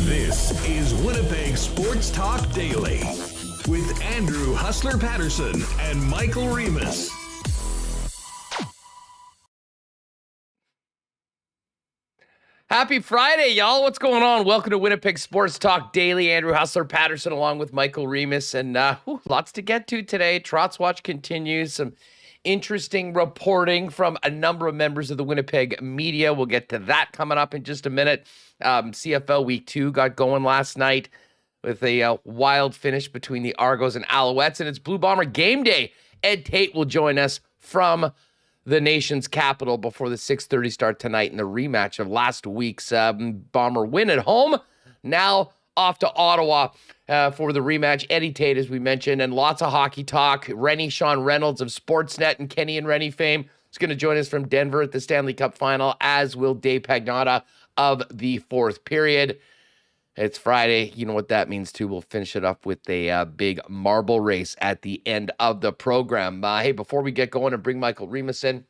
This is Winnipeg Sports Talk Daily with Andrew Hustler Paterson and Michael Remis. Happy Friday, y'all. What's going on? Welcome to Winnipeg Sports Talk Daily. Andrew Hustler Paterson along with Michael Remis. And lots to get to today. Trotz Watch continues. Some interesting reporting from a number of members of the Winnipeg media. We'll get to that coming up in just a minute. CFL Week 2 got going last night with a wild finish between the Argos and Alouettes. And it's Blue Bomber game day. Ed Tait will join us from the nation's capital before the 6:30 start tonight in the rematch of last week's Bomber win at home. Now off to Ottawa for the rematch. Eddie Tait, as we mentioned, and lots of hockey talk. Sean Reynolds of Sportsnet and Kenny and Rennie fame is going to join us from Denver at the Stanley Cup Final, as will Dave Pagnotta of the fourth period. It's Friday. You know what that means, too. We'll finish it up with a big marble race at the end of the program. Hey, before we get going and bring Michael Remis in,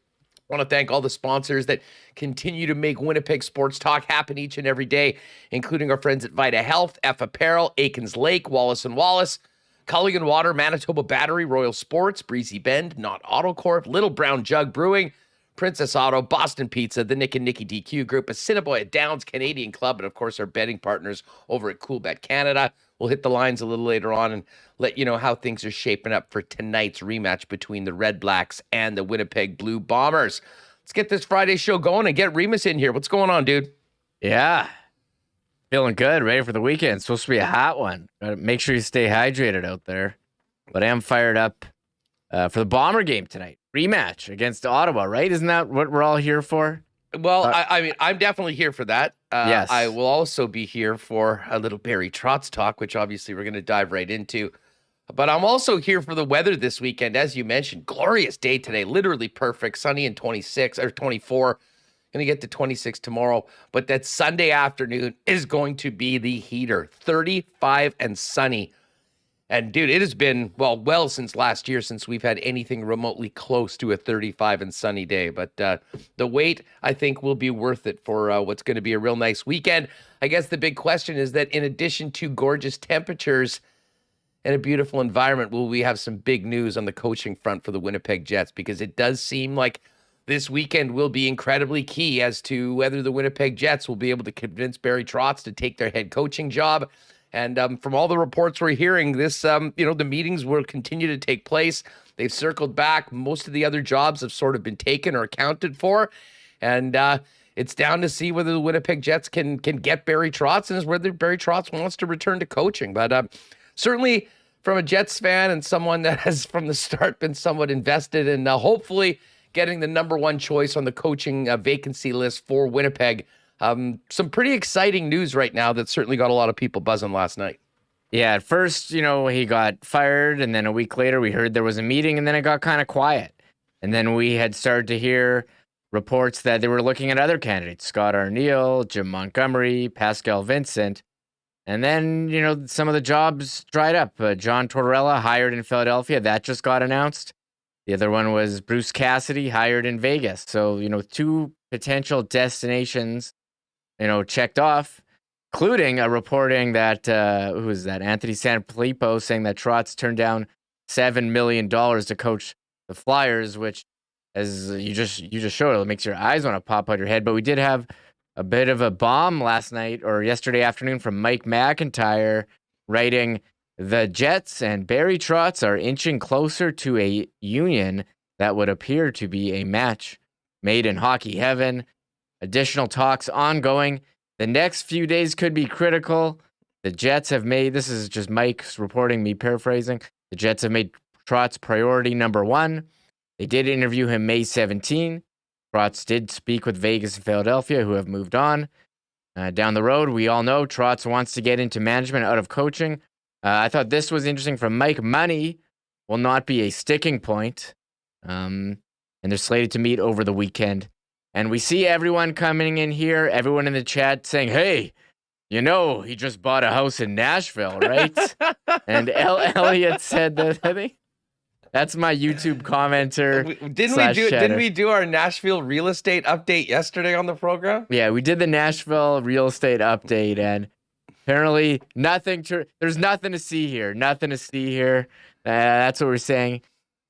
I want to thank all the sponsors that continue to make Winnipeg Sports Talk happen each and every day, including our friends at Vita Health, F Apparel, Aikens Lake, Wallace & Wallace, Culligan Water, Manitoba Battery, Royal Sports, Breezy Bend, Not Auto Corp, Little Brown Jug Brewing, Princess Auto, Boston Pizza, the Nick and Nicky DQ Group, Assiniboia Downs Canadian Club, and of course our betting partners over at Coolbet Canada. We'll hit the lines a little later on and let you know how things are shaping up for tonight's rematch between the Redblacks and the Winnipeg Blue Bombers. Let's get this Friday show going and get Remis in here. What's going on, dude? Yeah. Feeling good, ready for the weekend. It's supposed to be a hot one. Gotta make sure you stay hydrated out there. But I am fired up for the Bomber game tonight. Rematch against Ottawa, right? Isn't that what we're all here for? Well, I mean, I'm definitely here for that. Yes. I will also be here for a little Barry Trotz talk, which obviously we're going to dive right into. But I'm also here for the weather this weekend. As you mentioned, glorious day today, literally perfect, sunny and 26 or 24. Going to get to 26 tomorrow. But that Sunday afternoon is going to be the heater, 35 and sunny. And, dude, it has been, well since last year since we've had anything remotely close to a 35 and sunny day. But the wait, I think, will be worth it for what's going to be a real nice weekend. I guess the big question is that in addition to gorgeous temperatures and a beautiful environment, will we have some big news on the coaching front for the Winnipeg Jets? Because it does seem like this weekend will be incredibly key as to whether the Winnipeg Jets will be able to convince Barry Trotz to take their head coaching job. And from all the reports we're hearing, this, the meetings will continue to take place. They've circled back. Most of the other jobs have sort of been taken or accounted for. And it's down to see whether the Winnipeg Jets can get Barry Trotz and whether Barry Trotz wants to return to coaching. But certainly from a Jets fan and someone that has from the start been somewhat invested in hopefully getting the number one choice on the coaching vacancy list for Winnipeg. Some pretty exciting news right now that certainly got a lot of people buzzing last night. Yeah, at first, he got fired, and then a week later we heard there was a meeting, and then it got kind of quiet. And then we had started to hear reports that they were looking at other candidates, Scott Arniel, Jim Montgomery, Pascal Vincent. And then, some of the jobs dried up. John Tortorella hired in Philadelphia. That just got announced. The other one was Bruce Cassidy hired in Vegas. So, two potential destinations checked off, including a reporting that, who is that? Anthony Sanfilippo saying that Trotz turned down $7 million to coach the Flyers, which, as you just showed, it makes your eyes want to pop out your head. But we did have a bit of a bomb last night or yesterday afternoon from Mike McIntyre writing, the Jets and Barry Trotz are inching closer to a union that would appear to be a match made in hockey heaven. Additional talks ongoing. The next few days could be critical. The Jets have made, this is just Mike's reporting, me paraphrasing, the Jets have made Trotz priority number one. They did interview him May 17. Trotz did speak with Vegas and Philadelphia, who have moved on. Down the road, we all know Trotz wants to get into management out of coaching. I thought this was interesting from Mike. Money will not be a sticking point. And they're slated to meet over the weekend. And we see everyone coming in here, everyone in the chat saying, hey, you know, he just bought a house in Nashville, right? And Elliot said that, I think. That's my YouTube commenter. Didn't we do our Nashville real estate update yesterday on the program? Yeah, we did the Nashville real estate update, and apparently there's nothing to see here. Nothing to see here. That's what we're saying.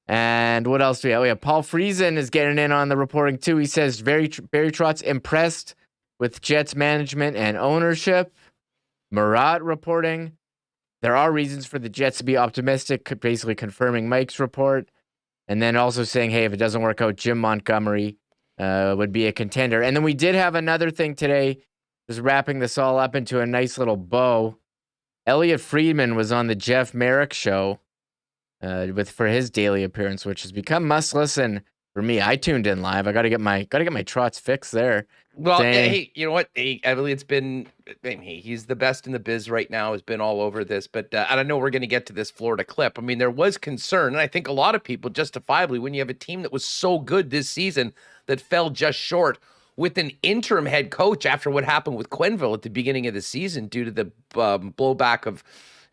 And what else do we have? We have Paul Friesen is getting in on the reporting too. He says Barry Trotz impressed with Jets management and ownership. Murat reporting. There are reasons for the Jets to be optimistic, basically confirming Mike's report. And then also saying, hey, if it doesn't work out, Jim Montgomery would be a contender. And then we did have another thing today, just wrapping this all up into a nice little bow. Elliot Friedman was on the Jeff Merrick show for his daily appearance, which has become must listen for me. I tuned in live. I got to get my Trotz fix there. Well, hey, you know what? Hey, Elliot's been, he's the best in the biz right now, has been all over this, but and I know we're going to get to this Florida clip. I mean, there was concern, and I think a lot of people justifiably, when you have a team that was so good this season that fell just short with an interim head coach after what happened with Quenneville at the beginning of the season due to the blowback of,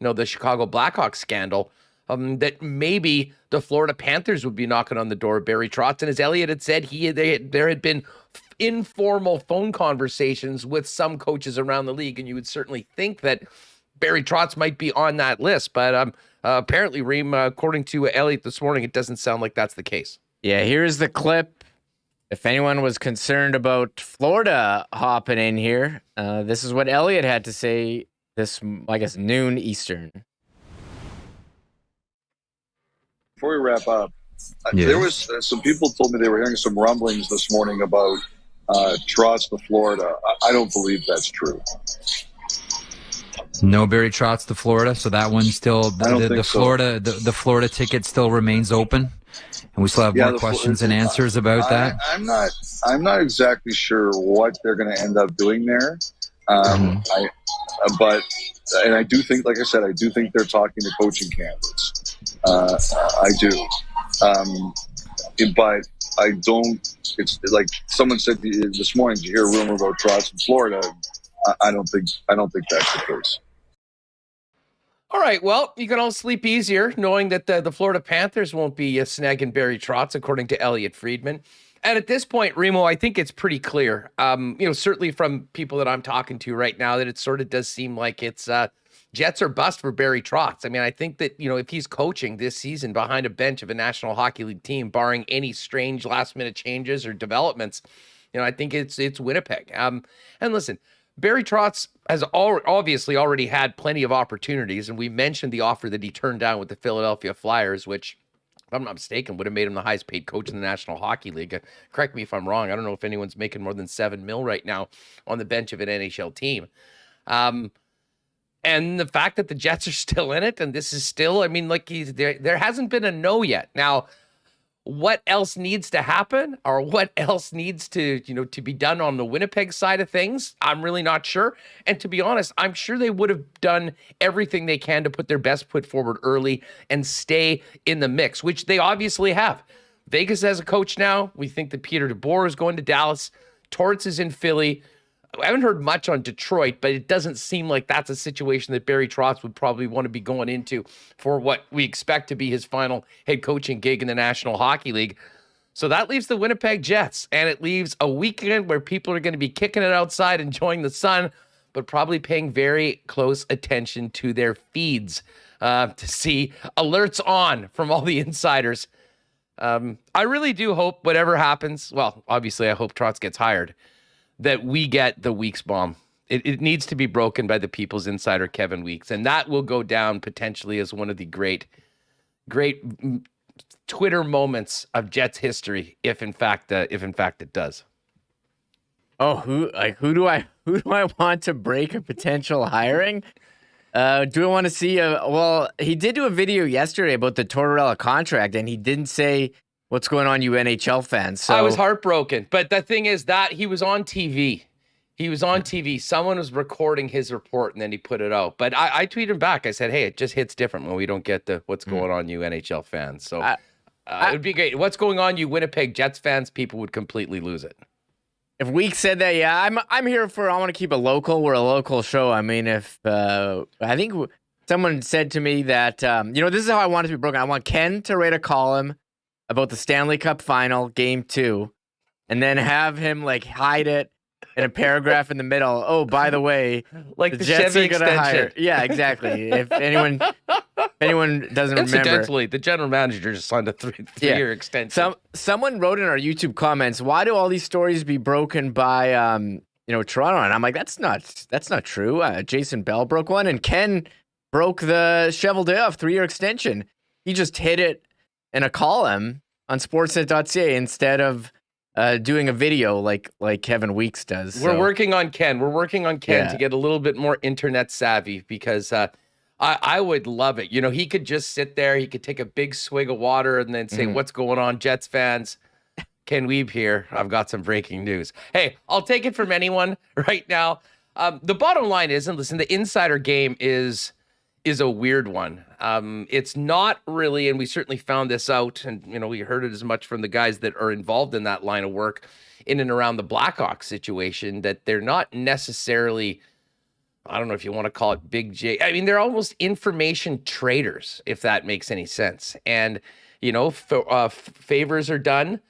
the Chicago Blackhawks scandal, that maybe the Florida Panthers would be knocking on the door of Barry Trotz. And as Elliot had said, there had been informal phone conversations with some coaches around the league, and you would certainly think that Barry Trotz might be on that list. But apparently, Reem, according to Elliot this morning, it doesn't sound like that's the case. Yeah, here's the clip. If anyone was concerned about Florida hopping in here, this is what Elliot had to say this, I guess, noon Eastern. Before we wrap up, there was some people told me they were hearing some rumblings this morning about Trotz to Florida. I don't believe that's true. No Barry Trotz to Florida, so that one still the Florida ticket still remains open, and we still have more questions and answers about that. I'm not exactly sure what they're going to end up doing there. But I do think, like I said, I do think they're talking to coaching candidates. I do. But I don't. It's like someone said this morning. Did you hear a rumor about Trotz in Florida? I don't think that's the case. All right. Well, you can all sleep easier knowing that the Florida Panthers won't be snagging Barry Trotz, according to Elliot Friedman. And at this point, Remo, I think it's pretty clear. Certainly from people that I'm talking to right now, that it sort of does seem like it's Jets or bust for Barry Trotz. I mean, I think that, if he's coaching this season behind a bench of a National Hockey League team, barring any strange last-minute changes or developments, I think it's Winnipeg. And listen, Barry Trotz has obviously already had plenty of opportunities, and we mentioned the offer that he turned down with the Philadelphia Flyers, which, if I'm not mistaken, would have made him the highest paid coach in the National Hockey League. Correct me if I'm wrong. I don't know if anyone's making more than $7 million right now on the bench of an NHL team. And the fact that the Jets are still in it, and this is still, there hasn't been a no yet. Now, what else needs to happen, or what else needs to be done on the Winnipeg side of things, I'm really not sure. And to be honest, I'm sure they would have done everything they can to put their best foot forward early and stay in the mix, which they obviously have. Vegas has a coach now. We think that Peter DeBoer is going to Dallas. Torts is in Philly. I haven't heard much on Detroit, but it doesn't seem like that's a situation that Barry Trotz would probably want to be going into for what we expect to be his final head coaching gig in the National Hockey League. So that leaves the Winnipeg Jets, and it leaves a weekend where people are going to be kicking it outside, enjoying the sun, but probably paying very close attention to their feeds to see alerts on from all the insiders. I really do hope whatever happens, well, obviously I hope Trotz gets hired, that we get the Weeks bomb. It needs to be broken by the People's Insider, Kevin Weeks, and that will go down potentially as one of the great Twitter moments of Jets history, if in fact it does. Oh, who do I want to break a potential hiring? Do I want to see well, he did do a video yesterday about the Tortorella contract, and he didn't say What's going on, you NHL fans? So I was heartbroken. But the thing is that he was on TV. He was on TV. Someone was recording his report, and then he put it out. But I tweeted him back. I said, hey, it just hits different when we don't get the what's going on, you NHL fans. So it would be great. What's going on, you Winnipeg Jets fans? People would completely lose it. If Week said that, yeah, I'm here for. I want to keep it local. We're a local show. I mean, if I think someone said to me that this is how I want it to be broken. I want Ken to write a column about the Stanley Cup Final, Game 2, and then have him like hide it in a paragraph in the middle. Oh, by the way, like the Jets Chevy are gonna extension. hire. Yeah, exactly. If anyone doesn't remember, incidentally, the general manager just signed a three-year extension. Someone wrote in our YouTube comments, "Why do all these stories be broken by Toronto?" And I'm like, that's not true. Jason Bell broke one, and Ken broke the Cheveldayoff 3-year extension. He just hit it in a column on Sportsnet.ca instead of doing a video like Kevin Weeks does. We're working on Ken. To get a little bit more internet savvy because I would love it. He could just sit there. He could take a big swig of water and then say, what's going on, Jets fans? Ken Wiebe here. I've got some breaking news. Hey, I'll take it from anyone right now. The bottom line is, and listen, the insider game is a weird one. It's not really, and we certainly found this out, and we heard it as much from the guys that are involved in that line of work in and around the Blackhawks situation, that they're not necessarily, I don't know if you want to call it Big J. I mean, they're almost information traders, if that makes any sense. And, favors are done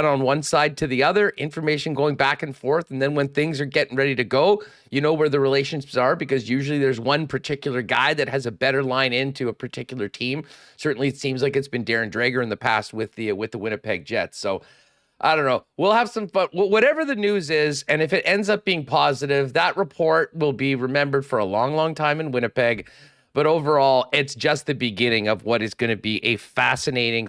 on one side to the other, information going back and forth. And then when things are getting ready to go, where the relationships are, because usually there's one particular guy that has a better line into a particular team. Certainly it seems like it's been Darren Dreger in the past with the Winnipeg Jets. So I don't know. We'll have some fun. Whatever the news is, and if it ends up being positive, that report will be remembered for a long, long time in Winnipeg. But overall, it's just the beginning of what is going to be a fascinating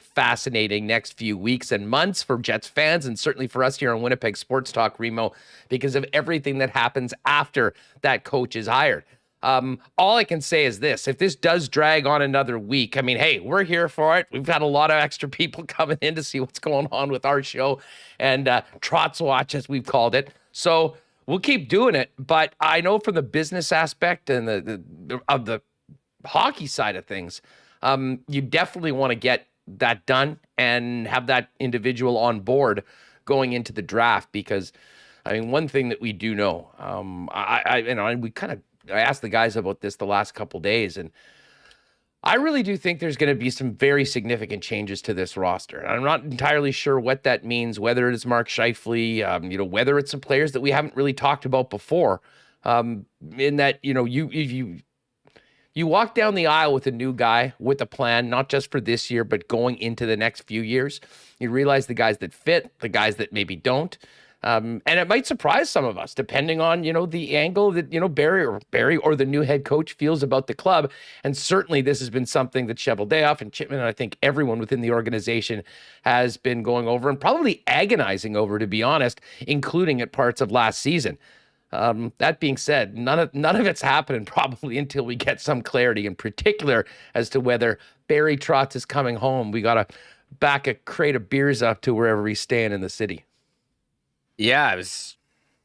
next few weeks and months for Jets fans, and certainly for us here on Winnipeg Sports Talk, Remo, because of everything that happens after that coach is hired. All I can say is this: if this does drag on another week, I mean, hey, we're here for it. We've got a lot of extra people coming in to see what's going on with our show and Trotz Watch, as we've called it. So we'll keep doing it. But I know from the business aspect and the hockey side of things, you definitely want to get that done and have that individual on board going into the draft, because I mean, one thing that we do know, I asked the guys about this the last couple days, and I really do think there's going to be some very significant changes to this roster. I'm not entirely sure what that means, whether it is Mark Scheifele, whether it's some players that we haven't really talked about before, in that, you walk down the aisle with a new guy with a plan, not just for this year, but going into the next few years. You realize the guys that fit, the guys that maybe don't. And it might surprise some of us, depending on, the angle that, Barry or the new head coach feels about the club. And certainly this has been something that Cheveldayoff and Chipman, and I think everyone within the organization has been going over and probably agonizing over, to be honest, including at parts of last season. That being said, none of it's happening probably until we get some clarity, in particular as to whether Barry Trotz is coming home. We got to back a crate of beers up to wherever he's staying in the city. Yeah, I was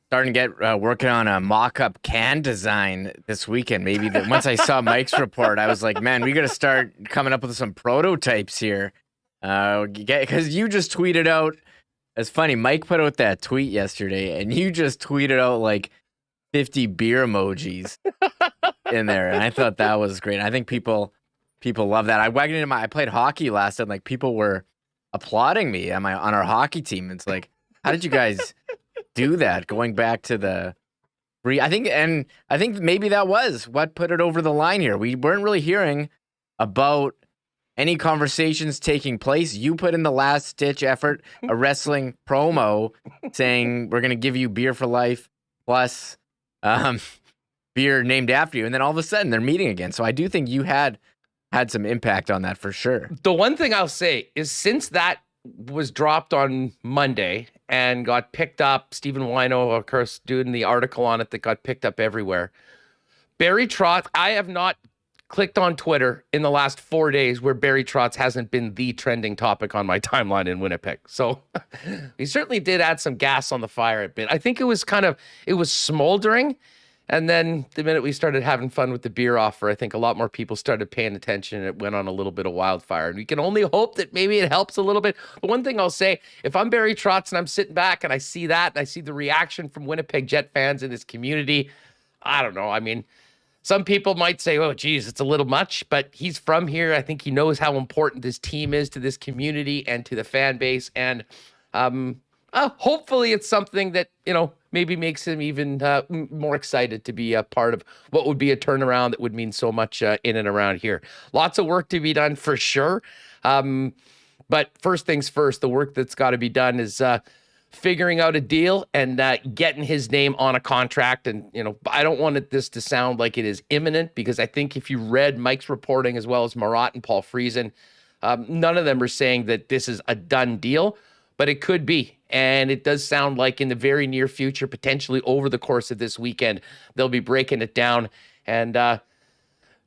starting to get working on a mock-up can design this weekend. Maybe once I saw Mike's report, I was like, man, we got to start coming up with some prototypes here. Because you just tweeted out. It's funny, Mike put out that tweet yesterday, and you just tweeted out like 50 beer emojis in there, and I thought that was great. I think people love that. I played hockey last night, like people were applauding me on our hockey team. It's like, how did you guys do that? Going back to the I think maybe that was what put it over the line here. We weren't really hearing about any conversations taking place. You put in the last ditch effort, a wrestling promo saying we're going to give you beer for life plus beer named after you. And then all of a sudden they're meeting again. So I do think you had some impact on that for sure. The one thing I'll say is, since that was dropped on Monday and got picked up, Stephen Wino, of course, doing the article on it that got picked up everywhere, Barry Trotz, I have not clicked on Twitter in the last 4 days where Barry Trotz hasn't been the trending topic on my timeline in Winnipeg. So he certainly did add some gas on the fire a bit. I think it was smoldering. And then the minute we started having fun with the beer offer, I think a lot more people started paying attention and it went on a little bit of wildfire. And we can only hope that maybe it helps a little bit. The one thing I'll say, if I'm Barry Trotz and I'm sitting back and I see that and I see the reaction from Winnipeg Jet fans in this community, I don't know. I mean, some people might say, oh, geez, it's a little much, but he's from here. I think he knows how important this team is to this community and to the fan base. And hopefully it's something that, maybe makes him even more excited to be a part of what would be a turnaround that would mean so much in and around here. Lots of work to be done for sure. But first things first, the work that's got to be done is figuring out a deal and getting his name on a contract. And, I don't want this to sound like it is imminent, because I think if you read Mike's reporting as well as Marat and Paul Friesen, none of them are saying that this is a done deal, but it could be. And it does sound like in the very near future, potentially over the course of this weekend, they'll be breaking it down. And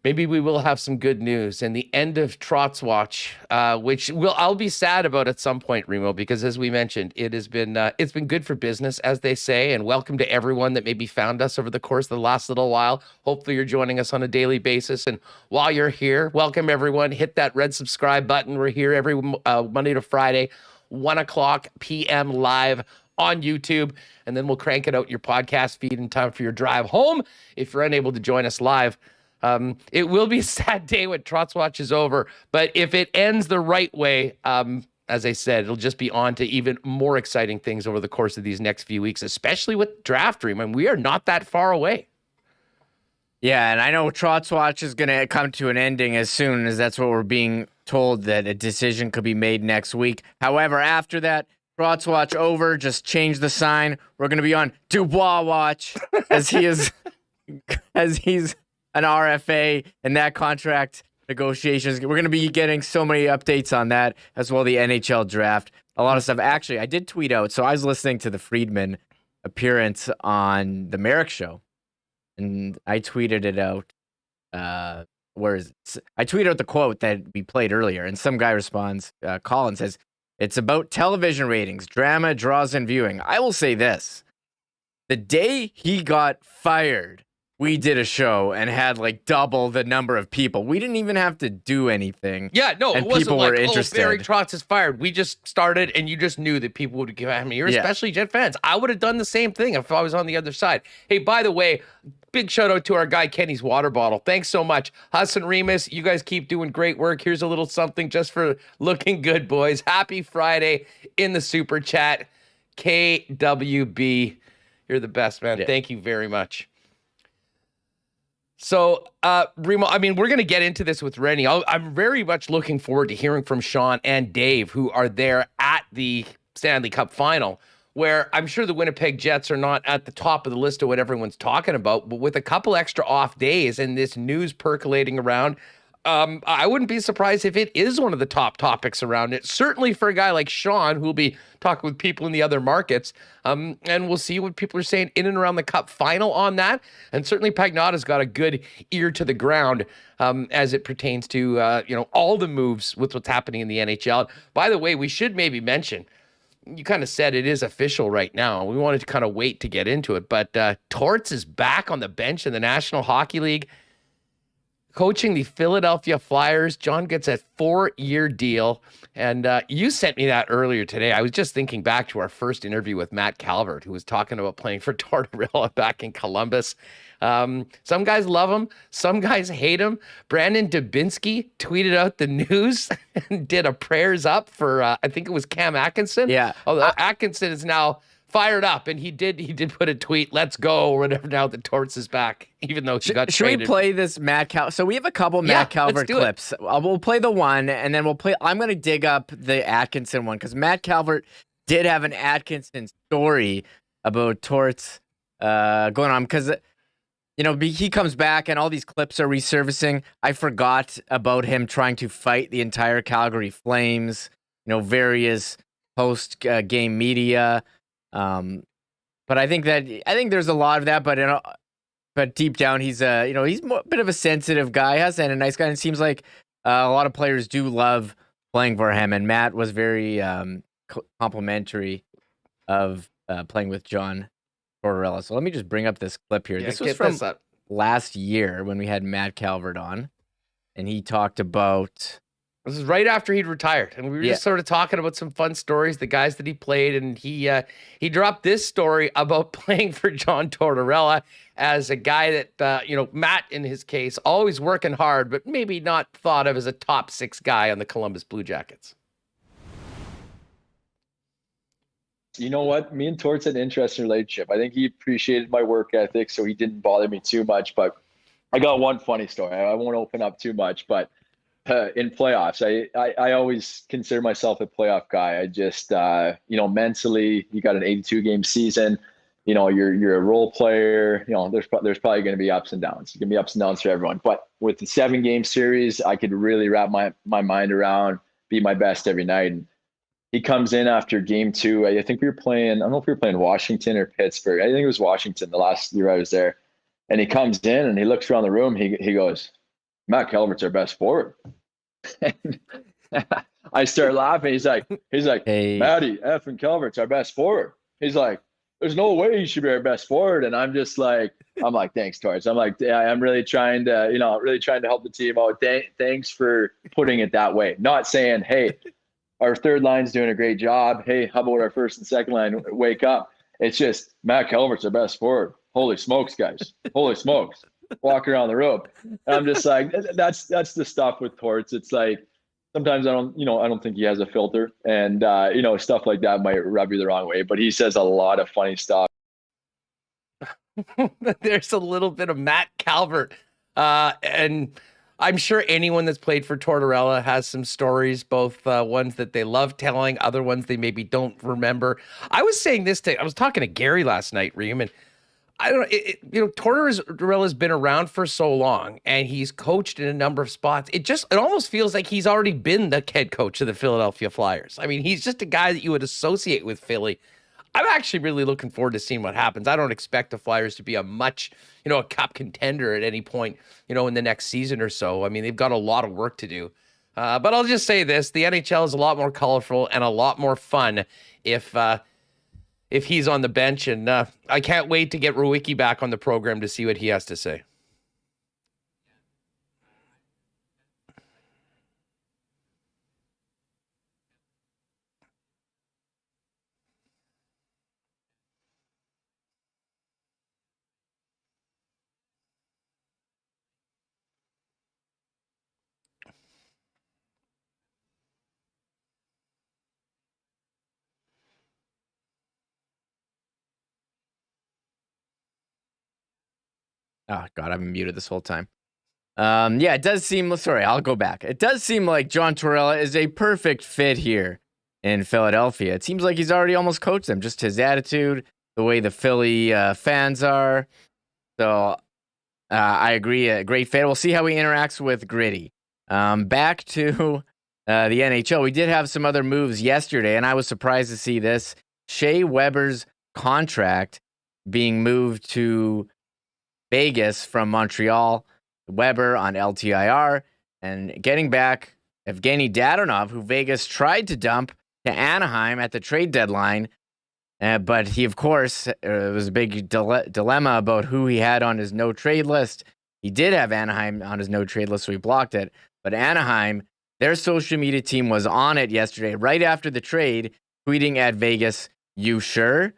maybe we will have some good news. And the end of Trotz Watch, which I'll be sad about at some point, Remo, because as we mentioned, it's been good for business, as they say. And welcome to everyone that maybe found us over the course of the last little while. Hopefully you're joining us on a daily basis. And while you're here, welcome everyone. Hit that red subscribe button. We're here every Monday to Friday, 1:00 p.m. live on YouTube, and then we'll crank it out your podcast feed in time for your drive home if you're unable to join us live. It will be a sad day when Trotz Watch is over, but if it ends the right way, as I said, it'll just be on to even more exciting things over the course of these next few weeks, especially with Draft Dream. And we are not that far away. Yeah, and I know Trotz Watch is going to come to an ending as soon as that's what we're being told, that a decision could be made next week. However, after that, Trotz Watch over, just change the sign. We're going to be on Dubois Watch as he's an RFA and that contract negotiations. We're going to be getting so many updates on that, as well the NHL draft. A lot of stuff. Actually, I did tweet out. So I was listening to the Friedman appearance on the Merrick Show, and I tweeted it out. Where is it? I tweeted out the quote that we played earlier, and some guy responds, Colin says, "It's about television ratings, drama, draws, and viewing." I will say this. The day he got fired, we did a show and had like double the number of people. We didn't even have to do anything. Yeah, no, and it wasn't people like, were interested. Barry Trotz is fired. We just started, and you just knew that people would give him ear, especially Jet fans. I would have done the same thing if I was on the other side. Hey, by the way, big shout out to our guy Kenny's water bottle. Thanks so much. Huss and Remis, you guys keep doing great work. Here's a little something just for looking good, boys. Happy Friday in the super chat. KWB, you're the best, man. Yeah. Thank you very much. So, Remo, I mean, we're going to get into this with Rennie. I'm very much looking forward to hearing from Sean and Dave, who are there at the Stanley Cup Final, where I'm sure the Winnipeg Jets are not at the top of the list of what everyone's talking about, but with a couple extra off days and this news percolating around, I wouldn't be surprised if it is one of the top topics around it. Certainly for a guy like Sean, who will be talking with people in the other markets. And we'll see what people are saying in and around the Cup Final on that. And certainly Pagnotta's got a good ear to the ground as it pertains to, all the moves with what's happening in the NHL. By the way, we should maybe mention, you kind of said it is official right now. We wanted to kind of wait to get into it, but Torts is back on the bench in the National Hockey League, coaching the Philadelphia Flyers. John gets a 4-year deal. And you sent me that earlier today. I was just thinking back to our first interview with Matt Calvert, who was talking about playing for Tortorella back in Columbus. Some guys love him. Some guys hate him. Brandon Dubinsky tweeted out the news and did a prayers up for, I think it was Cam Atkinson. Yeah. Although Atkinson is now fired up, and he did put a tweet, "Let's go," or whatever, now that Torts is back, even though he got traded. Should we play this Matt Calvert? So we have a couple Matt Calvert clips. We'll play the one, and then I'm going to dig up the Atkinson one, because Matt Calvert did have an Atkinson story about Torts going on, because he comes back and all these clips are resurfacing. I forgot about him trying to fight the entire Calgary Flames, various post-game media. But I think there's a lot of that. But but deep down, he's a bit of a sensitive guy, and a nice guy. And it seems like a lot of players do love playing for him. And Matt was very complimentary of playing with John Tortorella. So let me just bring up this clip here. Yeah, this was from last year when we had Matt Calvert on, and he talked about. This is right after he'd retired, and we were just sort of talking about some fun stories, the guys that he played, and he dropped this story about playing for John Tortorella as a guy that, Matt, in his case, always working hard, but maybe not thought of as a top 6 guy on the Columbus Blue Jackets. You know what? Me and Torts had an interesting relationship. I think he appreciated my work ethic, so he didn't bother me too much, but I got one funny story. I won't open up too much, but in playoffs, I always consider myself a playoff guy. I just, mentally, you got an 82 game season, you're a role player, there's probably going to be ups and downs. It's going to be ups and downs for everyone. But with the 7 game series, I could really wrap my mind around, be my best every night. And he comes in after game 2. I think we were playing, I don't know if we were playing Washington or Pittsburgh. I think it was Washington the last year I was there. And he comes in and he looks around the room. He goes, Matt Calvert's our best forward. And I start laughing. He's like, hey, Matty, effing Calvert's our best forward. He's like, there's no way he should be our best forward. And I'm like, thanks, Torch. I'm like, yeah, I'm really trying to help the team out. Thanks for putting it that way. Not saying, hey, our third line's doing a great job. Hey, how about our first and second line wake up? It's just Matt Calvert's our best forward. Holy smokes, guys. Holy smokes. Walk around the rope. And I'm just like, that's the stuff with Torts. It's like, sometimes I don't think he has a filter, and stuff like that might rub you the wrong way, but he says a lot of funny stuff. There's a little bit of Matt Calvert. And I'm sure anyone that's played for Tortorella has some stories, both ones that they love telling, other ones they maybe don't remember. I was talking to Gary last night, Reem, and I don't know, Tortorella's been around for so long, and he's coached in a number of spots. It almost feels like he's already been the head coach of the Philadelphia Flyers. I mean, he's just a guy that you would associate with Philly. I'm actually really looking forward to seeing what happens. I don't expect the Flyers to be a cup contender at any point, in the next season or so. I mean, they've got a lot of work to do. But I'll just say this, the NHL is a lot more colorful and a lot more fun if he's on the bench, and I can't wait to get Rowicki back on the program to see what he has to say. Oh, God, I've been muted this whole time. It does seem... Sorry, I'll go back. It does seem like John Tortorella is a perfect fit here in Philadelphia. It seems like he's already almost coached them. Just his attitude, the way the Philly fans are. So, I agree, a great fit. We'll see how he interacts with Gritty. Back to the NHL. We did have some other moves yesterday, and I was surprised to see this. Shea Weber's contract being moved to Vegas from Montreal. Weber on LTIR, and getting back Evgeny Dadonov, who Vegas tried to dump to Anaheim at the trade deadline. But he, of course, it was a big dilemma about who he had on his no-trade list. He did have Anaheim on his no-trade list, so he blocked it. But Anaheim, their social media team was on it yesterday, right after the trade, tweeting at Vegas, "You sure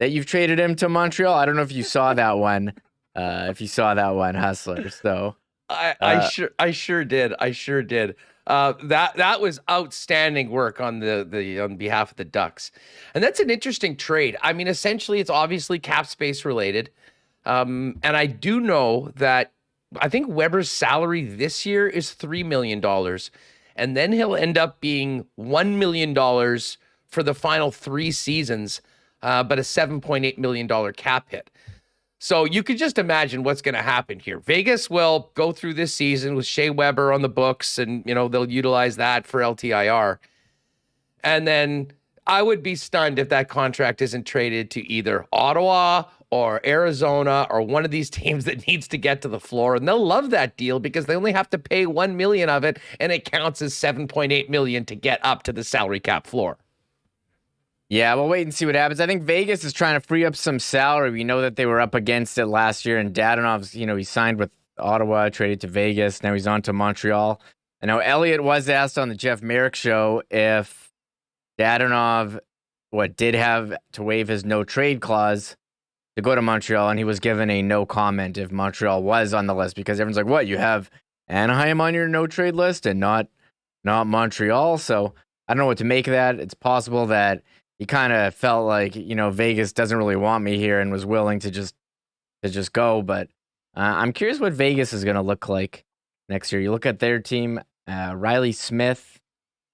that you've traded him to Montreal?" I don't know if you saw that one. Hustler. So I sure did. That was outstanding work on on behalf of the Ducks. And that's an interesting trade. I mean, essentially it's obviously cap space related. And I do know that I think Weber's salary this year is $3 million. And then he'll end up being $1 million for the final 3 seasons, but a $7.8 million cap hit. So you could just imagine what's going to happen here. Vegas will go through this season with Shea Weber on the books, and, they'll utilize that for LTIR. And then I would be stunned if that contract isn't traded to either Ottawa or Arizona or one of these teams that needs to get to the floor, and they'll love that deal because they only have to pay $1 million of it, and it counts as $7.8 million to get up to the salary cap floor. Yeah, we'll wait and see what happens. I think Vegas is trying to free up some salary. We know that they wwere up against it last year, and Dadonov's, he signed with Ottawa, traded to Vegas. Now he's on to Montreal. I know Elliott was asked on the Jeff Merrick show if Dadonov did have to waive his no trade clause to go to Montreal, and he was given a no comment if Montreal was on the list, because everyone's like, what, you have Anaheim on your no trade list and not Montreal? So I don't know what to make of that. It's possible that he kind of felt like, Vegas doesn't really want me here and was willing to just go. But I'm curious what Vegas is going to look like next year. You look at their team, Riley Smith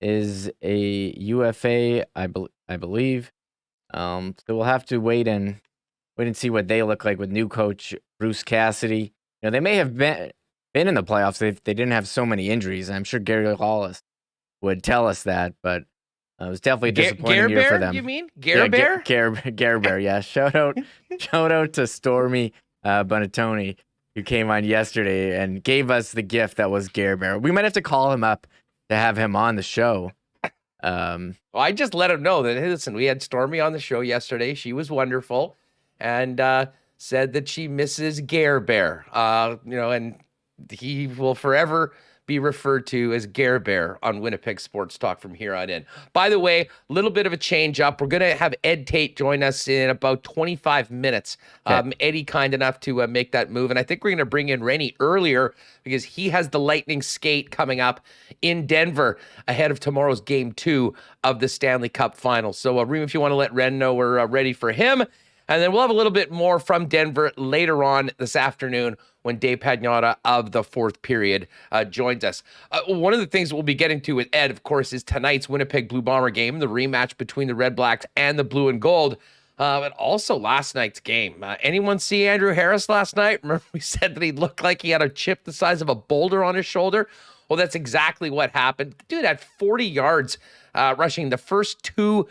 is a UFA, I believe. So we'll have to wait and see what they look like with new coach Bruce Cassidy. They may have been in the playoffs. They didn't have so many injuries. I'm sure Gary Hollis would tell us that, but it was definitely a disappointing year for them. You mean Gare Bear? Gare Bear, yeah. Shout out to Stormy Bonatoni, who came on yesterday and gave us the gift that was Gare Bear. We might have to call him up to have him on the show. Well, I just let him know that, hey, listen, we had Stormy on the show yesterday. She was wonderful and said that she misses Gare Bear. And he will forever be referred to as Gare Bear on Winnipeg Sports Talk from here on in. By the way, a little bit of a change up. We're going to have Ed Tait join us in about 25 minutes. Okay. Eddie kind enough to make that move. And I think we're going to bring in Rennie earlier because he has the Lightning skate coming up in Denver ahead of tomorrow's Game 2 of the Stanley Cup Final. So, Reem, if you want to let Ren know we're ready for him. And then we'll have a little bit more from Denver later on this afternoon when Dave Pagnotta of the fourth period joins us. One of the things we'll be getting to with Ed, of course, is tonight's Winnipeg Blue Bomber game, the rematch between the Redblacks and the Blue and Gold, but also last night's game. Anyone see Andrew Harris last night? Remember we said that he looked like he had a chip the size of a boulder on his shoulder? Well, that's exactly what happened. The dude had 40 yards rushing the first two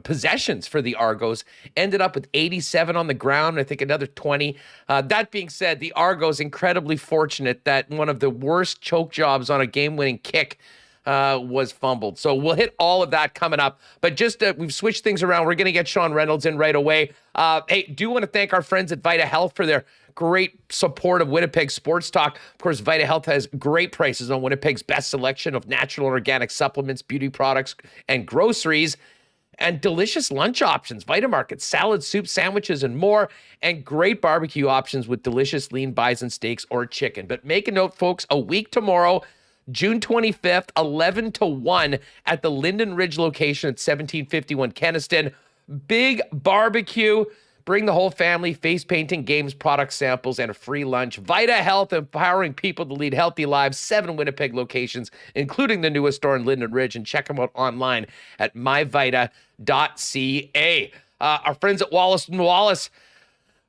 possessions for the Argos, ended up with 87 on the ground, I think another 20. That being said, the Argos incredibly fortunate that one of the worst choke jobs on a game-winning kick was fumbled. So we'll hit all of that coming up. But just we've switched things around. We're going to get Sean Reynolds in right away. Hey, do want to thank our friends at Vita Health for their great support of Winnipeg Sports Talk. Of course, Vita Health has great prices on Winnipeg's best selection of natural and organic supplements, beauty products, and groceries. And delicious lunch options, Vitamarket, salad, soup, sandwiches, and more. And great barbecue options with delicious lean bison steaks or chicken. But make a note, folks, a week tomorrow, June 25th, 11 to 1 at the Linden Ridge location at 1751 Kenaston. Big barbecue. Bring the whole family, face painting, games, product samples, and a free lunch. Vita Health, empowering people to lead healthy lives. 7 Winnipeg locations, including the newest store in Linden Ridge. And check them out online at myvita.ca. Our friends at Wallace & Wallace,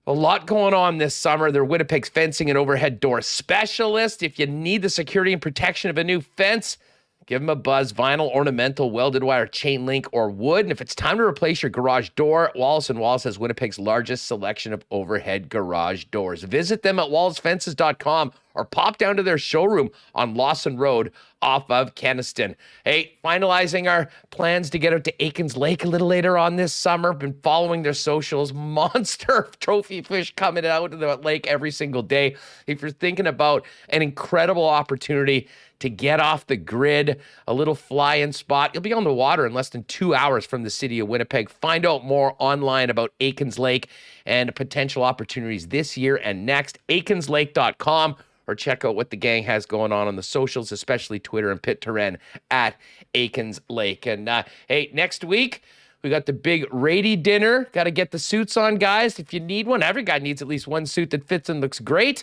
a lot going on this summer. They're Winnipeg's fencing and overhead door specialist. If you need the security and protection of a new fence, give them a buzz. Vinyl, ornamental, welded wire, chain link, or wood. And if it's time to replace your garage door, Wallace & Wallace has Winnipeg's largest selection of overhead garage doors. Visit them at wallacefences.com or pop down to their showroom on Lawson Road off of Kenaston. Hey, finalizing our plans to get out to Aikens Lake a little later on this summer. Been following their socials. Monster trophy fish coming out of the lake every single day. If you're thinking about an incredible opportunity to get off the grid, a little fly-in spot, you'll be on the water in less than 2 hours from the city of Winnipeg. Find out more online about Aikens Lake and potential opportunities this year and next. AikensLake.com, or check out what the gang has going on the socials, especially Twitter and Pit Terren at Aikens Lake. And hey, next week, we got the big Rady dinner. Got to get the suits on, guys. If you need one, every guy needs at least one suit that fits and looks great.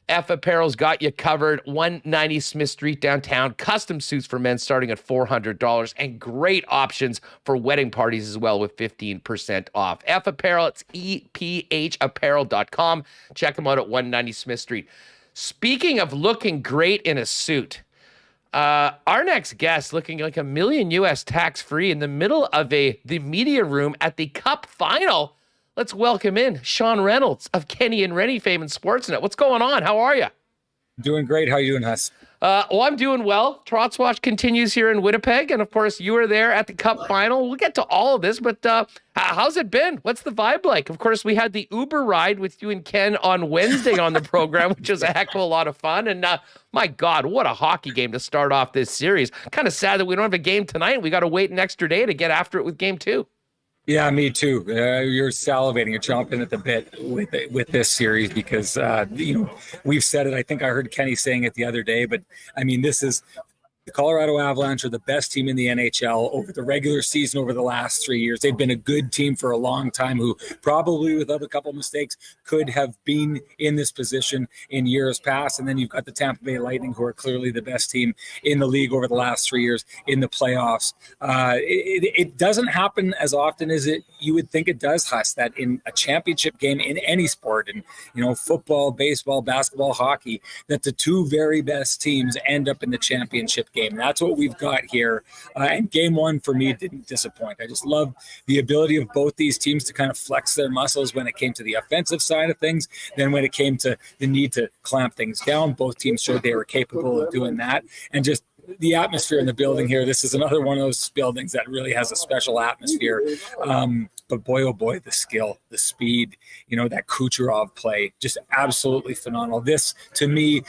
F Apparel's got you covered. 190 Smith Street downtown. Custom suits for men starting at $400, and great options for wedding parties as well with 15% off. F Apparel, it's EPHapparel.com. Check them out at 190 Smith Street. Speaking of looking great in a suit, our next guest looking like $1 million US tax-free in the middle of the media room at the Cup Final. Let's welcome in Sean Reynolds of Kenny and Rennie fame and Sportsnet. What's going on? How are you? Doing great. How are you doing, Huss? Well, I'm doing well. Trotz Watch continues here in Winnipeg. And of course, you were there at the Cup Final. We'll get to all of this, but how's it been? What's the vibe like? Of course, we had the Uber ride with you and Ken on Wednesday on the program, which was a heck of a lot of fun. And my God, what a hockey game to start off this series. Kind of sad that we don't have a game tonight. We got to wait an extra day to get after it with game 2. Yeah, me too. You're salivating, you're chomping at the bit with this series because, we've said it. I think I heard Kenny saying it the other day, but I mean, this is the Colorado Avalanche are the best team in the NHL over the regular season over the last 3 years. They've been a good team for a long time who probably without a couple mistakes could have been in this position in years past. And then you've got the Tampa Bay Lightning, who are clearly the best team in the league over the last 3 years in the playoffs. It doesn't happen as often as you would think it does, Huss, that in a championship game in any sport, and football, baseball, basketball, hockey, that the two very best teams end up in the championship game. That's what we've got here. And game 1 for me didn't disappoint. I just love the ability of both these teams to kind of flex their muscles when it came to the offensive side of things. Then when it came to the need to clamp things down, both teams showed they were capable of doing that. And just the atmosphere in the building here, this is another one of those buildings that really has a special atmosphere. But boy, oh boy, the skill, the speed, that Kucherov play, just absolutely phenomenal. This, to me,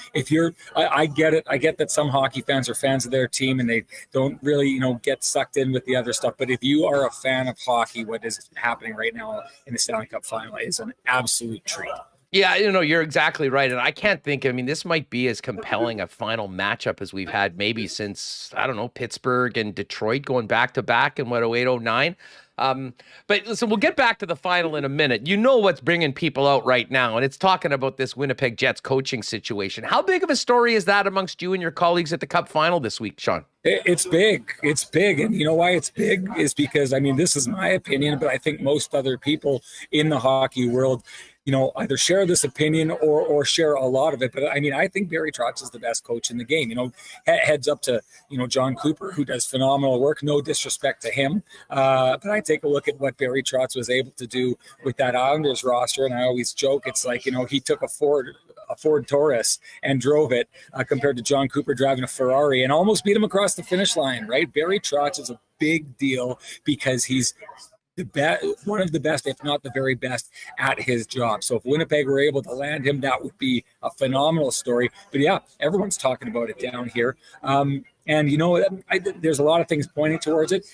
I get it. I get that some hockey fans are fans of their team and they don't really, get sucked in with the other stuff. But if you are a fan of hockey, what is happening right now in the Stanley Cup Final is an absolute treat. Yeah, you're exactly right. And I can't think, this might be as compelling a final matchup as we've had maybe since, Pittsburgh and Detroit going back to back in 08, 09. But listen, we'll get back to the final in a minute. You know what's bringing people out right now, and it's talking about this Winnipeg Jets coaching situation. How big of a story is that amongst you and your colleagues at the Cup Final this week, Sean? It's big. It's big. And you know why it's big is because, this is my opinion, but I think most other people in the hockey world either share this opinion or share a lot of it. But I think Barry Trotz is the best coach in the game. Heads up to, John Cooper, who does phenomenal work. No disrespect to him. But I take a look at what Barry Trotz was able to do with that Islanders roster. And I always joke, it's like, he took a Ford Taurus and drove it compared to John Cooper driving a Ferrari and almost beat him across the finish line, right? Barry Trotz is a big deal because he's one of the best, if not the very best, at his job. So if Winnipeg were able to land him, that would be a phenomenal story. But yeah, everyone's talking about it down here. And there's a lot of things pointing towards it.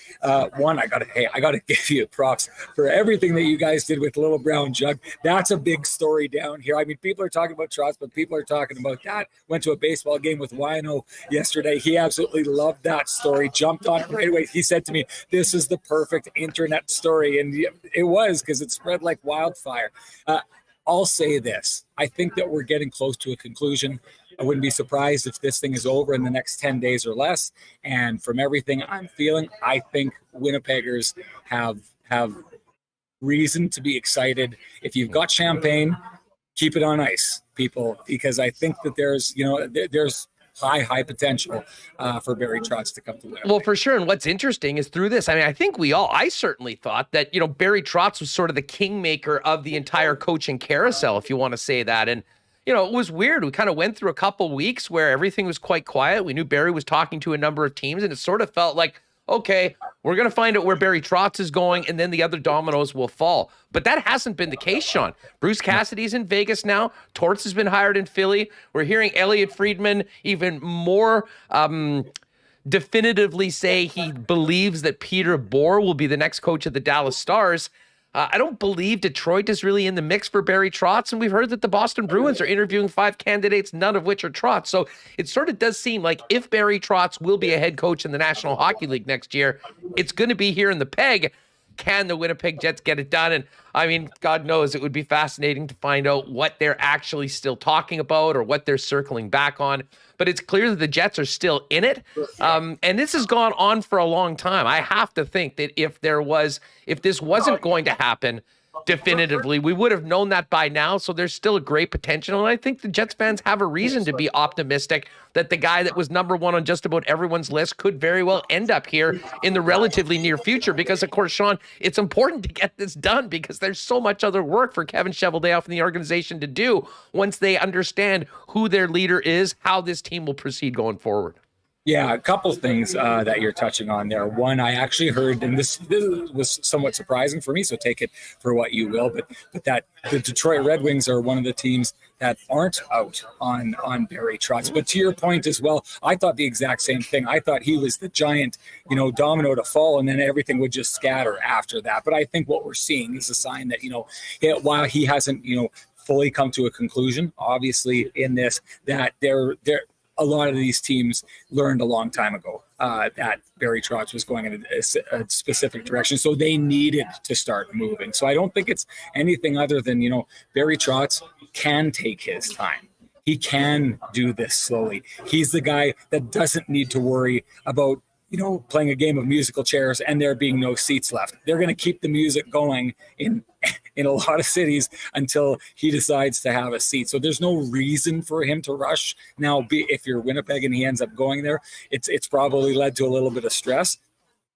One, I gotta give you props for everything that you guys did with Little Brown Jug. That's a big story down here. People are talking about Trotz, but people are talking about that. Went to a baseball game with Wino yesterday. He absolutely loved that story. Jumped on it right away. He said to me, "This is the perfect internet story," and it was, because it spread like wildfire. I'll say this: I think that we're getting close to a conclusion. I wouldn't be surprised if this thing is over in the next 10 days or less. And from everything I'm feeling, I think Winnipeggers have reason to be excited. If you've got champagne, keep it on ice, people, because I think that there's high potential for Barry Trotz to come to Winnipeg. Well, for sure. And what's interesting is through this, I think I certainly thought that, Barry Trotz was sort of the kingmaker of the entire coaching carousel, if you want to say that. And it was weird. We kind of went through a couple weeks where everything was quite quiet. We knew Barry was talking to a number of teams, and it sort of felt like, okay, we're going to find out where Barry Trotz is going, and then the other dominoes will fall. But that hasn't been the case, Sean. Bruce Cassidy's in Vegas now. Torts has been hired in Philly. We're hearing Elliot Friedman even more definitively say he believes that Peter Boer will be the next coach of the Dallas Stars. I don't believe Detroit is really in the mix for Barry Trotz, and we've heard that the Boston Bruins are interviewing 5 candidates, none of which are Trotz. So it sort of does seem like if Barry Trotz will be a head coach in the National Hockey League next year, it's going to be here in the Peg. Can the Winnipeg Jets get it done? And God knows it would be fascinating to find out what they're actually still talking about or what they're circling back on. But it's clear that the Jets are still in it. And this has gone on for a long time. I have to think that if this wasn't going to happen, definitively. We would have known that by now, so there's still a great potential. And I think the Jets fans have a reason to be optimistic that the guy that was number one on just about everyone's list could very well end up here in the relatively near future. Because, of course, Sean, it's important to get this done because there's so much other work for Kevin Cheveldayoff and the organization to do once they understand who their leader is, how this team will proceed going forward. Yeah, a couple things that you're touching on there. One, I actually heard, and this was somewhat surprising for me, so take it for what you will, but that the Detroit Red Wings are one of the teams that aren't out on Barry Trotz. But to your point as well, I thought the exact same thing. I thought he was the giant, domino to fall, and then everything would just scatter after that. But I think what we're seeing is a sign that, while he hasn't, fully come to a conclusion, obviously in this, that they're a lot of these teams learned a long time ago that Barry Trotz was going in a specific direction. So they needed to start moving. So I don't think it's anything other than, Barry Trotz can take his time. He can do this slowly. He's the guy that doesn't need to worry about, playing a game of musical chairs and there being no seats left. They're going to keep the music going in a lot of cities until he decides to have a seat. So there's no reason for him to rush. Now, if you're Winnipeg and he ends up going there, it's probably led to a little bit of stress.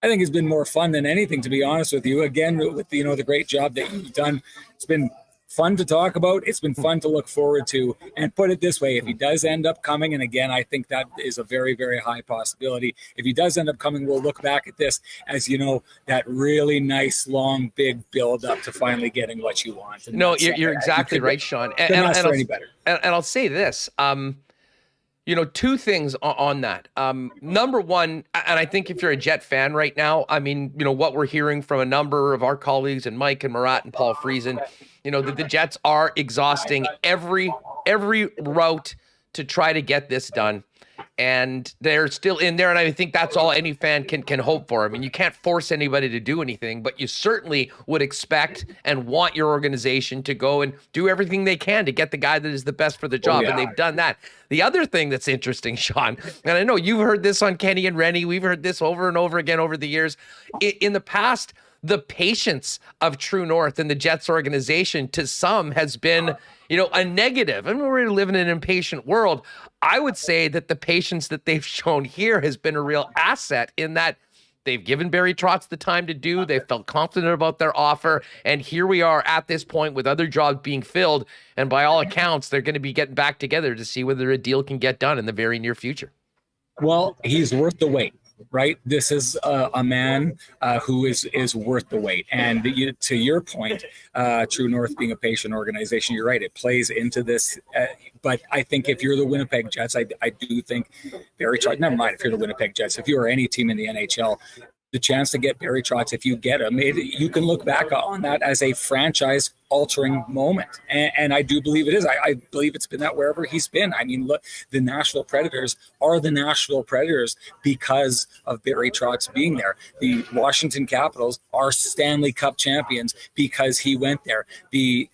I think it's been more fun than anything, to be honest with you. Again, with the great job that you've done, it's been fun to talk about. It's been fun to look forward to. And put it this way, if he does end up coming, and again, I think that is a very, very high possibility. If he does end up coming, we'll look back at this as, that really nice, long, big build up to finally getting what you want. And no, you're exactly right, Sean. And I'll say this, two things on that. Number one, and I think if you're a Jet fan right now, what we're hearing from a number of our colleagues and Mike and Murat and Paul Friesen, that the Jets are exhausting every route to try to get this done. And they're still in there. And I think that's all any fan can hope for. You can't force anybody to do anything, but you certainly would expect and want your organization to go and do everything they can to get the guy that is the best for the job. And they've done that. The other thing that's interesting, Sean, and I know you've heard this on Kenny and Rennie, we've heard this over and over again over the years. In the past, the patience of True North and the Jets organization to some has been, a negative. We're living in an impatient world. I would say that the patience that they've shown here has been a real asset in that they've given Barry Trotz the time to do. They felt confident about their offer. And here we are at this point with other jobs being filled. And by all accounts, they're going to be getting back together to see whether a deal can get done in the very near future. Well, he's worth the wait. Right. This is a man who is worth the wait. And to your point, True North being a patient organization, you're right. It plays into this. But I think if you're the Winnipeg Jets, I do think Barry Trotz, never mind if you're the Winnipeg Jets, if you are any team in the NHL, the chance to get Barry Trotz, if you get him, you can look back on that as a franchise-altering moment. And I do believe it is. I believe it's been that wherever he's been. Look, the Nashville Predators are the Nashville Predators because of Barry Trotz being there. The Washington Capitals are Stanley Cup champions because he went there. The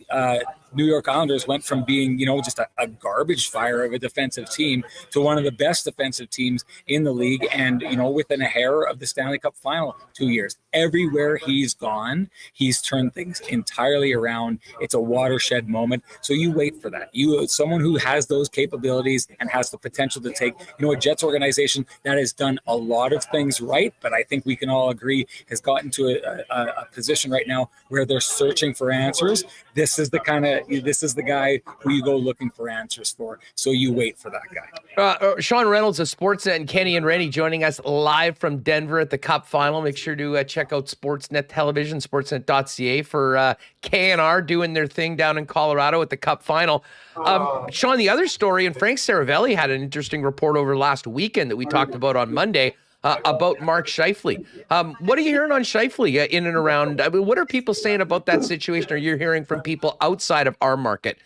New York Islanders went from being, just a garbage fire of a defensive team to one of the best defensive teams in the league. And, within a hair of the Stanley Cup Final 2 years, everywhere he's gone, he's turned things entirely around. It's a watershed moment. So you wait for that. Someone who has those capabilities and has the potential to take, a Jets organization that has done a lot of things right, but I think we can all agree has gotten to a position right now where they're searching for answers. This is the guy who you go looking for answers for. So you wait for that guy. Sean Reynolds of Sportsnet and Kenny and Rennie joining us live from Denver at the Cup Final. Make sure to check out Sportsnet Television, sportsnet.ca for KNR doing their thing down in Colorado at the Cup Final. Sean, the other story, and Frank Saravelli had an interesting report over last weekend that we talked about on Monday, about Mark Scheifele. What are you hearing on Scheifele in and around? What are people saying about that situation? Are you hearing from people outside of our market?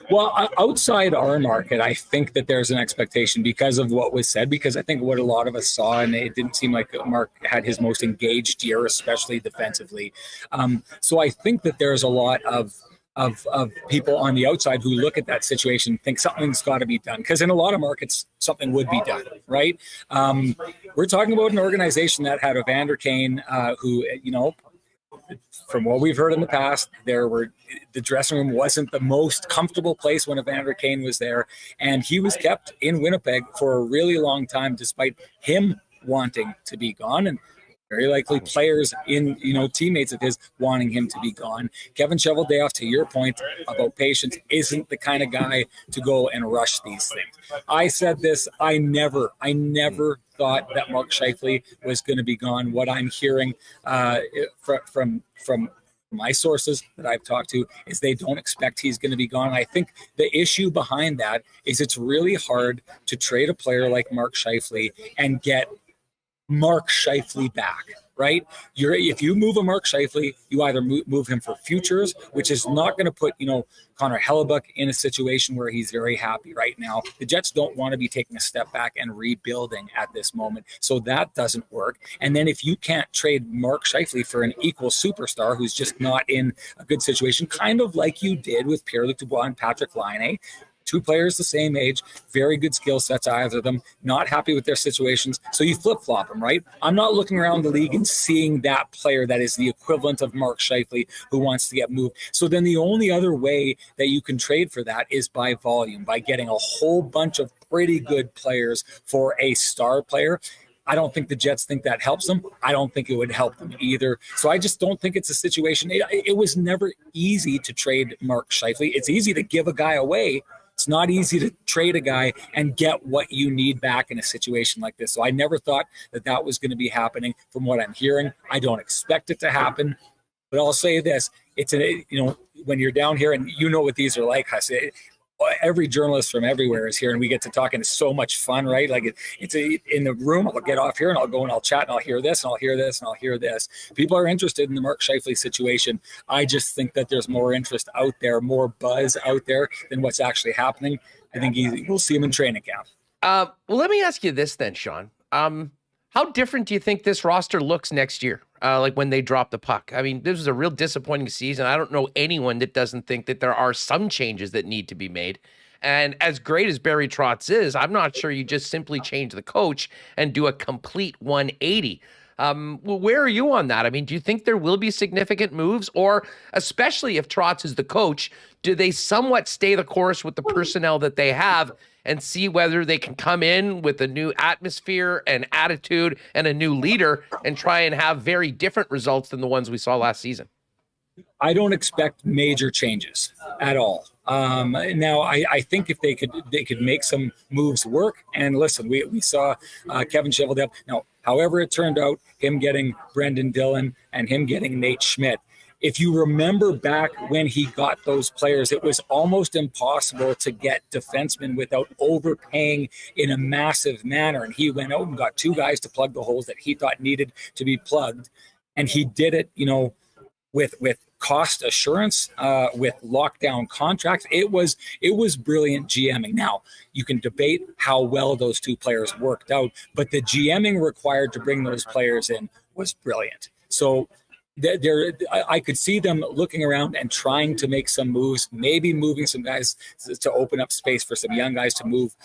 Well, outside our market, I think that there's an expectation because of what was said, because I think what a lot of us saw, and it didn't seem like Mark had his most engaged year, especially defensively. So I think that there's a lot of people on the outside who look at that situation and think something's got to be done, because in a lot of markets something would be done, right? We're talking about an organization that had Evander Kane, who from what we've heard in the past, the dressing room wasn't the most comfortable place when Evander Kane was there, and he was kept in Winnipeg for a really long time, despite him wanting to be gone, and very likely players in, teammates of his wanting him to be gone. Kevin Cheveldayoff, to your point about patience, isn't the kind of guy to go and rush these things. I said this, I never thought that Mark Scheifele was going to be gone. What I'm hearing from my sources that I've talked to is they don't expect he's going to be gone. I think the issue behind that is it's really hard to trade a player like Mark Scheifele and get Mark Scheifele back, right? If you move a Mark Scheifele, you either move him for futures, which is not going to put, Connor Hellebuck in a situation where he's very happy right now. The Jets don't want to be taking a step back and rebuilding at this moment. So that doesn't work. And then if you can't trade Mark Scheifele for an equal superstar who's just not in a good situation, kind of like you did with Pierre-Luc Dubois and Patrick Laine, two players the same age, very good skill sets, either of them, not happy with their situations. So you flip-flop them, right? I'm not looking around the league and seeing that player that is the equivalent of Mark Scheifele who wants to get moved. So then the only other way that you can trade for that is by volume, by getting a whole bunch of pretty good players for a star player. I don't think the Jets think that helps them. I don't think it would help them either. So I just don't think it's a situation. It was never easy to trade Mark Scheifele. It's easy to give a guy away. It's not easy to trade a guy and get what you need back in a situation like this. So I never thought that was going to be happening. From what I'm hearing, I don't expect it to happen. But I'll say this: when you're down here and you know what these are like, I say every journalist from everywhere is here, and we get to talk, and it's so much fun, right? Like in the room, I'll get off here and I'll go and I'll chat and I'll hear this and I'll hear this and I'll hear this. People are interested in the Mark Scheifele situation. I just think that there's more interest out there, more buzz out there than what's actually happening. I think we'll see him in training camp. Well, let me ask you this then, Sean. How different do you think this roster looks next year? Like when they drop the puck? I mean, this was a real disappointing season. I don't know anyone that doesn't think that there are some changes that need to be made. And as great as Barry Trotz is, I'm not sure you just simply change the coach and do a complete 180. Where are you on that? I mean, do you think there will be significant moves, or especially if Trotz is the coach, do they somewhat stay the course with the personnel that they have and see whether they can come in with a new atmosphere and attitude and a new leader and try and have very different results than the ones we saw last season? I don't expect major changes at all. Now, I think if they could make some moves work, and listen, we saw Kevin Cheveldayoff. Now, however it turned out, him getting Brendan Dillon and him getting Nate Schmidt, if you remember back when he got those players, it was almost impossible to get defensemen without overpaying in a massive manner. And he went out and got two guys to plug the holes that he thought needed to be plugged. And he did it, with cost assurance, with lockdown contracts. It was brilliant GMing. Now, you can debate how well those two players worked out, but the GMing required to bring those players in was brilliant. So I could see them looking around and trying to make some moves, maybe moving some guys to open up space for some young guys to move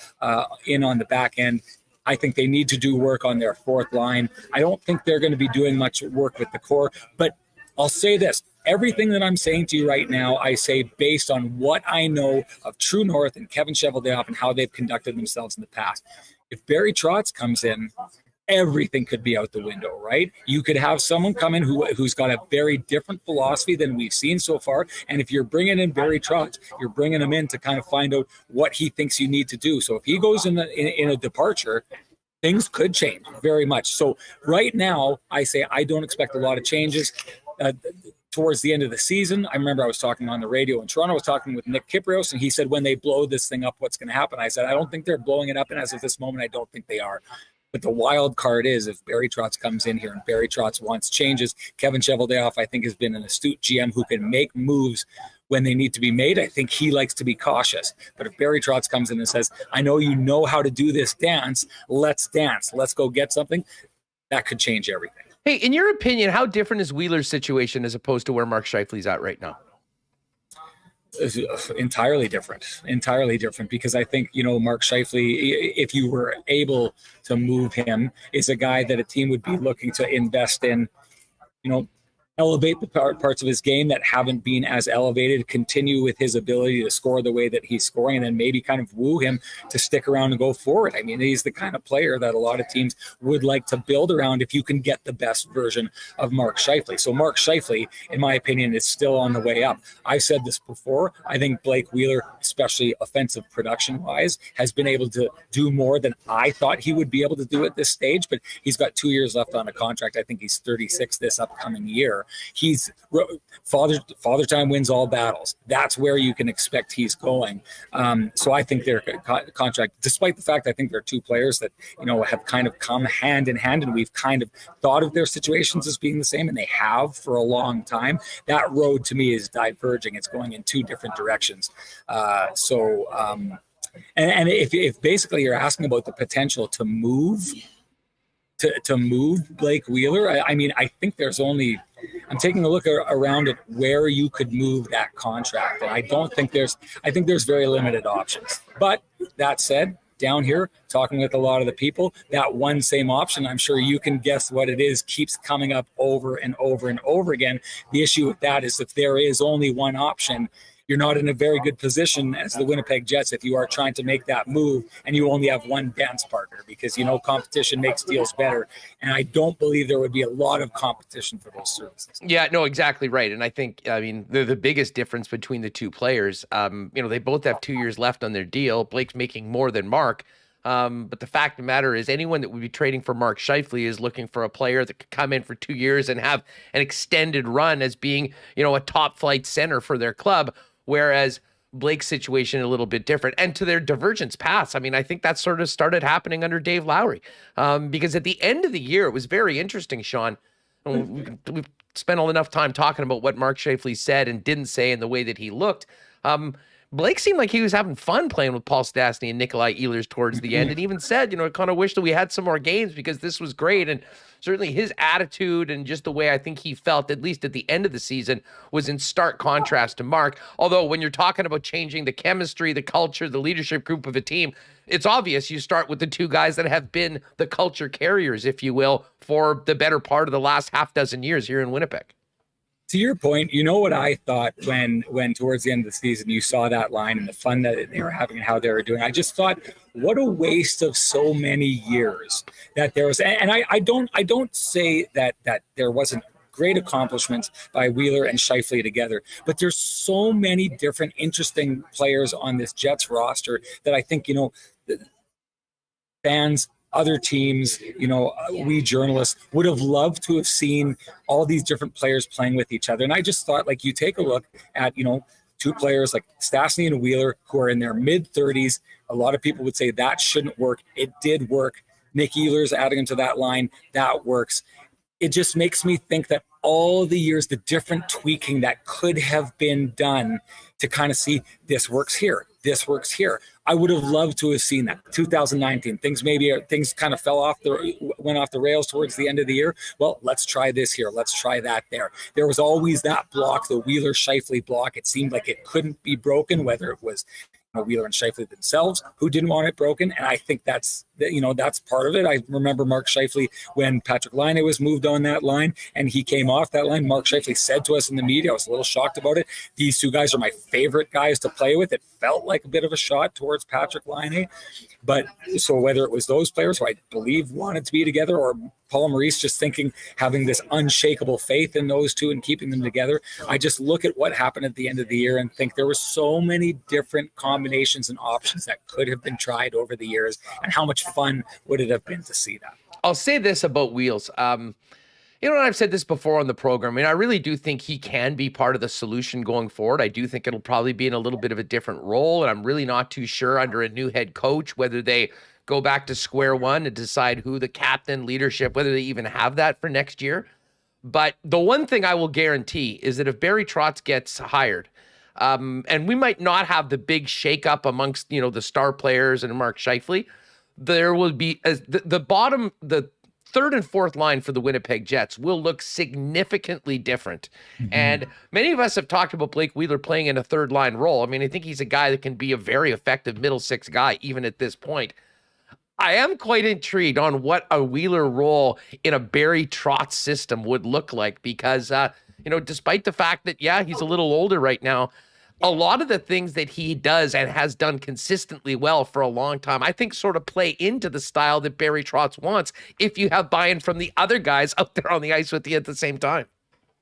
in on the back end. I think they need to do work on their fourth line. I don't think they're going to be doing much work with the core, but I'll say this. Everything that I'm saying to you right now, I say based on what I know of True North and Kevin Cheveldayoff and how they've conducted themselves in the past. If Barry Trotz comes in, everything could be out the window, right? You could have someone come in who's got a very different philosophy than we've seen so far. And if you're bringing in Barry Trotz, you're bringing him in to kind of find out what he thinks you need to do. So if he goes in a departure, things could change very much. So right now, I say I don't expect a lot of changes. Towards the end of the season, I remember I was talking on the radio in Toronto, I was talking with Nick Kiprios, and he said, when they blow this thing up, what's going to happen? I said, I don't think they're blowing it up. And as of this moment, I don't think they are. But the wild card is if Barry Trotz comes in here and Barry Trotz wants changes, Kevin Cheveldayoff, I think, has been an astute GM who can make moves when they need to be made. I think he likes to be cautious. But if Barry Trotz comes in and says, I know you know how to do this dance, let's go get something, that could change everything. Hey, in your opinion, how different is Wheeler's situation as opposed to where Mark Scheifele's at right now? Entirely different, because I think, Mark Scheifele, if you were able to move him, is a guy that a team would be looking to invest in, elevate the parts of his game that haven't been as elevated, continue with his ability to score the way that he's scoring, and then maybe kind of woo him to stick around and go forward. I mean, he's the kind of player that a lot of teams would like to build around if you can get the best version of Mark Scheifele. So Mark Scheifele, in my opinion, is still on the way up. I've said this before. I think Blake Wheeler, especially offensive production-wise, has been able to do more than I thought he would be able to do at this stage, but he's got 2 years left on a contract. I think he's 36 this upcoming year. He's father time wins all battles. That's where you can expect he's going. So I think their contract, despite the fact I think they're two players that, have kind of come hand in hand, and we've kind of thought of their situations as being the same, and they have for a long time. That road to me is diverging. It's going in two different directions. And if basically you're asking about the potential to move Blake Wheeler, I mean, I think there's only, I'm taking a look around at where you could move that contract, and I think there's very limited options. But that said, down here, talking with a lot of the people, that one same option, I'm sure you can guess what it is, keeps coming up over and over and over again. The issue with that is if there is only one option, you're not in a very good position as the Winnipeg Jets if you are trying to make that move and you only have one dance partner, because competition makes deals better, and I don't believe there would be a lot of competition for those services. Yeah, no, exactly right. And I think, they're the biggest difference between the two players. They both have 2 years left on their deal. Blake's making more than Mark. But the fact of the matter is, anyone that would be trading for Mark Scheifele is looking for a player that could come in for 2 years and have an extended run as being, a top flight center for their club. Whereas Blake's situation a little bit different, and to their divergence paths. I mean, I think that sort of started happening under Dave Lowry, because at the end of the year, it was very interesting, Sean. We've spent enough time talking about what Mark Scheifele said and didn't say and the way that he looked. Blake seemed like he was having fun playing with Paul Stastny and Nikolai Ehlers towards the end, and even said, I kind of wish that we had some more games because this was great. And certainly his attitude and just the way I think he felt, at least at the end of the season, was in stark contrast to Mark. Although when you're talking about changing the chemistry, the culture, the leadership group of a team, it's obvious you start with the two guys that have been the culture carriers, if you will, for the better part of the last half dozen years here in Winnipeg. To your point, what I thought when towards the end of the season you saw that line and the fun that they were having and how they were doing, I just thought, what a waste of so many years that there was. And I don't say that there wasn't great accomplishments by Wheeler and Scheifele together, but there's so many different interesting players on this Jets roster that I think fans, other teams, we journalists would have loved to have seen all these different players playing with each other. And I just thought, you take a look at, two players like Stastny and Wheeler who are in their mid-30s. A lot of people would say that shouldn't work. It did work. Nick Ehlers adding him to that line, that works. It just makes me think that all the years, the different tweaking that could have been done to kind of see this works here, this works here. I would have loved to have seen that. 2019, things kind of went off the rails towards the end of the year. Well, let's try this here. Let's try that there. There was always that block, the Wheeler-Scheifele block. It seemed like it couldn't be broken, whether it was Wheeler and Scheifele themselves who didn't want it broken. And I think that's part of it. I remember Mark Scheifele when Patrick Laine was moved on that line and he came off that line. Mark Scheifele said to us in the media, I was a little shocked about it, these two guys are my favorite guys to play with. It felt like a bit of a shot towards Patrick Laine. But so whether it was those players who I believe wanted to be together, or Paul Maurice just having this unshakable faith in those two and keeping them together, I just look at what happened at the end of the year and think there were so many different combinations and options that could have been tried over the years, and how much fun would it have been to see that. I'll say this about Wheels. And I've said this before on the program. I really do think he can be part of the solution going forward. I do think it'll probably be in a little bit of a different role, and I'm really not too sure under a new head coach whether they go back to square one and decide who the captain, leadership, whether they even have that for next year. But the one thing I will guarantee is that if Barry Trotz gets hired, and we might not have the big shakeup amongst, the star players and Mark Scheifele, there will be the third and fourth line for the Winnipeg Jets will look significantly different. Mm-hmm. And many of us have talked about Blake Wheeler playing in a third line role. I think he's a guy that can be a very effective middle six guy, even at this point. I am quite intrigued on what a Wheeler role in a Barry Trotz system would look like, because despite the fact that, yeah, he's a little older right now, a lot of the things that he does and has done consistently well for a long time, I think sort of play into the style that Barry Trotz wants if you have buy-in from the other guys out there on the ice with you at the same time.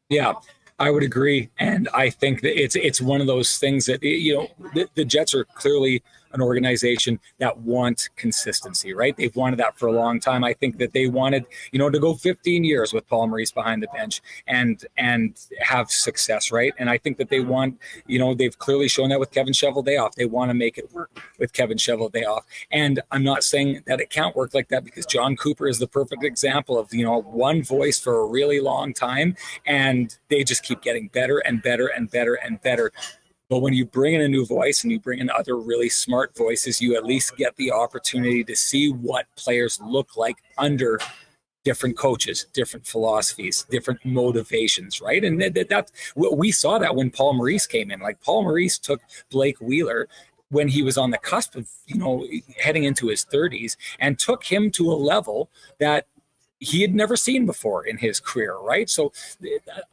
Yeah, I would agree. And I think that it's one of those things that, the Jets are clearly an organization that want consistency, right? They've wanted that for a long time. I think that they wanted, to go 15 years with Paul Maurice behind the bench and have success, right? And I think that they want, they've clearly shown that with Kevin Cheveldayoff. They want to make it work with Kevin Cheveldayoff. And I'm not saying that it can't work like that, because John Cooper is the perfect example of, one voice for a really long time, and they just keep getting better and better and better and better. But when you bring in a new voice and you bring in other really smart voices, you at least get the opportunity to see what players look like under different coaches, different philosophies, different motivations, right? And that we saw that when Paul Maurice came in. Like, Paul Maurice took Blake Wheeler when he was on the cusp of, heading into his 30s, and took him to a level that he had never seen before in his career, right? So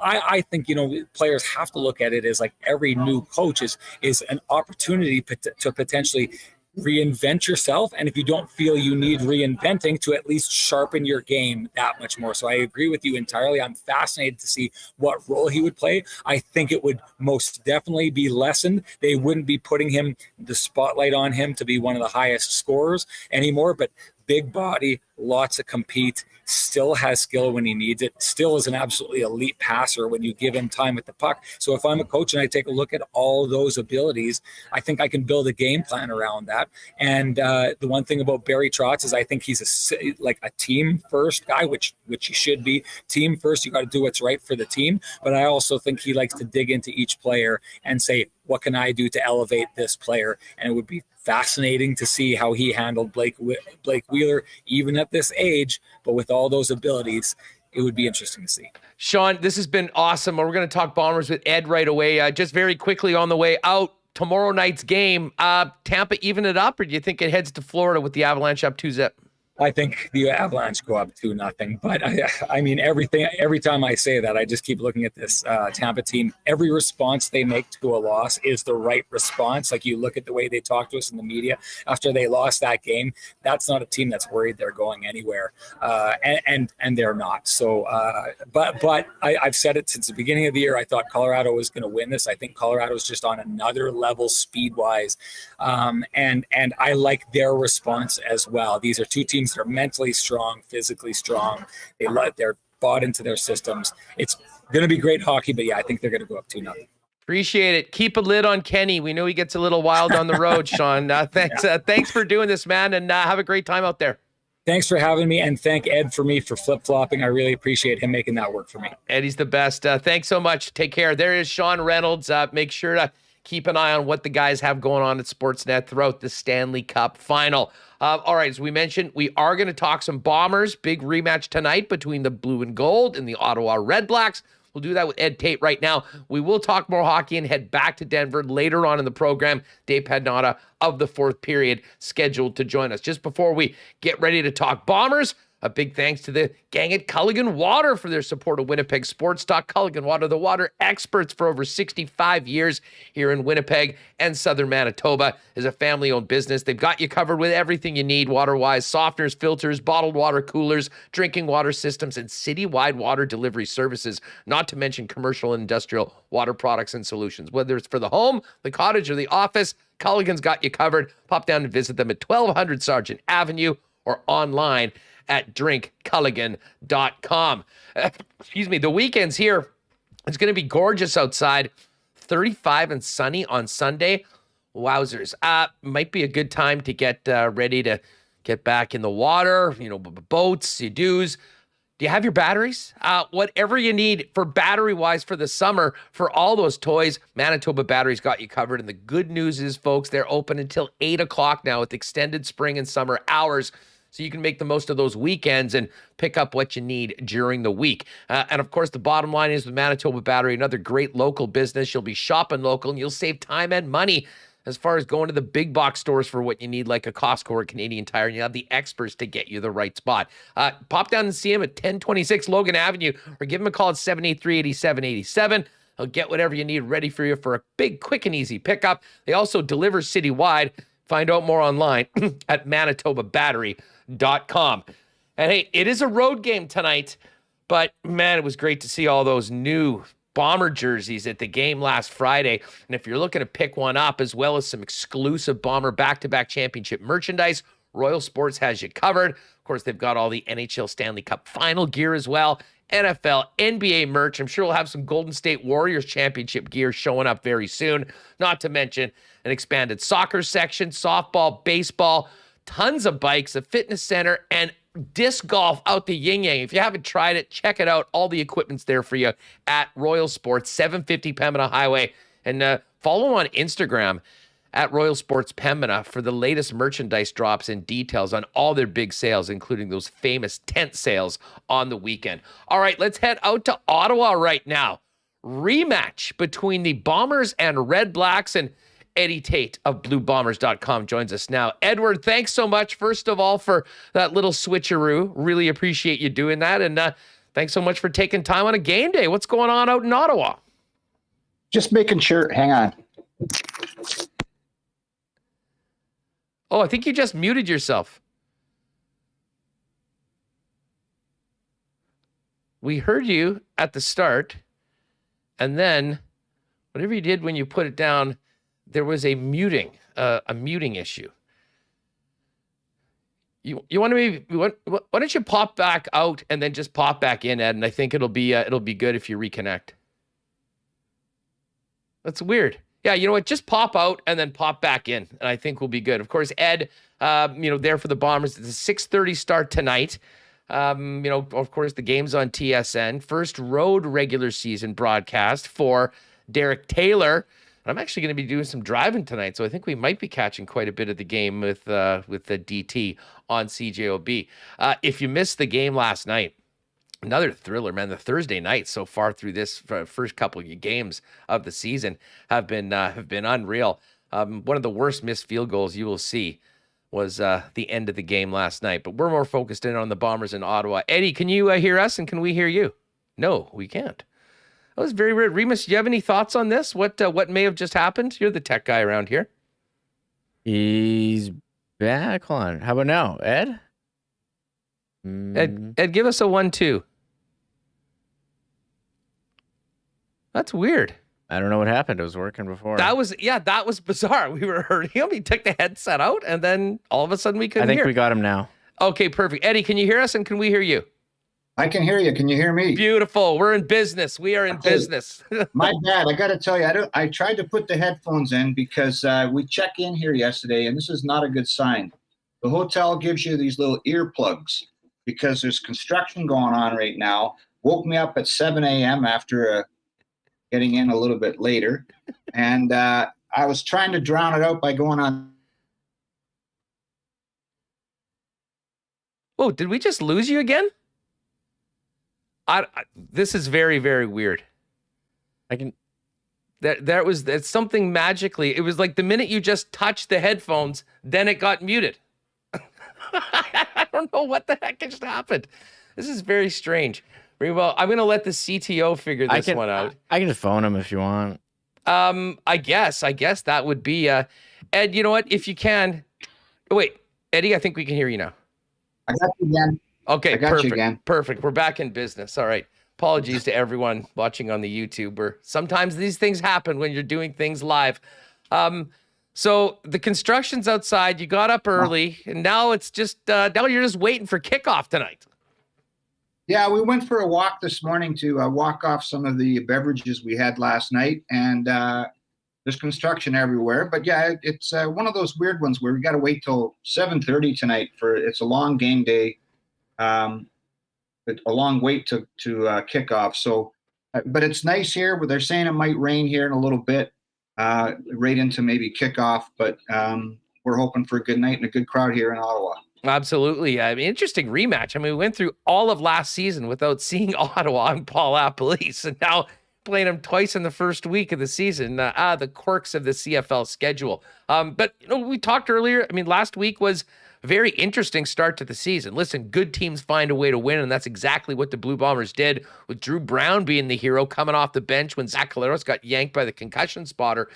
I think, players have to look at it as like every new coach is an opportunity to potentially reinvent yourself. And if you don't feel you need reinventing, to at least sharpen your game that much more. So I agree with you entirely. I'm fascinated to see what role he would play. I think it would most definitely be lessened. They wouldn't be putting the spotlight on him to be one of the highest scorers anymore, but big body, lots of compete, still has skill when he needs it, still is an absolutely elite passer when you give him time with the puck. So if I'm a coach and I take a look at all those abilities, I think I can build a game plan around that. And the one thing about Barry Trotz is I think he's a team first guy, which he should be. Team first, you got to do what's right for the team. But I also think he likes to dig into each player and say, what can I do to elevate this player? And it would be fascinating to see how he handled Blake Wheeler, even at this age, but with all those abilities, it would be interesting to see. Sean, this has been awesome. We're going to talk Bombers with Ed right away. Just very quickly on the way out, tomorrow night's game, Tampa even it up, or do you think it heads to Florida with the Avalanche up 2-0? I think the Avalanche go up 2-0. But I mean, every time I say that, I just keep looking at this Tampa team. Every response they make to a loss is the right response. Like, you look at the way they talk to us in the media after they lost that game. That's not a team that's worried they're going anywhere, and they're not. So, but I've said it since the beginning of the year. I thought Colorado was going to win this. I think Colorado's just on another level speed wise, and I like their response as well. These are two teams that are mentally strong, physically strong. They're bought into their systems. It's going to be great hockey, but yeah, I think they're going to go up 2-0. Appreciate it. Keep a lid on Kenny. We know he gets a little wild on the road, Sean. Thanks for doing this, man, and have a great time out there. Thanks for having me, and thank Ed for flip-flopping. I really appreciate him making that work for me. Eddie's the best. Thanks so much. Take care. There is Sean Reynolds. Make sure to keep an eye on what the guys have going on at Sportsnet throughout the Stanley Cup Final. All right, as we mentioned, we are going to talk some Bombers. Big rematch tonight between the Blue and Gold and the Ottawa Redblacks. We'll do that with Ed Tait right now. We will talk more hockey and head back to Denver later on in the program. Dave Pagnotta of the fourth period scheduled to join us. Just before we get ready to talk Bombers, a big thanks to the gang at Culligan Water for their support of Winnipeg Sports Talk. Culligan Water, the water experts for over 65 years here in Winnipeg and southern Manitoba, is a family-owned business. They've got you covered with everything you need water-wise: softeners, filters, bottled water coolers, drinking water systems, and city-wide water delivery services, not to mention commercial and industrial water products and solutions. Whether it's for the home, the cottage, or the office, Culligan's got you covered. Pop down and visit them at 1200 Sargent Avenue or online at drinkculligan.com. Excuse me. The weekend's here. It's going to be gorgeous outside. 35 and sunny on Sunday. Wowzers. Might be a good time to get ready to get back in the water. Boats, you-doos. Do you have your batteries? Whatever you need for battery-wise for the summer, for all those toys, Manitoba Batteries got you covered. And the good news is, folks, they're open until 8 o'clock now with extended spring and summer hours, so you can make the most of those weekends and pick up what you need during the week. And of course, the bottom line is with Manitoba Battery, another great local business. You'll be shopping local and you'll save time and money. as far as going to the big box stores for what you need, like a Costco or Canadian Tire, and you have the experts to get you the right spot. Pop down and see him at 1026 Logan Avenue, or give him a call at 783-8787. He'll get whatever you need ready for you for a big, quick, and easy pickup. They also deliver citywide. Find out more online at manitobabattery.com. And hey, it is a road game tonight, but man, it was great to see all those new Bomber jerseys at the game last Friday. And if you're looking to pick one up, as well as some exclusive Bomber back-to-back championship merchandise, Royal Sports has you covered. Of course, they've got all the NHL Stanley Cup Final gear as well, NFL, NBA merch. I'm sure we'll have some Golden State Warriors championship gear showing up very soon, not to mention an expanded soccer section, softball, baseball, tons of bikes, a fitness center, and disc golf out the yin-yang. If you haven't tried it, check it out. All the equipment's there for you at Royal Sports, 750 Pembina Highway. And follow on Instagram at Royal Sports Pembina for the latest merchandise drops and details on all their big sales, including those famous tent sales on the weekend. All right, let's head out to Ottawa right now. Rematch between the Bombers and Redblacks, and Eddie Tait of BlueBombers.com joins us now. Edward, thanks so much, first of all, for that little switcheroo. Really appreciate you doing that. And thanks so much for taking time on a game day. What's going on out in Ottawa? Just making sure. Hang on. Oh, I think you just muted yourself. We heard you at the start, and then whatever you did when you put it down, there was a muting issue. You want to maybe why don't you pop back out and then just pop back in, Ed? And I think it'll be good if you reconnect. That's weird. Yeah, you know what? Just pop out and then pop back in, and I think we'll be good. Of course, Ed, there for the Bombers. It's a 6:30 start tonight. Of course, the game's on TSN. First road regular season broadcast for Derek Taylor. I'm actually going to be doing some driving tonight, so I think we might be catching quite a bit of the game with the DT on CJOB. If you missed the game last night, another thriller, man. The Thursday nights so far through this first couple of games of the season have been unreal. One of the worst missed field goals you will see was the end of the game last night. But we're more focused in on the Bombers in Ottawa. Eddie, can you hear us, and can we hear you? No, we can't. That was very weird. Remis, do you have any thoughts on this? What may have just happened? You're the tech guy around here. He's back. Hold on. How about now, Ed? Ed, give us a 1-2. That's weird. I don't know what happened. It was working before. That was bizarre. We were hurting him. He took the headset out, and then all of a sudden we couldn't hear. I think we got him now. Okay, perfect. Eddie, can you hear us, and can we hear you? I can hear you. Can you hear me? Beautiful. We're in business. We are in business. My bad. I got to tell you, I tried to put the headphones in because we checked in here yesterday, and this is not a good sign. The hotel gives you these little earplugs because there's construction going on right now. Woke me up at 7 a.m. after getting in a little bit later, and I was trying to drown it out by going on. Oh, did we just lose you again? This is very, very weird. That's something magically. It was like the minute you just touched the headphones, then it got muted. I don't know what the heck just happened. This is very strange. Very well, I'm going to let the CTO figure this one out. I can just phone him if you want. I guess that would be Ed, you know what? If you can. Oh, wait, Eddie, I think we can hear you now. I got you again. Okay, perfect. Perfect. We're back in business. All right. Apologies to everyone watching on the YouTube. Where sometimes these things happen when you're doing things live. So the construction's outside. You got up early, and now it's just now you're just waiting for kickoff tonight. Yeah, we went for a walk this morning to walk off some of the beverages we had last night, and there's construction everywhere. But yeah, it's one of those weird ones where we got to wait till 7:30 tonight it's a long game day. A long wait to kick off. So, but it's nice here. But they're saying it might rain here in a little bit, right into maybe kickoff. But we're hoping for a good night and a good crowd here in Ottawa. Absolutely. I mean, interesting rematch. I mean, we went through all of last season without seeing Ottawa and Paul Police, and now playing them twice in the first week of the season. The quirks of the CFL schedule. But we talked earlier. I mean, last week was a very interesting start to the season. Listen, good teams find a way to win, and that's exactly what the Blue Bombers did, with Drew Brown being the hero coming off the bench when Zach Collaros got yanked by the concussion spotter.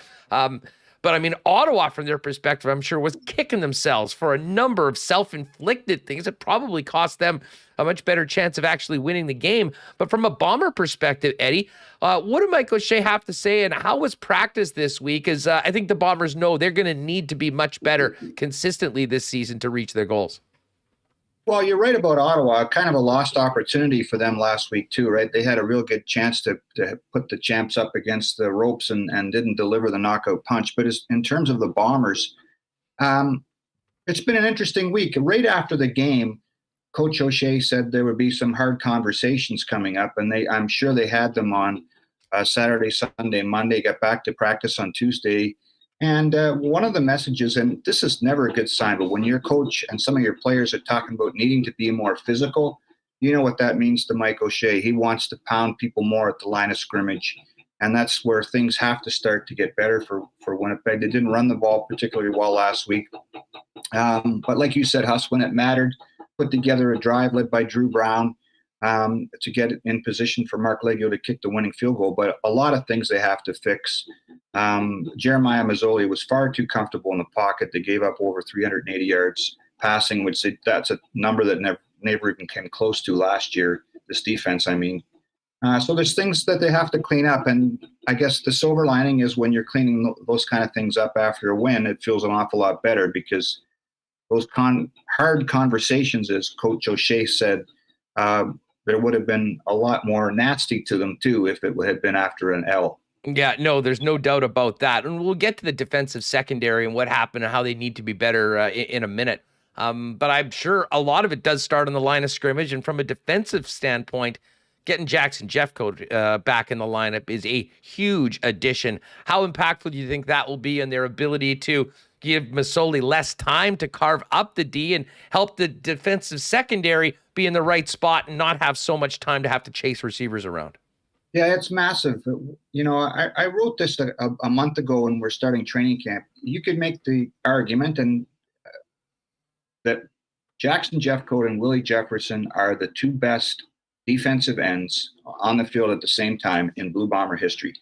But I mean, Ottawa, from their perspective, I'm sure was kicking themselves for a number of self-inflicted things that probably cost them a much better chance of actually winning the game. But from a Bomber perspective, Eddie, what did Mike O'Shea have to say, and how was practice this week? As I think the Bombers know they're going to need to be much better consistently this season to reach their goals. Well, you're right about Ottawa. Kind of a lost opportunity for them last week too, right? They had a real good chance to put the champs up against the ropes and didn't deliver the knockout punch. But in terms of the Bombers, it's been an interesting week. Right after the game, Coach O'Shea said there would be some hard conversations coming up, and I'm sure they had them on Saturday, Sunday, Monday, got back to practice on Tuesday. And one of the messages, and this is never a good sign, but when your coach and some of your players are talking about needing to be more physical, you know what that means to Mike O'Shea. He wants to pound people more at the line of scrimmage. And that's where things have to start to get better for Winnipeg. They didn't run the ball particularly well last week. But like you said, Huss, when it mattered, put together a drive led by Drew Brown to get it in position for Mark Leggio to kick the winning field goal. But a lot of things they have to fix. Jeremiah Mazzoli was far too comfortable in the pocket. They gave up over 380 yards passing, which that's a number that never even came close to last year, this defense, I mean. So there's things that they have to clean up. And I guess the silver lining is when you're cleaning those kind of things up after a win, it feels an awful lot better, because those hard conversations, as Coach O'Shea said, there would have been a lot more nasty to them too if it had been after an L. Yeah, no, there's no doubt about that. And we'll get to the defensive secondary and what happened and how they need to be better in a minute. But I'm sure a lot of it does start on the line of scrimmage. And from a defensive standpoint, getting Jackson Jeffcoat back in the lineup is a huge addition. How impactful do you think that will be in their ability to give Masoli less time to carve up the D and help the defensive secondary be in the right spot and not have so much time to have to chase receivers around? Yeah, it's massive. You know, I wrote this a month ago when we're starting training camp. You could make the argument that Jackson Jeffcoat and Willie Jefferson are the two best defensive ends on the field at the same time in Blue Bomber history.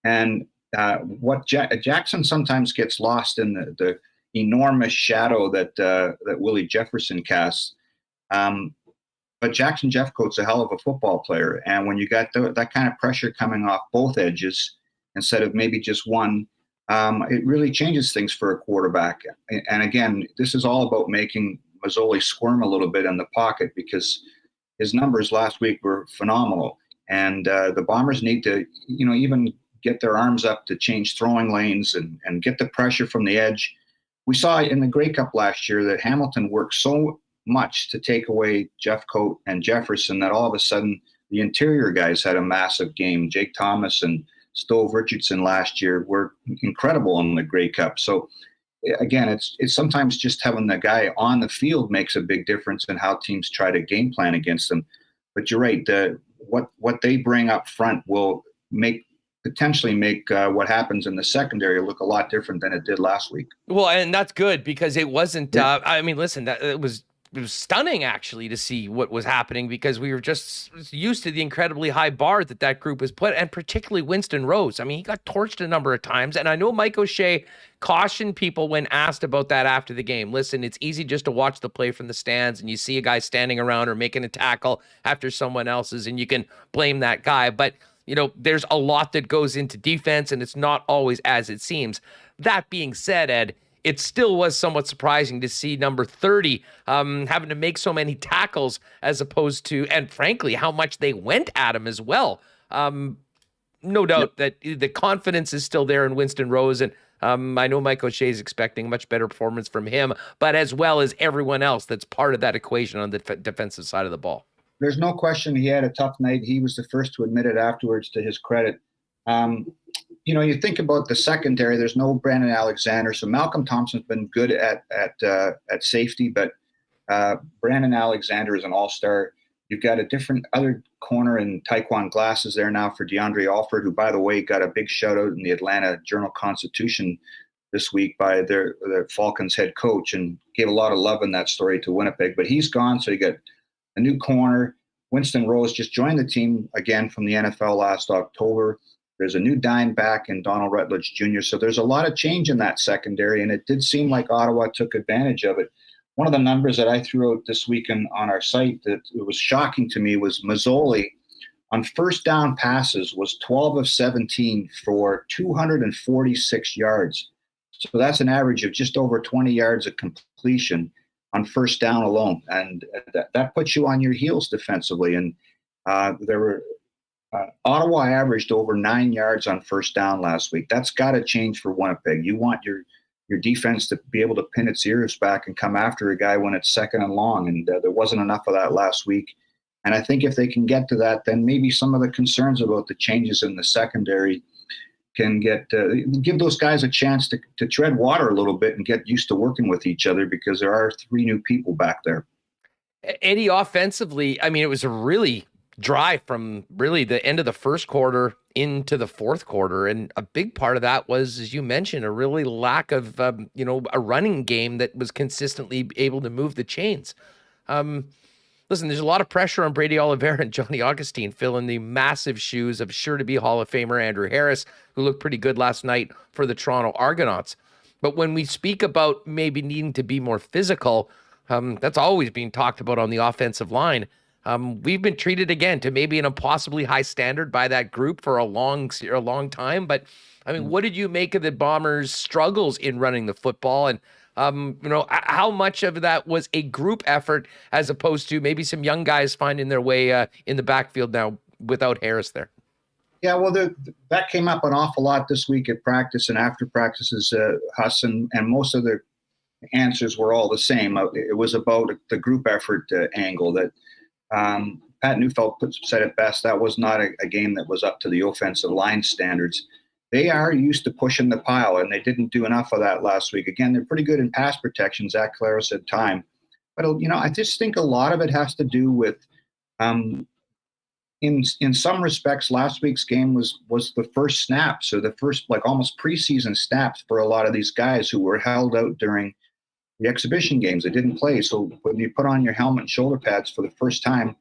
And what Jackson sometimes gets lost in the enormous shadow that Willie Jefferson casts. But Jackson Jeffcoat's a hell of a football player. And when you got that kind of pressure coming off both edges instead of maybe just one, it really changes things for a quarterback. And again, this is all about making Mazzoli squirm a little bit in the pocket, because his numbers last week were phenomenal. And the Bombers need to, even get their arms up to change throwing lanes and get the pressure from the edge. We saw in the Grey Cup last year that Hamilton worked so much to take away Jeffcoat and Jefferson that all of a sudden the interior guys had a massive game. Jake Thomas and Stove Richardson last year were incredible in the Grey Cup. So again, it's sometimes just having the guy on the field makes a big difference in how teams try to game plan against them. But you're right, what they bring up front will potentially make what happens in the secondary look a lot different than it did last week. Well, and that's good, because it wasn't. Listen, it was stunning actually to see what was happening, because we were just used to the incredibly high bar that group was put, and particularly Winston Rose. I mean, he got torched a number of times, and I know Mike O'Shea cautioned people when asked about that after the game. Listen, it's easy just to watch the play from the stands, and you see a guy standing around or making a tackle after someone else's, and you can blame that guy. But there's a lot that goes into defense, and it's not always as it seems. That being said, Ed, it still was somewhat surprising to see number 30 having to make so many tackles, as opposed to, and frankly, how much they went at him as well. No doubt that the confidence is still there in Winston Rose, and I know Mike O'Shea is expecting a much better performance from him, but as well as everyone else that's part of that equation on the defensive side of the ball. There's no question he had a tough night. He was the first to admit it afterwards, to his credit. You think about the secondary, there's no Brandon Alexander. So Malcolm Thompson's been good at safety, but Brandon Alexander is an all-star. You've got a different other corner in Taekwon Glass is there now for DeAndre Alford, who, by the way, got a big shout out in the Atlanta Journal-Constitution this week by their Falcons head coach, and gave a lot of love in that story to Winnipeg. But he's gone, so you got a new corner. Winston Rose just joined the team again from the NFL last October. There's a new dime back in Donald Rutledge Jr. So there's a lot of change in that secondary, and it did seem like Ottawa took advantage of it. One of the numbers that I threw out this weekend on our site that was shocking to me was Mazzoli on first down passes was 12 of 17 for 246 yards. So that's an average of just over 20 yards of completion on first down alone. And that puts you on your heels defensively. And Ottawa averaged over 9 yards on first down last week. That's got to change for Winnipeg. You want your defense to be able to pin its ears back and come after a guy when it's second and long. And there wasn't enough of that last week. And I think if they can get to that, then maybe some of the concerns about the changes in the secondary can give those guys a chance to tread water a little bit and get used to working with each other, because there are 3 new people back there. Eddie, offensively, I mean, it was a really dry from really the end of the first quarter into the fourth quarter. And a big part of that was, as you mentioned, a really lack of, a running game that was consistently able to move the chains. Listen, there's a lot of pressure on Brady Oliveira and Johnny Augustine filling the massive shoes of sure-to-be Hall of Famer Andrew Harris, who looked pretty good last night for the Toronto Argonauts. But when we speak about maybe needing to be more physical, that's always being talked about on the offensive line. We've been treated again to maybe an impossibly high standard by that group for a long time. But I mean, what did you make of the Bombers' struggles in running the football? And how much of that was a group effort as opposed to maybe some young guys finding their way in the backfield now without Harris there? Yeah, well, that came up an awful lot this week at practice and after practices, Huss, and most of the answers were all the same. It was about the group effort angle that Pat Neufeld said it best. That was not a game that was up to the offensive line standards. They are used to pushing the pile, and they didn't do enough of that last week. Again, they're pretty good in pass protection. Zach Calero said time. But, I just think a lot of it has to do with, in some respects, last week's game was the first snap. So the first, almost preseason snaps for a lot of these guys who were held out during the exhibition games. They didn't play. So when you put on your helmet and shoulder pads for the first time,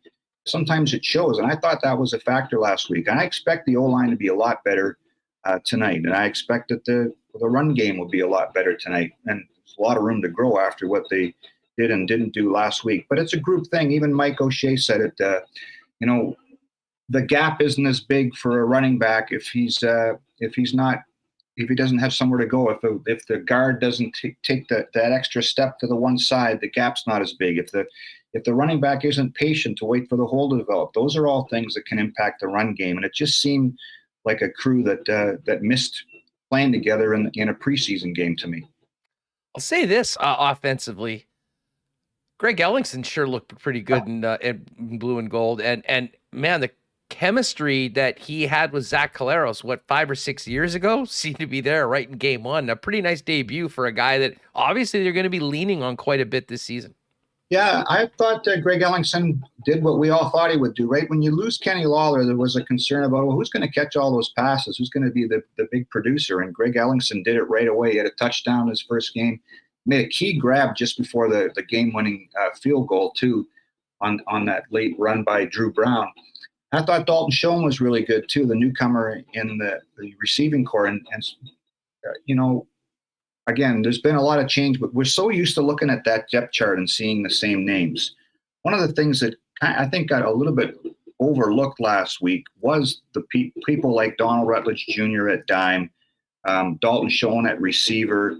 sometimes it shows. And I thought that was a factor last week. And I expect the O-line to be a lot better tonight. And I expect that the run game will be a lot better tonight. And there's a lot of room to grow after what they did and didn't do last week. But it's a group thing. Even Mike O'Shea said it, the gap isn't as big for a running back if he doesn't have somewhere to go. If the guard doesn't take that extra step to the one side, the gap's not as big. If the running back isn't patient to wait for the hole to develop, those are all things that can impact the run game. And it just seemed like a crew that missed playing together in a preseason game to me. I'll say this offensively, Greg Ellingson sure looked pretty good in blue and gold. And man, the chemistry that he had with Zach Caleros, 5 or 6 years ago, seemed to be there right in game one. A pretty nice debut for a guy that obviously they're going to be leaning on quite a bit this season. Yeah, I thought Greg Ellingson did what we all thought he would do, right? When you lose Kenny Lawler, there was a concern about, who's going to catch all those passes? Who's going to be the big producer? And Greg Ellingson did it right away. He had a touchdown his first game, made a key grab just before the game-winning field goal, too, on that late run by Drew Brown. I thought Dalton Schoen was really good, too, the newcomer in the receiving corps. And again, there's been a lot of change, but we're so used to looking at that depth chart and seeing the same names. One of the things that I think got a little bit overlooked last week was the people like Donald Rutledge Jr. at dime, Dalton Schoen at receiver,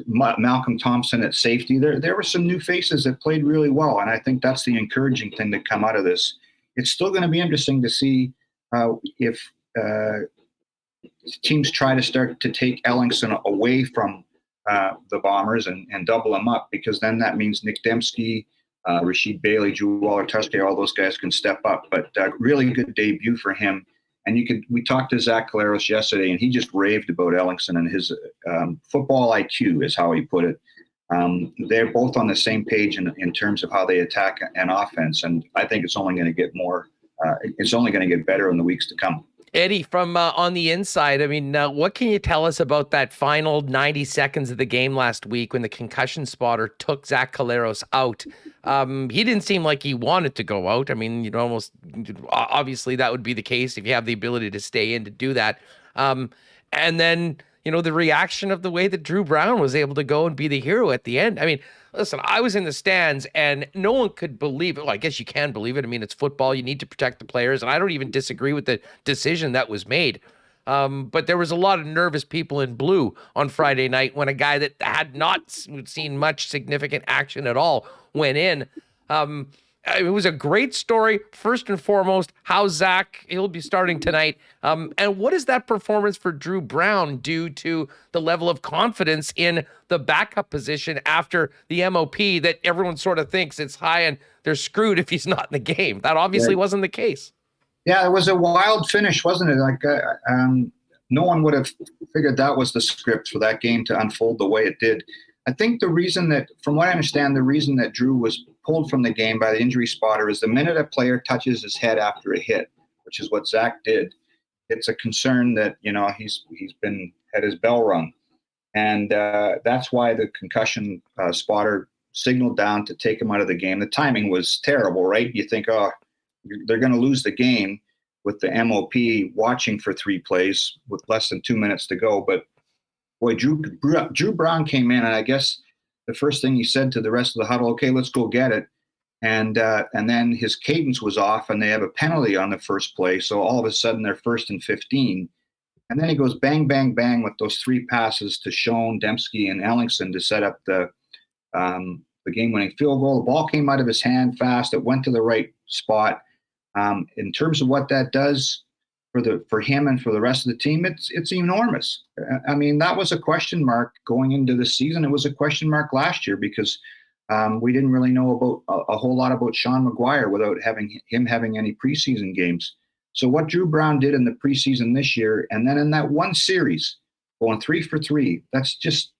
Malcolm Thompson at safety. There were some new faces that played really well, and I think that's the encouraging thing to come out of this. It's still going to be interesting to see if teams try to start to take Ellingson away from the Bombers and double him up, because then that means Nick Dembski, Rasheed Bailey, Drew Waller-Tuskey, all those guys can step up. But really good debut for him. And we talked to Zach Caleros yesterday, and he just raved about Ellingson and his football IQ is how he put it. they're both on the same page in terms of how they attack an offense, and I think it's only going to get more. It's only going to get better in the weeks to come. Eddie, from on the inside, I mean, what can you tell us about that final 90 seconds of the game last week when the concussion spotter took Zach Collaros out? He didn't seem like he wanted to go out. I mean, you'd almost, obviously that would be the case if you have the ability to stay in to do that. And then, the reaction of the way that Drew Brown was able to go and be the hero at the end. I mean, listen, I was in the stands and no one could believe it. Well, I guess you can believe it. I mean, it's football. You need to protect the players. And I don't even disagree with the decision that was made. But there was a lot of nervous people in blue on Friday night when a guy that had not seen much significant action at all went in. It was a great story. First and foremost, how Zach, he'll be starting tonight. And what does that performance for Drew Brown do to the level of confidence in the backup position after the MOP that everyone sort of thinks it's high and they're screwed if he's not in the game? That obviously wasn't the case. Yeah, it was a wild finish, wasn't it? Like no one would have figured that was the script for that game to unfold the way it did. I think the reason that, from what I understand, the reason that Drew was pulled from the game by the injury spotter is the minute a player touches his head after a hit, which is what Zach did, it's a concern that, he's been had his bell rung. And that's why the concussion spotter signaled down to take him out of the game. The timing was terrible, right? You think, they're going to lose the game with the MOP watching for 3 plays with less than 2 minutes to go. But boy, Drew Brown came in, and I guess the first thing he said to the rest of the huddle, okay, let's go get it. And then his cadence was off, and they have a penalty on the first play. So all of a sudden, they're 1st and 15. And then he goes bang, bang, bang with those 3 passes to Schoen, Dembski, and Ellingson to set up the game-winning field goal. The ball came out of his hand fast. It went to the right spot. In terms of what that does for him and for the rest of the team, it's enormous. I mean, that was a question mark going into the season. It was a question mark last year because we didn't really know about a whole lot about Sean McGuire without having any preseason games. So what Drew Brown did in the preseason this year, and then in that one series, going 3 for 3, that's just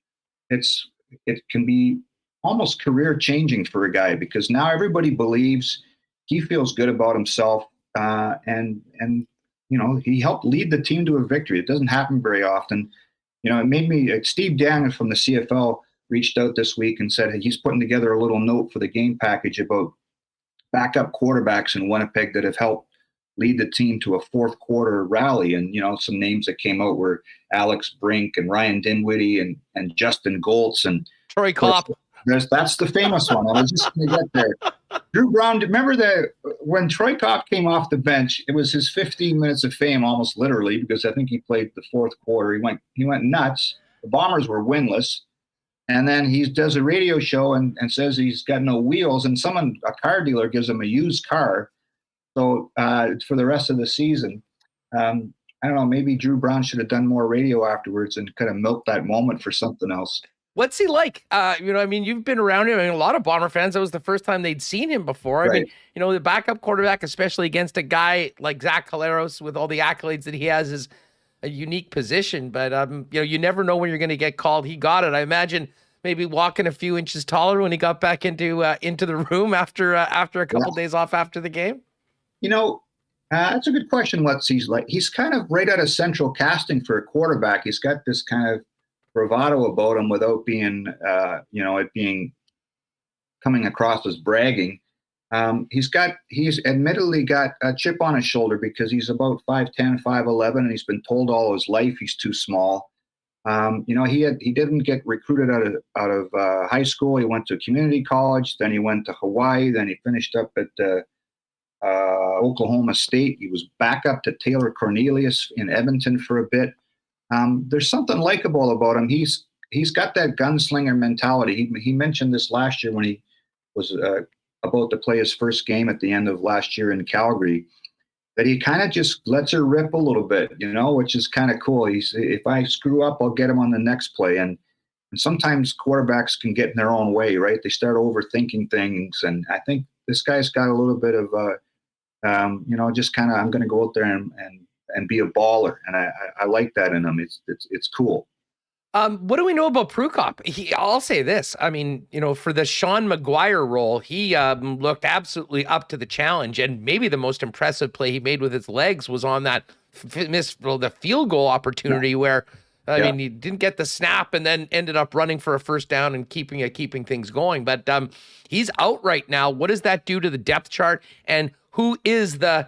it can be almost career changing for a guy because now everybody believes he feels good about himself and he helped lead the team to a victory. It doesn't happen very often. It made me, Steve Daniel from the CFL reached out this week and said he's putting together a little note for the game package about backup quarterbacks in Winnipeg that have helped lead the team to a 4th quarter rally. And, some names that came out were Alex Brink and Ryan Dinwiddie and Justin Goltz and Troy Kopp. That's the famous one. I was just going to get there. Drew Brown, remember when Troy Kopp came off the bench, it was his 15 minutes of fame, almost literally, because I think he played the 4th quarter. He went nuts. The Bombers were winless. And then he does a radio show and says he's got no wheels. And a car dealer gives him a used car. So for the rest of the season, I don't know, maybe Drew Brown should have done more radio afterwards and kind of milked that moment for something else. What's he like? You've been around him. A lot of Bomber fans, that was the first time they'd seen him before. Right. I mean, the backup quarterback, especially against a guy like Zach Collaros with all the accolades that he has, is a unique position. But, you never know when you're going to get called. He got it. I imagine maybe walking a few inches taller when he got back into the room after a couple days off after the game. That's a good question. What he's like. He's kind of right out of central casting for a quarterback. He's got this kind of bravado about him without being, it being coming across as bragging. He's admittedly got a chip on his shoulder because he's about 5'10", 5'11", and he's been told all his life he's too small. He didn't get recruited out of high school. He went to community college, then he went to Hawaii, then he finished up at Oklahoma State. He was back up to Taylor Cornelius in Edmonton for a bit. There's something likable about him. He's got that gunslinger mentality. He mentioned this last year when he was about to play his first game at the end of last year in Calgary, that he kind of just lets her rip a little bit, which is kind of cool. If I screw up, I'll get him on the next play. And sometimes quarterbacks can get in their own way, right? They start overthinking things. And I think this guy's got a little bit of, just kind of, I'm going to go out there and be a baller. And I like that in him. It's cool. What do we know about Prukop? I'll say this. I mean, for the Sean Maguire role, he looked absolutely up to the challenge. And maybe the most impressive play he made with his legs was on that the field goal opportunity where, I mean, he didn't get the snap and then ended up running for a first down and keeping things going. But he's out right now. What does that do to the depth chart? And who is the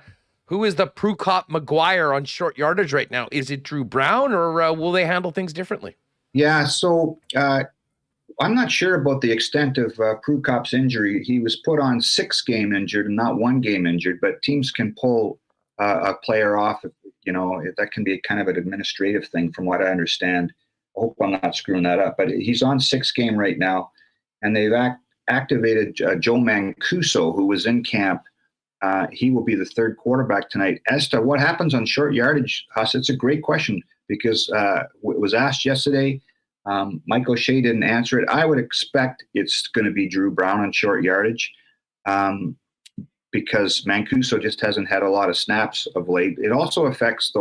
Prukop Maguire on short yardage right now? Is it Drew Brown, or will they handle things differently? Yeah, so I'm not sure about the extent of Prukop's injury. He was put on 6-game injured and not 1-game injured, but teams can pull a player off. That can be kind of an administrative thing from what I understand. I hope I'm not screwing that up. But he's on 6-game right now, and they've activated Joe Mancuso, who was in camp. He will be the third quarterback tonight. As to what happens on short yardage, Huss, it's a great question because it was asked yesterday. Mike O'Shea didn't answer it. I would expect it's going to be Drew Brown on short yardage because Mancuso just hasn't had a lot of snaps of late. It also affects,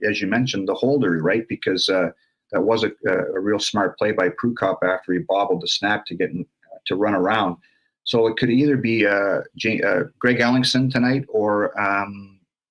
as you mentioned, the holder, right? Because that was a real smart play by Prukop after he bobbled the snap to run around. So it could either be Greg Ellingson tonight or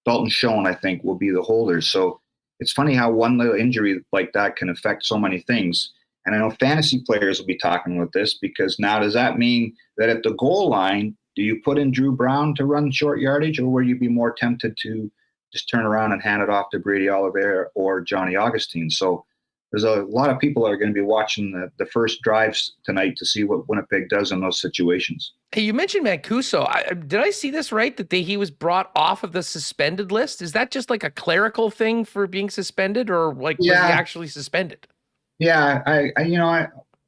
Dalton Schoen, I think, will be the holders. So it's funny how one little injury like that can affect so many things. And I know fantasy players will be talking with this because now does that mean that at the goal line, do you put in Drew Brown to run short yardage, or will you be more tempted to just turn around and hand it off to Brady Oliveira or Johnny Augustine? So there's a lot of people that are going to be watching the first drives tonight to see what Winnipeg does in those situations. Hey, you mentioned Mancuso. Did I see this right, that he was brought off of the suspended list? Is that just like a clerical thing for being suspended, or was he actually suspended? Yeah,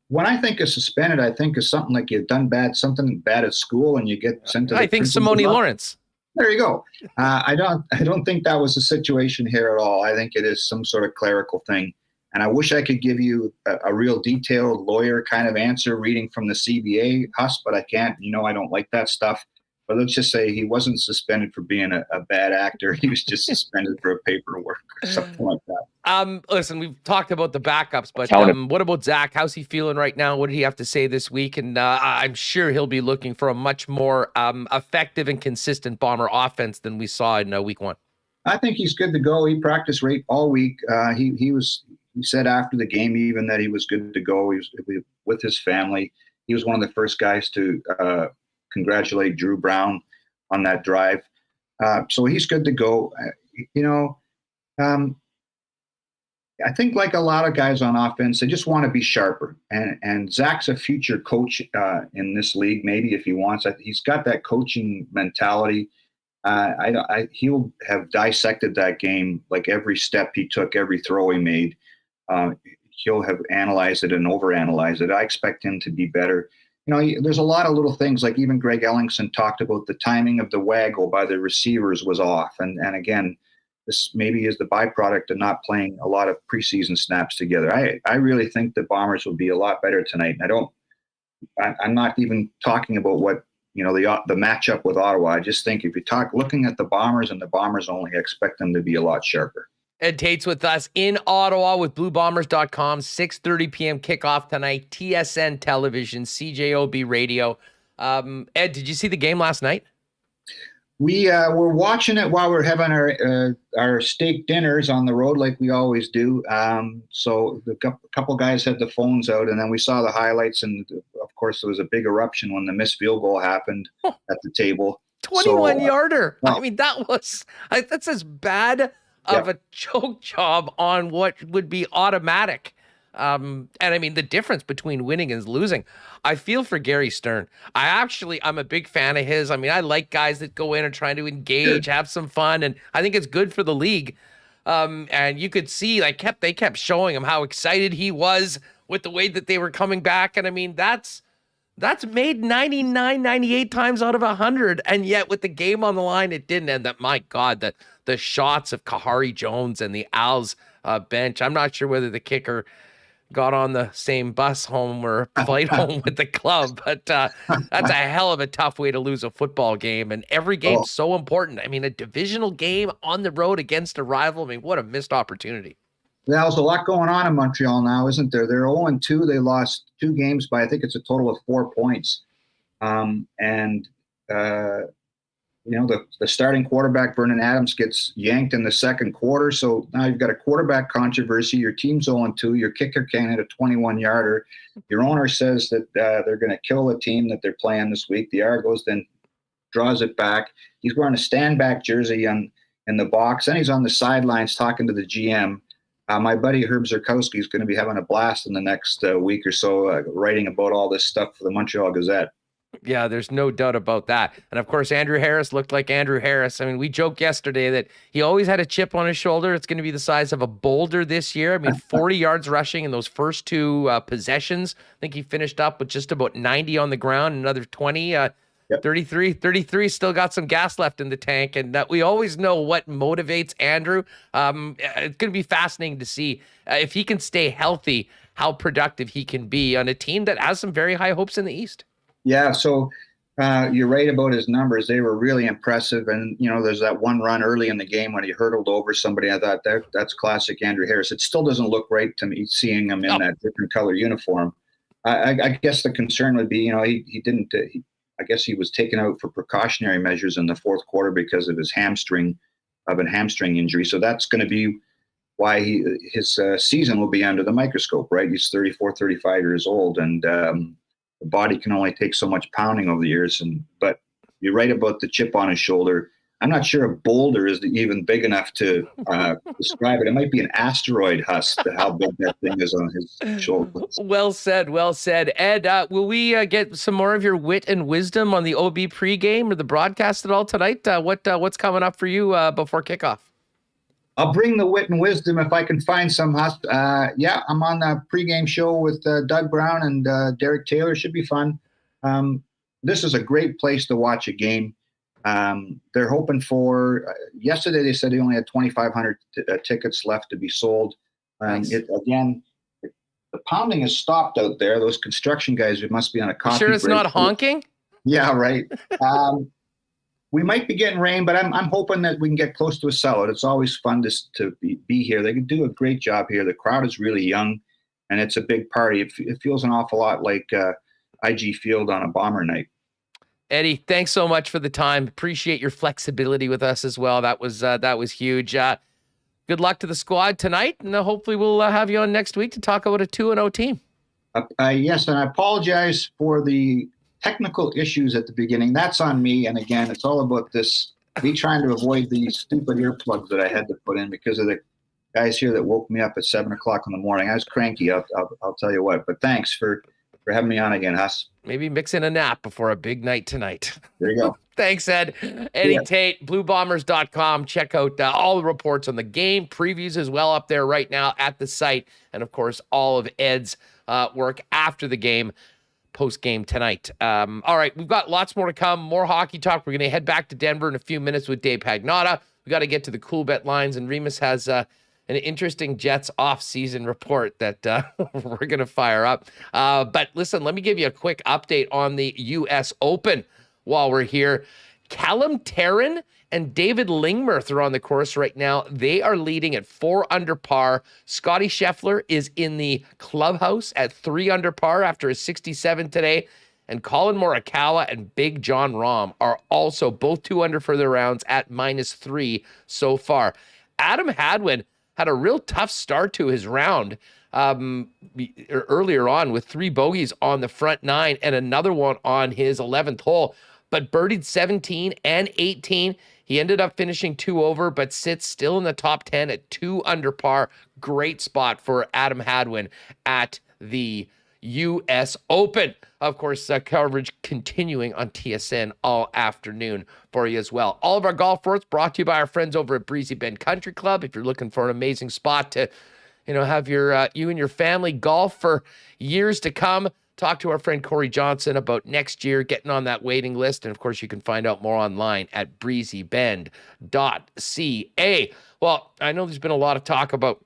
when I think of suspended, I think of something like you've done something bad at school and you get sent to the I think Simone Lawrence. There you go. I don't think that was the situation here at all. I think it is some sort of clerical thing. And I wish I could give you a real detailed lawyer kind of answer reading from the CBA, Huss, but I can't. I don't like that stuff. But let's just say he wasn't suspended for being a bad actor. He was just suspended for paperwork or something like that. Listen, we've talked about the backups, but what about Zach? How's he feeling right now? What did he have to say this week? And I'm sure he'll be looking for a much more effective and consistent Bomber offense than we saw in week 1. I think he's good to go. He practiced all week. He said after the game even that he was good to go. He was with his family. He was one of the first guys to congratulate Drew Brown on that drive. So he's good to go. I think like a lot of guys on offense, they just want to be sharper. And Zach's a future coach in this league, maybe if he wants. He's got that coaching mentality. He'll have dissected that game, like every step he took, every throw he made. He'll have analyzed it and overanalyzed it. I expect him to be better. There's a lot of little things, like even Greg Ellingson talked about the timing of the waggle by the receivers was off. And again, this maybe is the byproduct of not playing a lot of preseason snaps together. I really think the Bombers will be a lot better tonight. And I'm not even talking about what, the matchup with Ottawa. I just think if you looking at the Bombers and the Bombers only, I expect them to be a lot sharper. Ed Tait's with us in Ottawa with BlueBombers.com, 6:30 p.m. kickoff tonight, TSN Television, CJOB Radio. Ed, did you see the game last night? We were watching it while we're having our steak dinners on the road like we always do. So a couple guys had the phones out, and then we saw the highlights. And, of course, there was a big eruption when the missed field goal happened at the table. 21-yarder. I mean, that's as bad of a choke job on what would be automatic. And I mean, the difference between winning and losing, I feel for Gary Stern. I'm a big fan of his. I mean, I like guys that go in and try to engage, have some fun, and I think it's good for the league. And you could see, they kept showing him how excited he was with the way that they were coming back. And I mean, that's made 99, 98 times out of 100. And yet with the game on the line, it didn't end up. My God, the shots of Kahari Jones and the Als bench. I'm not sure whether the kicker got on the same bus home or flight home with the club, but that's a hell of a tough way to lose a football game. And every game's so important. I mean, a divisional game on the road against a rival. I mean, what a missed opportunity. There's a lot going on in Montreal now, isn't there? They're 0-2. They lost 2 games by, I think it's a total of 4 points. The starting quarterback, Vernon Adams, gets yanked in the second quarter. So now you've got a quarterback controversy. Your team's 0-2. Your kicker can't hit a 21-yarder. Your owner says that they're going to kill the team that they're playing this week. The Argos then draws it back. He's wearing a stand-back jersey in the box. Then he's on the sidelines talking to the GM. My buddy Herb Zurkowski is going to be having a blast in the next week or so, writing about all this stuff for the Montreal Gazette. Yeah, there's no doubt about that. And of course, Andrew Harris looked like Andrew Harris. I mean, we joked yesterday that he always had a chip on his shoulder. It's going to be the size of a boulder this year. I mean, 40 yards rushing in those first 2 possessions. I think he finished up with just about 90 on the ground, another 20. 33, still got some gas left in the tank. And we always know what motivates Andrew. It's going to be fascinating to see if he can stay healthy, how productive he can be on a team that has some very high hopes in the East. Yeah, so you're right about his numbers. They were really impressive. And, there's that one run early in the game when he hurtled over somebody. I thought that's classic Andrew Harris. It still doesn't look right to me seeing him in that different color uniform. I guess the concern would be, he didn't I guess he was taken out for precautionary measures in the fourth quarter because of his hamstring injury. So that's going to be why his season will be under the microscope, right? He's 34, 35 years old, and the body can only take so much pounding over the years. But you're right about the chip on his shoulder. I'm not sure a boulder is even big enough to describe it. It might be an asteroid, Huss, to how big that thing is on his shoulder. Well said. Ed, will we get some more of your wit and wisdom on the OB pregame or the broadcast at all tonight? What's coming up for you before kickoff? I'll bring the wit and wisdom if I can find some, Huss. I'm on the pregame show with Doug Brown and Derek Taylor. Should be fun. This is a great place to watch a game. They're hoping for yesterday they said they only had 2,500 tickets left to be sold. Nice. The pounding has stopped out there. Those construction guys must be on a coffee Sure it's break. not honking? Yeah, right. We might be getting rain, but I'm hoping that we can get close to a sellout. It's always fun to be here. They can do a great job here. The crowd is really young, and it's a big party. It feels an awful lot like IG Field on a Bomber night. Eddie, thanks so much for the time. Appreciate your flexibility with us as well. That was huge. Good luck to the squad tonight, and hopefully we'll have you on next week to talk about a 2-0 team. Yes, and I apologize for the technical issues at the beginning. That's on me. And again, it's all about me trying to avoid these stupid earplugs that I had to put in because of the guys here that woke me up at 7 o'clock in the morning. I was cranky. I'll tell you what. But thanks for having me on again, Huss. Maybe mix in a nap before a big night tonight. There you go. Thanks, Ed. Eddie Tait, BlueBombers.com. Check out all the reports on the game, previews as well up there right now at the site. And, of course, all of Ed's work after the game, post-game tonight. All right, we've got lots more to come, more hockey talk. We're going to head back to Denver in a few minutes with Dave Pagnotta. We got to get to the Coolbet Lines, and Remis has an interesting Jets off-season report that we're going to fire up. But listen, let me give you a quick update on the U.S. Open while we're here. Callum Tarrant and David Lingmerth are on the course right now. They are leading at 4 under par. Scotty Scheffler is in the clubhouse at 3 under par after a 67 today. And Colin Morikawa and Big John Rahm are also both 2 under for their rounds at -3 so far. Adam Hadwin had a real tough start to his round earlier on with 3 bogeys on the front 9 and another one on his 11th hole, but birdied 17 and 18. He ended up finishing 2 over, but sits still in the top 10 at 2 under par. Great spot for Adam Hadwin at the U.S. Open. Of course, coverage continuing on TSN all afternoon for you as well. All of our golf reports brought to you by our friends over at Breezy Bend Country Club. If you're looking for an amazing spot to, have you and your family golf for years to come, talk to our friend Corey Johnson about next year, getting on that waiting list. And of course, you can find out more online at breezybend.ca. Well, I know there's been a lot of talk about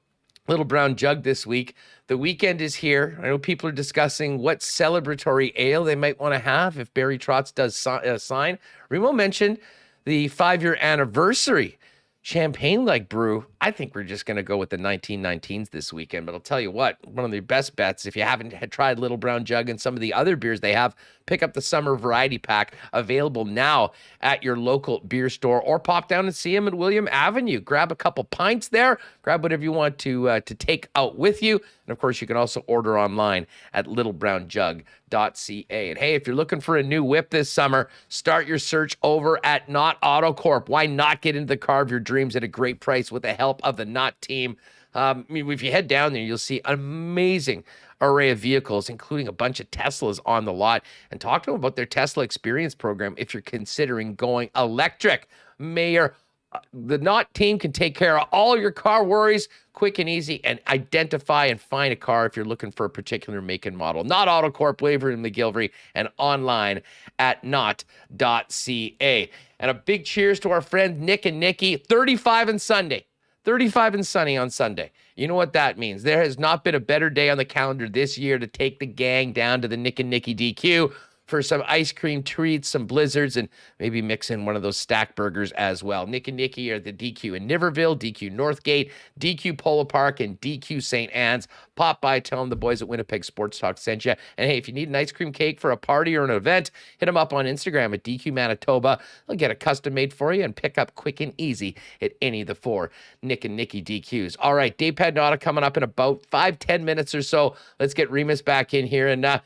Little Brown Jug this week. The weekend is here. I know people are discussing what celebratory ale they might want to have if Barry Trotz does sign. Remo mentioned the 5-year anniversary champagne-like brew. I think we're just going to go with the 1919s this weekend. But I'll tell you what, one of the best bets, if you haven't tried Little Brown Jug and some of the other beers they have, pick up the Summer Variety Pack, available now at your local beer store, or pop down and see them at William Avenue. Grab a couple pints there, grab whatever you want to take out with you. And of course, you can also order online at littlebrownjug.ca. And hey, if you're looking for a new whip this summer, start your search over at Knott Auto Corp. Why not get into the car of your dreams at a great price with the help of the Knott team? If you head down there, you'll see an amazing array of vehicles, including a bunch of Teslas on the lot. And talk to them about their Tesla Experience program if you're considering going electric. The Knott team can take care of all your car worries quick and easy, and identify and find a car if you're looking for a particular make and model. Knott Auto Corp, Waverly and McGillivray, and online at knott.ca. And a big cheers to our friend Nick and Nikki. 35 and Sunday. 35 and sunny on Sunday. You know what that means. There has not been a better day on the calendar this year to take the gang down to the Nick and Nikki DQ for some ice cream treats, some blizzards, and maybe mix in one of those stack burgers as well. Nick and Nikki are the DQ in Niverville, DQ Northgate, DQ Polo Park, and DQ St. Anne's. Pop by, tell them the boys at Winnipeg Sports Talk sent you. And hey, if you need an ice cream cake for a party or an event, hit them up on Instagram at DQ Manitoba. They'll get it custom made for you and pick up quick and easy at any of the 4 Nick and Nikki DQs. All right, Dave Pagnotta coming up in about 5-10 minutes or so. Let's get Remis back in here. And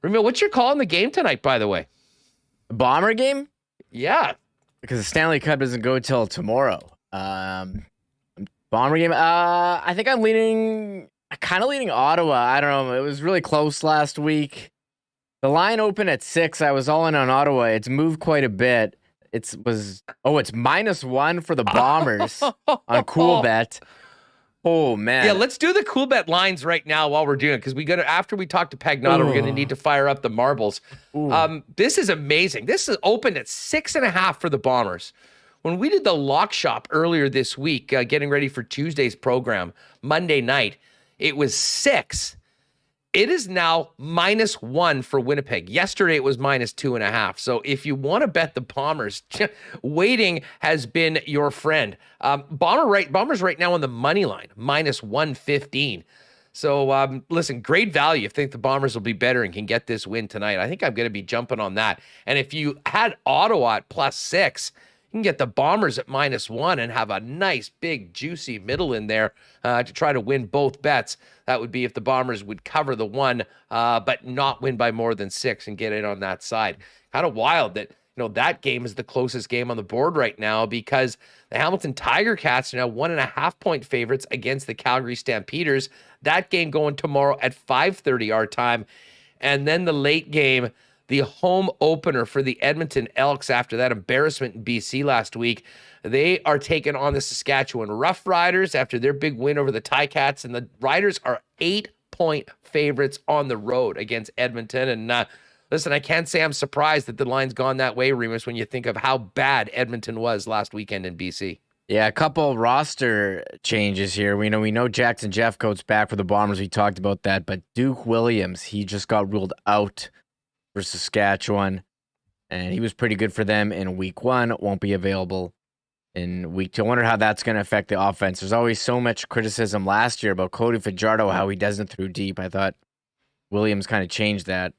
Remo, what's your call on the game tonight, by the way? Bomber game? Yeah. Because the Stanley Cup doesn't go till tomorrow. Bomber game? I think I'm kind of leaning Ottawa. I don't know. It was really close last week. The line opened at 6. I was all in on Ottawa. It's moved quite a bit. It's -1 for the Bombers on Coolbet. Oh, man. Yeah, let's do the Coolbet lines right now while we're doing it, because after we talk to Pagnotta, we're going to need to fire up the marbles. This is amazing. This is opened at 6.5 for the Bombers. When we did the lock shop earlier this week, getting ready for Tuesday's program, Monday night, it was 6. It is now -1 for Winnipeg. Yesterday, it was -2.5. So if you want to bet the Bombers, waiting has been your friend. Bombers right now on the money line, -115. So listen, great value. If you think the Bombers will be better and can get this win tonight, I think I'm going to be jumping on that. And if you had Ottawa at +6, you can get the Bombers at -1 and have a nice, big, juicy middle in there to try to win both bets. That would be if the Bombers would cover the 1, but not win by more than 6 and get in on that side. Kind of wild that that game is the closest game on the board right now, because the Hamilton Tiger Cats are now 1.5-point favorites against the Calgary Stampeders. That game going tomorrow at 5:30 our time. And then the late game, the home opener for the Edmonton Elks after that embarrassment in BC last week. They are taking on the Saskatchewan Roughriders after their big win over the Ticats, and the Riders are 8-point favorites on the road against Edmonton. And listen, I can't say I'm surprised that the line's gone that way, Remis, when you think of how bad Edmonton was last weekend in BC. Yeah, a couple roster changes here. We know Jackson Jeffcoat's back for the Bombers. We talked about that, but Duke Williams, he just got ruled out for Saskatchewan, and he was pretty good for them in week 1. Won't be available in week 2. I wonder how that's going to affect the offense. There's always so much criticism last year about Cody Fajardo, how he doesn't throw deep. I thought Williams kind of changed that.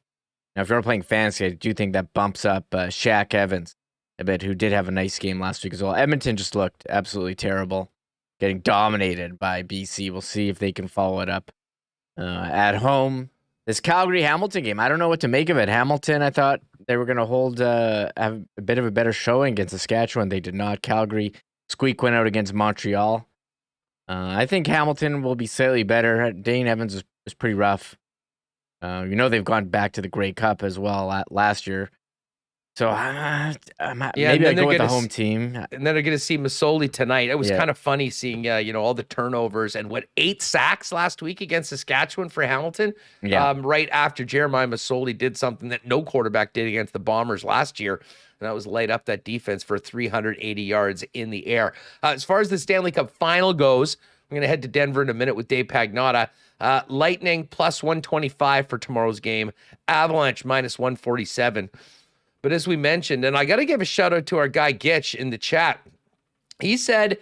Now, if you're playing fantasy, I do think that bumps up Shaq Evans a bit, who did have a nice game last week as well. Edmonton just looked absolutely terrible, getting dominated by BC. We'll see if they can follow it up at home. This Calgary-Hamilton game, I don't know what to make of it. Hamilton, I thought they were going to have a bit of a better showing against Saskatchewan. They did not. Calgary squeak went out against Montreal. I think Hamilton will be slightly better. Dane Evans was pretty rough. They've gone back to the Grey Cup as well last year. So maybe I go with the home team. And then they're going to see Masoli tonight. It was kind of funny seeing, all the turnovers and 8 sacks last week against Saskatchewan for Hamilton. Yeah. Right after Jeremiah Masoli did something that no quarterback did against the Bombers last year. And that was light up that defense for 380 yards in the air. As far as the Stanley Cup Final goes, I'm going to head to Denver in a minute with Dave Pagnotta. Lightning +125 for tomorrow's game. Avalanche -147. But as we mentioned, and I got to give a shout out to our guy Gitch in the chat. He said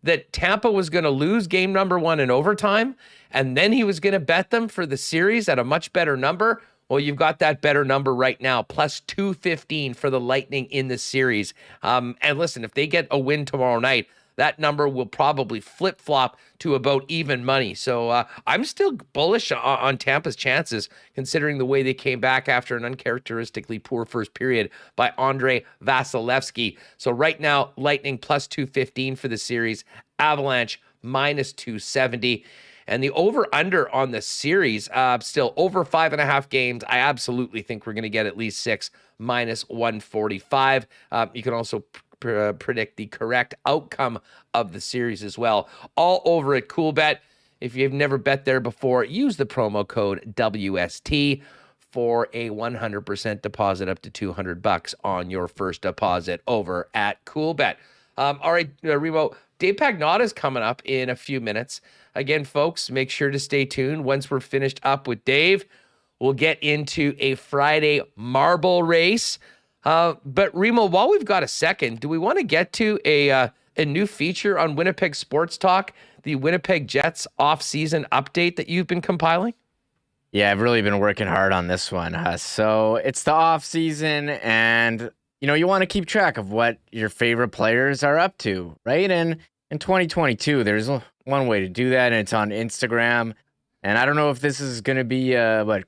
that Tampa was going to lose game number 1 in overtime, and then he was going to bet them for the series at a much better number. Well, you've got that better number right now, plus 215 for the Lightning in the series. And listen, if they get a win tomorrow night, that number will probably flip-flop to about even money. So I'm still bullish on Tampa's chances, considering the way they came back after an uncharacteristically poor first period by Andrei Vasilevsky. So right now, Lightning plus 215 for the series, Avalanche minus 270. And the over-under on the series, still over 5.5 games. I absolutely think we're going to get at least 6, minus 145. You can also predict the correct outcome of the series as well. All over at Coolbet. If you've never bet there before, use the promo code WST for a 100% deposit up to $200 on your first deposit over at Coolbet. All right, Remo, Dave Pagnotta is coming up in a few minutes. Again, folks, make sure to stay tuned. Once we're finished up with Dave, we'll get into a Friday marble race. But Remo, while we've got a second, do we want to get to a new feature on Winnipeg Sports Talk, the Winnipeg Jets off-season update that you've been compiling? Yeah, I've really been working hard on this one, Huss. So it's the off-season, and you want to keep track of what your favorite players are up to, right? And in 2022, there's one way to do that, and it's on Instagram. And I don't know if this is going to be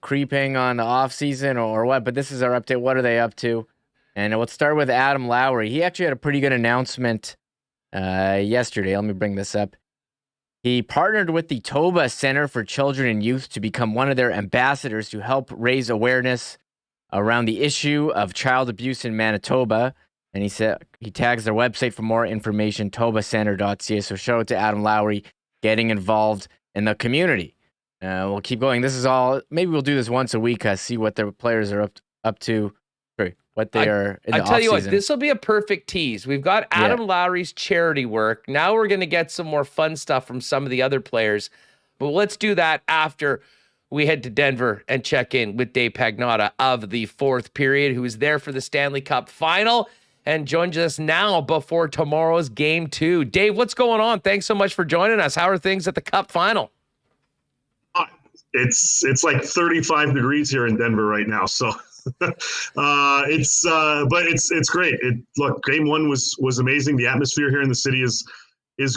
creeping on the off-season or what, but this is our update. What are they up to? And we'll start with Adam Lowry. He actually had a pretty good announcement yesterday. Let me bring this up. He partnered with the Toba Center for Children and Youth to become one of their ambassadors to help raise awareness around the issue of child abuse in Manitoba. And he said he tags their website for more information, tobacenter.ca. So shout out to Adam Lowry getting involved in the community. We'll keep going. This is all. Maybe we'll do this once a week. See what their players are up to. What they are in the I tell you off-season. what, this will be a perfect tease. We've got Adam Lowry's charity work. Now we're going to get some more fun stuff from some of the other players. But let's do that after we head to Denver and check in with Dave Pagnotta of the fourth period, who is there for the Stanley Cup Final and joins us now before tomorrow's Game 2. Dave, what's going on? Thanks so much for joining us. How are things at the Cup Final? It's like 35 degrees here in Denver right now, so it's great. Look, Game 1 was amazing. The atmosphere here in the city is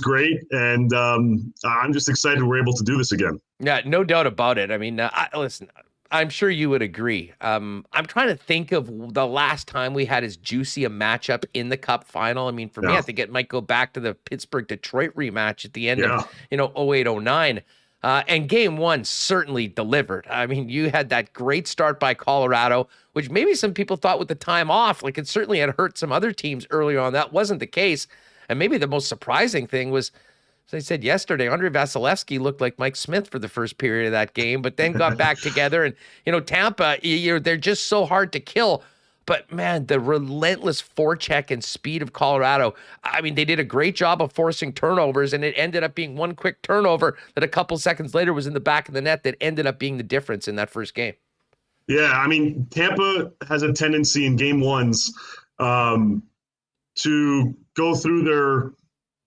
great, and I'm just excited we're able to do this again. Yeah, no doubt about it. I mean, listen, I'm sure you would agree. I'm trying to think of the last time we had as juicy a matchup in the Cup Final. I mean, for me, I think it might go back to the Pittsburgh-Detroit rematch at the end of 08-09. And Game 1 certainly delivered. I mean, you had that great start by Colorado, which maybe some people thought with the time off, like it certainly had hurt some other teams earlier on. That wasn't the case. And maybe the most surprising thing was, as I said yesterday, Andrei Vasilevsky looked like Mike Smith for the first period of that game, but then got back together. And, Tampa, they're just so hard to kill. But, man, the relentless forecheck and speed of Colorado, I mean, they did a great job of forcing turnovers, and it ended up being one quick turnover that a couple seconds later was in the back of the net that ended up being the difference in that first game. Yeah, I mean, Tampa has a tendency in Game 1s to go through their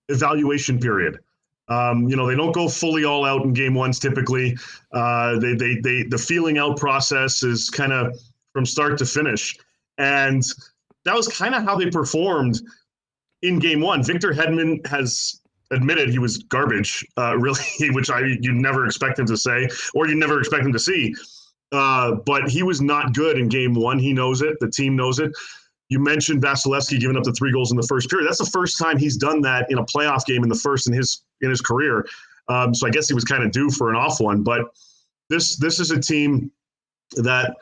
evaluation period. They don't go fully all out in Game 1s typically. The feeling out process is kind of from start to finish. And that was kind of how they performed in Game 1. Victor Hedman has admitted he was garbage, really, which you never expect him to say, or you never expect him to see. But he was not good in Game 1. He knows it. The team knows it. You mentioned Vasilevsky giving up the 3 goals in the first period. That's the first time he's done that in a playoff game in the first in his career. So I guess he was kind of due for an off one. But this is a team that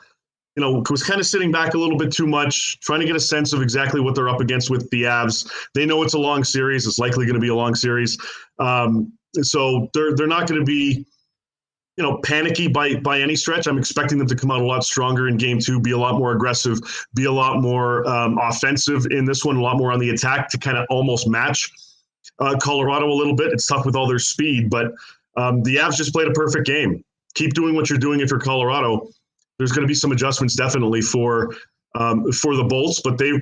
was kind of sitting back a little bit too much, trying to get a sense of exactly what they're up against with the Avs. They know it's a long series. It's likely going to be a long series. So they're not going to be, panicky by any stretch. I'm expecting them to come out a lot stronger in Game 2, be a lot more aggressive, be a lot more offensive in this one, a lot more on the attack to kind of almost match Colorado a little bit. It's tough with all their speed, but the Avs just played a perfect game. Keep doing what you're doing if you're Colorado. There's going to be some adjustments definitely for the Bolts, but they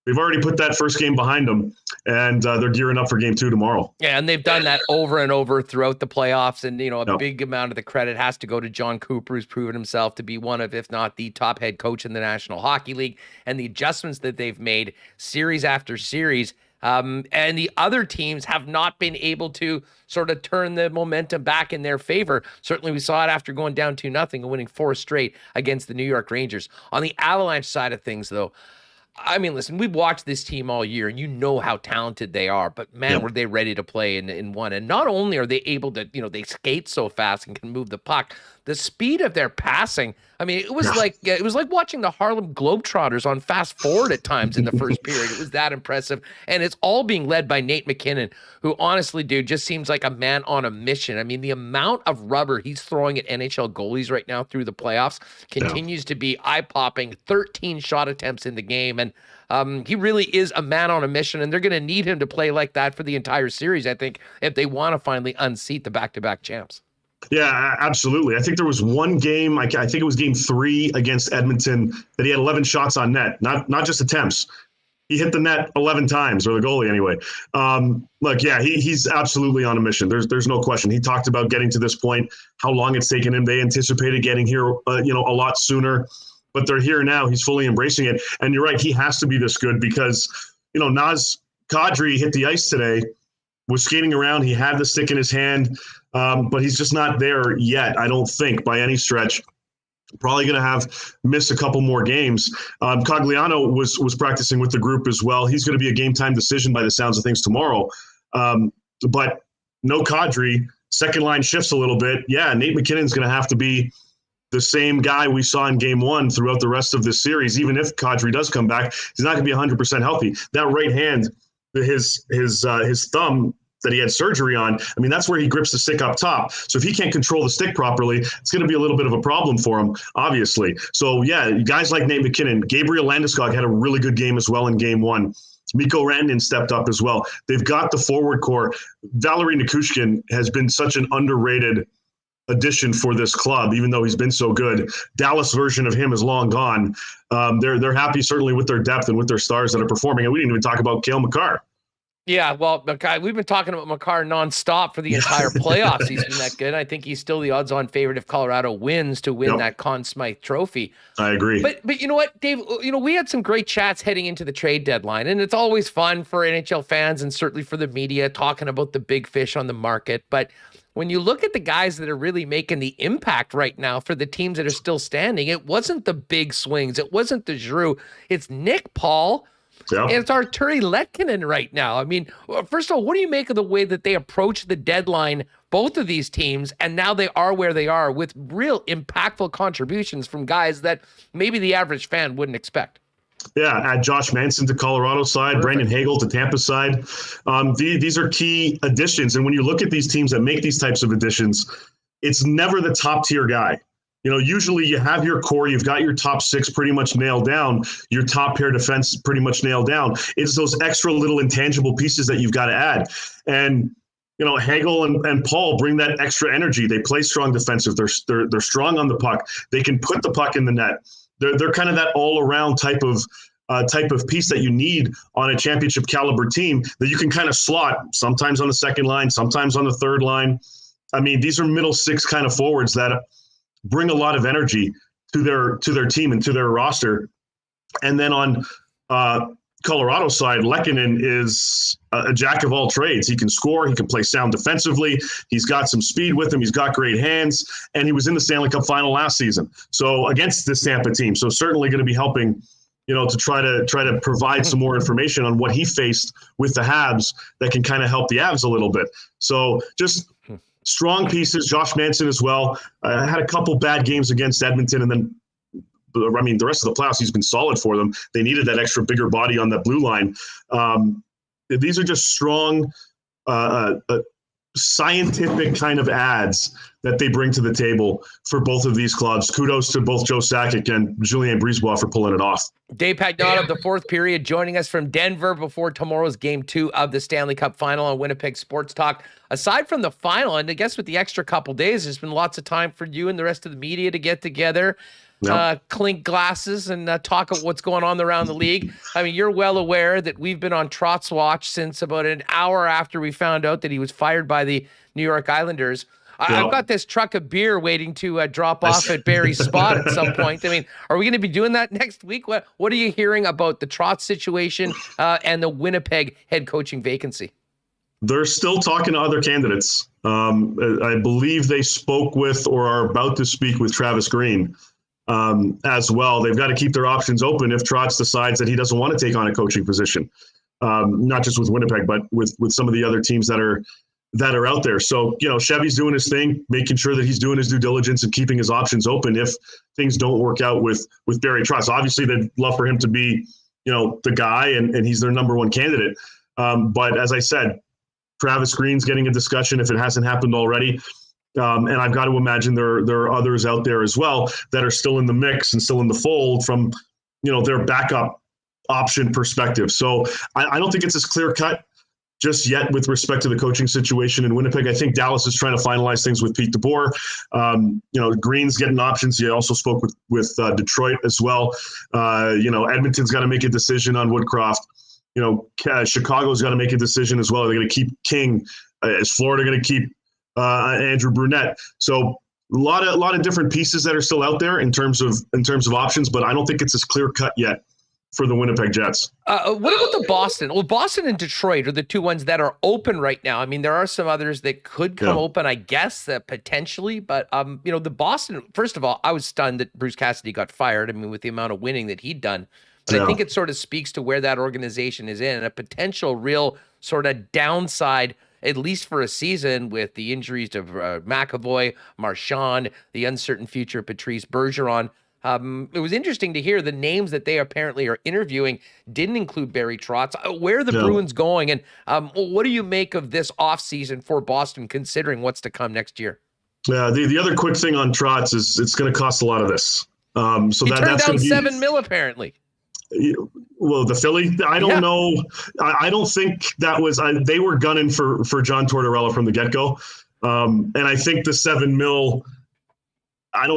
they've already put that first game behind them, and they're gearing up for game 2 tomorrow. Yeah, and they've done that over and over throughout the playoffs. And, a big amount of the credit has to go to John Cooper, who's proven himself to be one of, if not the top head coach in the National Hockey League, and the adjustments that they've made series after series. And the other teams have not been able to sort of turn the momentum back in their favor. Certainly we saw it after going down 2-0 and winning 4 straight against the New York Rangers. On the Avalanche side of things, though, I mean, listen, we've watched this team all year, and you know how talented they are, but man, were they ready to play in one. And not only are they able to, they skate so fast and can move the puck, the speed of their passing, I mean, it was like watching the Harlem Globetrotters on fast forward at times in the first period. It was that impressive. And it's all being led by Nate McKinnon, who honestly, dude, just seems like a man on a mission. I mean, the amount of rubber he's throwing at NHL goalies right now through the playoffs continues to be eye-popping. 13 shot attempts in the game. And he really is a man on a mission, and they're going to need him to play like that for the entire series, I think, if they want to finally unseat the back-to-back champs. Yeah, absolutely. I think there was one game, I think it was game 3 against Edmonton, that he had 11 shots on net, not just attempts. He hit the net 11 times, or the goalie anyway. Look, yeah, he's absolutely on a mission. There's no question. He talked about getting to this point, how long it's taken him. They anticipated getting here, a lot sooner, but they're here now. He's fully embracing it. And you're right, he has to be this good because, Naz Kadri hit the ice today, was skating around. He had the stick in his hand. But he's just not there yet, I don't think, by any stretch. Probably going to miss a couple more games. Cogliano was practicing with the group as well. He's going to be a game-time decision by the sounds of things tomorrow. But no Kadri. Second line shifts a little bit. Yeah, Nate McKinnon's going to have to be the same guy we saw in game 1 throughout the rest of this series. Even if Kadri does come back, he's not going to be 100% healthy. That right hand, his thumb that he had surgery on, I mean, that's where he grips the stick up top. So if he can't control the stick properly, it's going to be a little bit of a problem for him, obviously. So, yeah, guys like Nate McKinnon, Gabriel Landeskog had a really good game as well in game 1. Mikko Rantanen stepped up as well. They've got the forward core. Valeri Nichushkin has been such an underrated addition for this club, even though he's been so good. Dallas version of him is long gone. They're happy, certainly, with their depth and with their stars that are performing. And we didn't even talk about Cale Makar. Yeah, well, we've been talking about Makar nonstop for the entire playoffs. He's been that good. I think he's still the odds-on favorite if Colorado wins to win that Conn Smythe Trophy. I agree. But you know what, Dave? We had some great chats heading into the trade deadline, and it's always fun for NHL fans and certainly for the media talking about the big fish on the market. But when you look at the guys that are really making the impact right now for the teams that are still standing, it wasn't the big swings. It wasn't the Giroux. It's Nick Paul. Yeah. And it's Arturi Lekkinen right now. I mean, first of all, what do you make of the way that they approach the deadline, both of these teams, and now they are where they are with real impactful contributions from guys that maybe the average fan wouldn't expect? Yeah, add Josh Manson to Colorado side, perfect. Brandon Hagel to Tampa side. These are key additions. And when you look at these teams that make these types of additions, it's never the top tier guy. Usually you have your core, you've got your top 6 pretty much nailed down, your top pair defense pretty much nailed down. It's those extra little intangible pieces that you've got to add. And, Hagel and Paul bring that extra energy. They play strong defensive. They're strong on the puck. They can put the puck in the net. They're kind of that all-around type of piece that you need on a championship caliber team that you can kind of slot sometimes on the second line, sometimes on the third line. I mean, these are middle 6 kind of forwards that bring a lot of energy to their team and to their roster. And then on Colorado side, Lekkinen is a jack of all trades. He can score. He can play sound defensively. He's got some speed with him. He's got great hands. And he was in the Stanley Cup Final last season, so against this Tampa team. So certainly going to be helping, to try to provide some more information on what he faced with the Habs that can kind of help the Avs a little bit. So just strong pieces. Josh Manson as well. Had a couple bad games against Edmonton, and then, the rest of the playoffs, he's been solid for them. They needed that extra bigger body on that blue line. These are just strong, scientific kind of adds that they bring to the table for both of these clubs. Kudos to both Joe Sakic and Julien Brisebois for pulling it off. Dave Pagnotta of the fourth period joining us from Denver before tomorrow's game 2 of the Stanley Cup Final on Winnipeg Sports Talk. Aside from the final, and I guess with the extra couple days, there's been lots of time for you and the rest of the media to get together. clink glasses and talk about what's going on around the league. I mean, you're well aware that we've been on Trotz Watch since about an hour after we found out that he was fired by the New York Islanders. I've got this truck of beer waiting to drop off at Barry's spot at some point. I mean, are we going to be doing that next week? What are you hearing about the Trotz situation and the Winnipeg head coaching vacancy? They're still talking to other candidates. I believe they spoke with or are about to speak with Travis Green as well. They've got to keep their options open if Trotz decides that he doesn't want to take on a coaching position, not just with Winnipeg, but with some of the other teams that are out there. So, Chevy's doing his thing, making sure that he's doing his due diligence and keeping his options open if things don't work out with Barry Trotz. Obviously, they'd love for him to be, the guy, and he's their number one candidate. But as I said, Travis Green's getting a discussion if it hasn't happened already. And I've got to imagine there are others out there as well that are still in the mix and still in the fold from, their backup option perspective. So I don't think it's as clear cut just yet with respect to the coaching situation in Winnipeg. I think Dallas is trying to finalize things with Pete DeBoer. Green's getting options. He also spoke with Detroit as well. Edmonton's got to make a decision on Woodcroft. Chicago's got to make a decision as well. They're going to keep King. Is Florida going to keep Andrew Brunette? So a lot of different pieces that are still out there in terms of options, but I don't think it's as clear cut yet for the Winnipeg Jets. What about the Boston? Well, Boston and Detroit are the two ones that are open right now. I mean, there are some others that could come open, I guess, potentially. But, the Boston, first of all, I was stunned that Bruce Cassidy got fired. I mean, with the amount of winning that he'd done. But I think it sort of speaks to where that organization is in, and a potential real sort of downside, at least for a season, with the injuries to McAvoy, Marchand, the uncertain future of Patrice Bergeron. It was interesting to hear the names that they apparently are interviewing didn't include Barry Trotz. Where are the Bruins going? And what do you make of this offseason for Boston, considering what's to come next year? Yeah, the other quick thing on Trotz is it's going to cost a lot of this. So he turned down $7 million apparently. Well, the Philly, I don't know. I don't think that was. They were gunning for John Tortorella from the get-go, and I think the $7 million. I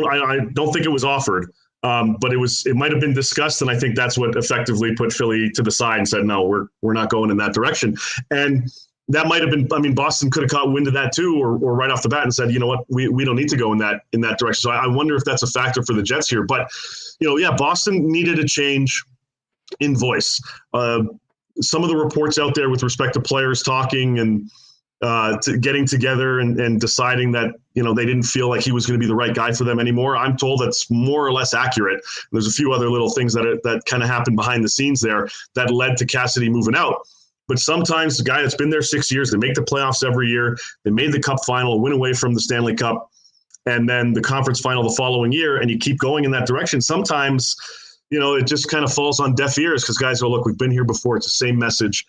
don't think it was offered, but it might have been discussed, and I think that's what effectively put Philly to the side and said, no, we're not going in that direction. And that might have been. I mean, Boston could have caught wind of that too, or right off the bat and said, you know what, we don't need to go in that direction. So I wonder if that's a factor for the Jets here. But Boston needed a change in voice. Some of the reports out there with respect to players talking and getting together and deciding that they didn't feel like he was going to be the right guy for them anymore. I'm told that's more or less accurate. There's a few other little things that kind of happened behind the scenes there that led to Cassidy moving out. But sometimes the guy that's been there 6 years, they make the playoffs every year. They made the Cup final, went away from the Stanley Cup, and then the conference final the following year, and you keep going in that direction. Sometimes it just kind of falls on deaf ears because guys go, look, we've been here before. It's the same message.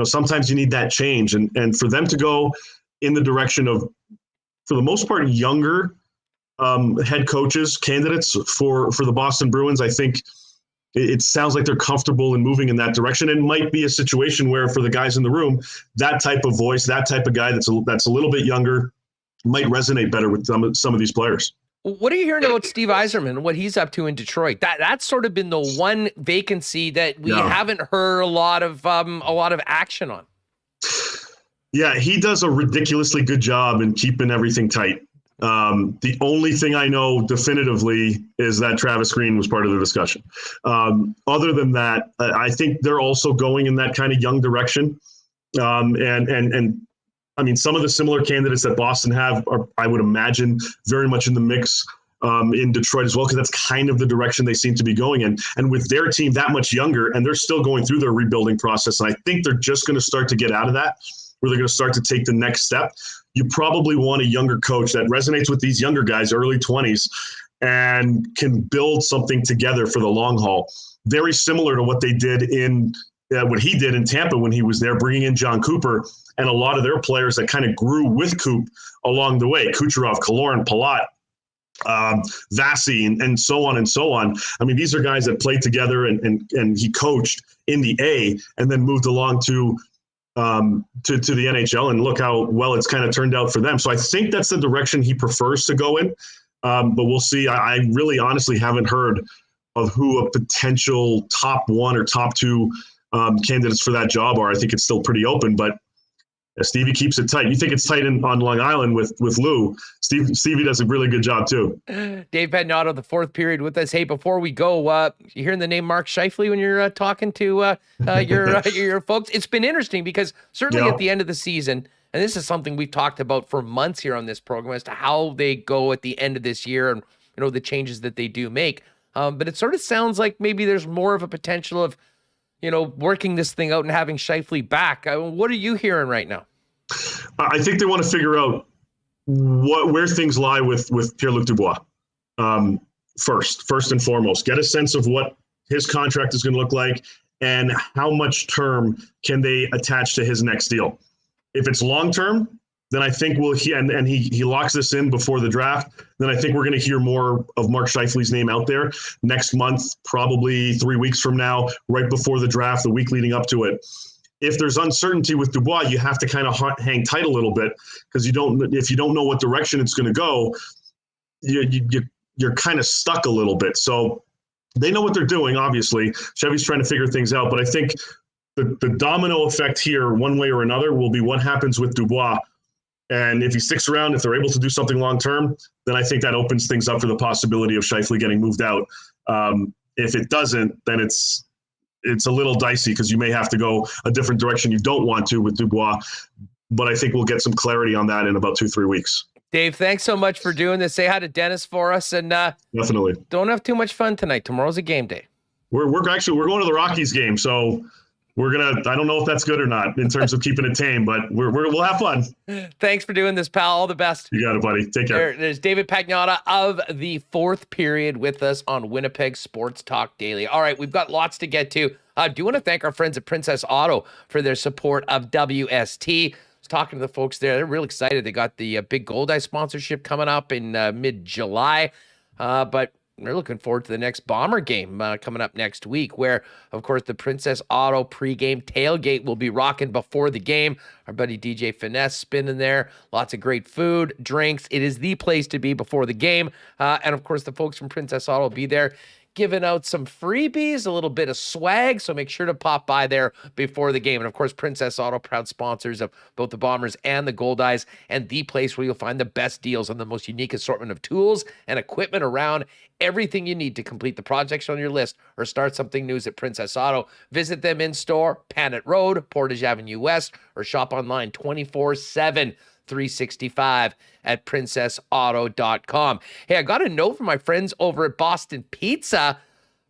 Sometimes you need that change. And for them to go in the direction of, for the most part, younger head coaches, candidates for the Boston Bruins, I think it sounds like they're comfortable in moving in that direction. It might be a situation where for the guys in the room, that type of voice, that type of guy that's a little bit younger might resonate better with some of these players. What are you hearing about Steve Yzerman and what he's up to in Detroit? That's sort of been the one vacancy that we haven't heard a lot of action on. Yeah, he does a ridiculously good job in keeping everything tight. The only thing I know definitively is that Travis Green was part of the discussion. Other than that, I think they're also going in that kind of young direction. And I mean, some of the similar candidates that Boston have are, I would imagine, very much in the mix in Detroit as well, because that's kind of the direction they seem to be going in. And with their team that much younger, and they're still going through their rebuilding process, and I think they're just going to start to get out of that, where they're going to start to take the next step. You probably want a younger coach that resonates with these younger guys, early 20s, and can build something together for the long haul. Very similar to what they did what he did in Tampa when he was there, bringing in John Cooper and a lot of their players that kind of grew with Coop along the way. Kucherov, Kaloran, Palat, Vasi, and so on and so on. I mean, these are guys that played together and he coached in the A and then moved along to the NHL, and look how well it's kind of turned out for them. So I think that's the direction he prefers to go in. But we'll see. I really honestly haven't heard of who a potential top one or top two candidates for that job are. I think it's still pretty open, but Stevie keeps it tight. You think it's tight on Long Island with Lou. Stevie does a really good job too. Dave Pagnotta, the fourth period with us. Hey, before we go, you hearing the name Mark Scheifele when you're talking to your folks? It's been interesting because certainly at the end of the season, and this is something we've talked about for months here on this program as to how they go at the end of this year and the changes that they do make. But it sort of sounds like maybe there's more of a potential of working this thing out and having Scheifele back. What are you hearing right now? I think they want to figure out where things lie with Pierre-Luc Dubois. First and foremost, get a sense of what his contract is going to look like and how much term can they attach to his next deal. If it's long term, then I think he locks this in before the draft. Then I think we're going to hear more of Mark Scheifele's name out there next month, probably 3 weeks from now, right before the draft, the week leading up to it. If there's uncertainty with Dubois, you have to kind of hang tight a little bit because if you don't know what direction it's going to go, you're kind of stuck a little bit. So they know what they're doing. Obviously, Chevy's trying to figure things out, but I think the domino effect here, one way or another, will be what happens with Dubois. And if he sticks around, if they're able to do something long term, then I think that opens things up for the possibility of Scheifele getting moved out. If it doesn't, then it's a little dicey because you may have to go a different direction you don't want to with Dubois. But I think we'll get some clarity on that in about 2-3 weeks. Dave, thanks so much for doing this. Say hi to Dennis for us, and definitely don't have too much fun tonight. Tomorrow's a game day. We're going to the Rockies game, so I don't know if that's good or not in terms of keeping it tame, but we'll have fun. Thanks for doing this, pal. All the best. You got it, buddy. Take care. There's David Pagnotta of the fourth period with us on Winnipeg Sports Talk Daily. All right, we've got lots to get to. I do want to thank our friends at Princess Auto for their support of WST. I was talking to the folks there. They're really excited. They got the big Gold Eye sponsorship coming up in mid-July, but we're looking forward to the next Bomber game coming up next week, where, of course, the Princess Auto pregame tailgate will be rocking before the game. Our buddy DJ Finesse spinning there. Lots of great food, drinks. It is the place to be before the game. And, of course, the folks from Princess Auto will be there giving out some freebies, a little bit of swag, so make sure to pop by there before the game. And, of course, Princess Auto, proud sponsors of both the Bombers and the Gold Eyes, and the place where you'll find the best deals on the most unique assortment of tools and equipment around. Everything you need to complete the projects on your list or start something new is at Princess Auto. Visit them in store, Panet Road, Portage Avenue West, or shop online 24/7. 365 at princessauto.com. Hey, I got a note from my friends over at Boston Pizza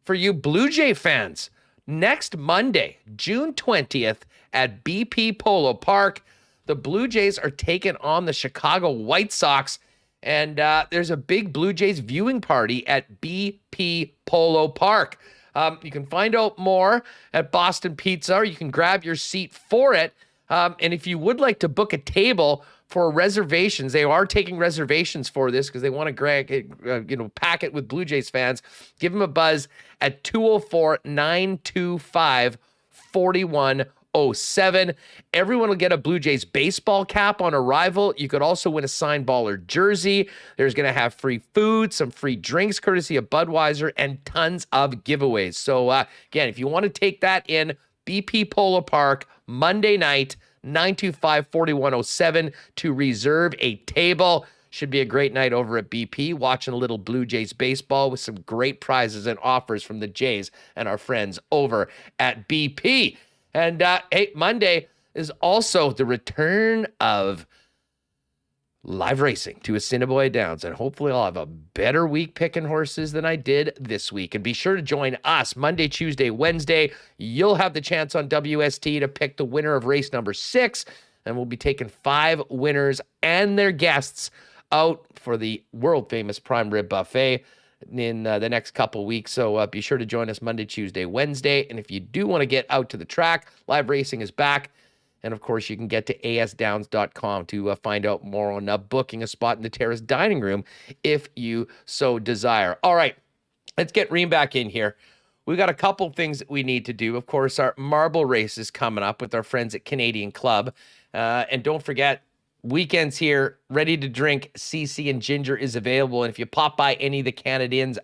for you Blue Jay fans. Next Monday, June 20th at BP Polo Park, the Blue Jays are taking on the Chicago White Sox, and there's a big Blue Jays viewing party at BP Polo Park. You can find out more at Boston Pizza, or you can grab your seat for it. And if you would like to book a table for reservations, they are taking reservations for this because they want to pack it with Blue Jays fans. Give them a buzz at 204-925-4107. Everyone will get a Blue Jays baseball cap on arrival. You could also win a signed baller jersey. There's going to have free food, some free drinks courtesy of Budweiser, and tons of giveaways. So again, if you want to take that in, BP Polo Park, Monday night, 925-4107 to reserve a table. Should be a great night over at BP, watching a little Blue Jays baseball with some great prizes and offers from the Jays and our friends over at BP. And hey, Monday is also the return of live racing to Assiniboia Downs, and hopefully I'll have a better week picking horses than I did this week. And be sure to join us Monday, Tuesday, Wednesday. You'll have the chance on WST to pick the winner of race number 6, and we'll be taking 5 winners and their guests out for the world-famous prime rib buffet in the next couple weeks. So be sure to join us Monday, Tuesday, Wednesday. And if you do want to get out to the track, live racing is back. And, of course, you can get to asdowns.com to find out more on booking a spot in the terrace dining room if you so desire. All right, let's get Reem back in here. We've got a couple things that we need to do. Of course, our marble race is coming up with our friends at Canadian Club. And don't forget, weekends here, ready to drink CC and ginger is available. And if you pop by any of the Canadians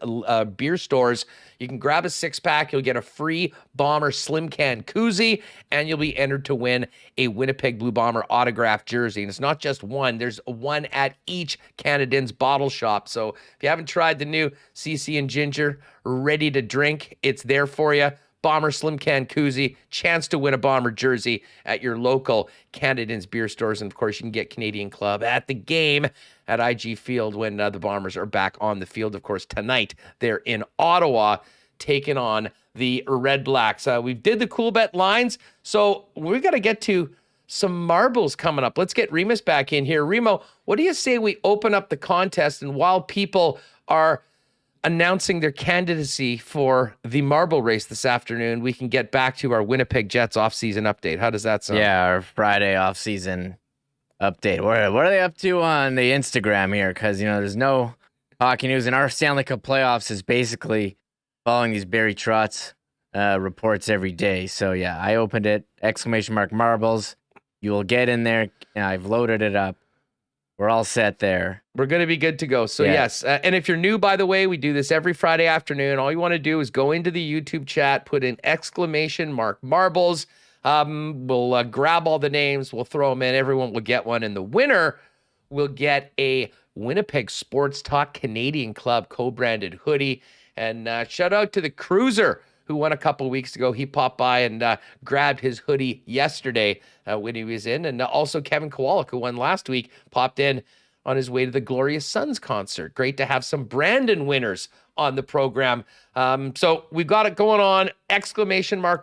beer stores, you can grab a 6-pack. You'll get a free Bomber Slim Can koozie, and you'll be entered to win a Winnipeg Blue Bomber autographed jersey. And it's not just one. There's one at each Canadians bottle shop. So if you haven't tried the new CC and ginger ready to drink, it's there for you. Bomber Slim Can koozie, chance to win a Bomber jersey at your local Canadians beer stores. And, of course, you can get Canadian Club at the game at IG Field when the Bombers are back on the field. Of course, tonight they're in Ottawa taking on the Redblacks. We did the Coolbet lines, so we got to get to some marbles coming up. Let's get Remis back in here. Remo, what do you say we open up the contest, and while people are announcing their candidacy for the marble race this afternoon, we can get back to our Winnipeg Jets offseason update. How does that sound? Yeah, our Friday offseason update. What are they up to on the Instagram here? Because, there's no hockey news, and our Stanley Cup playoffs is basically following these Barry Trotz reports every day. So, yeah, I opened it, ! marbles. You will get in there. I've loaded it up. We're all set there. We're going to be good to go. So, yes. And if you're new, by the way, we do this every Friday afternoon. All you want to do is go into the YouTube chat, put in ! marbles. We'll grab all the names. We'll throw them in. Everyone will get one. And the winner will get a Winnipeg Sports Talk Canadian Club co-branded hoodie. And shout out to the Cruiser who won a couple weeks ago. He popped by and grabbed his hoodie yesterday when he was in. And also Kevin Kowalik, who won last week, popped in on his way to the Glorious Sons concert. Great to have some Brandon winners on the program. So we've got it going on. !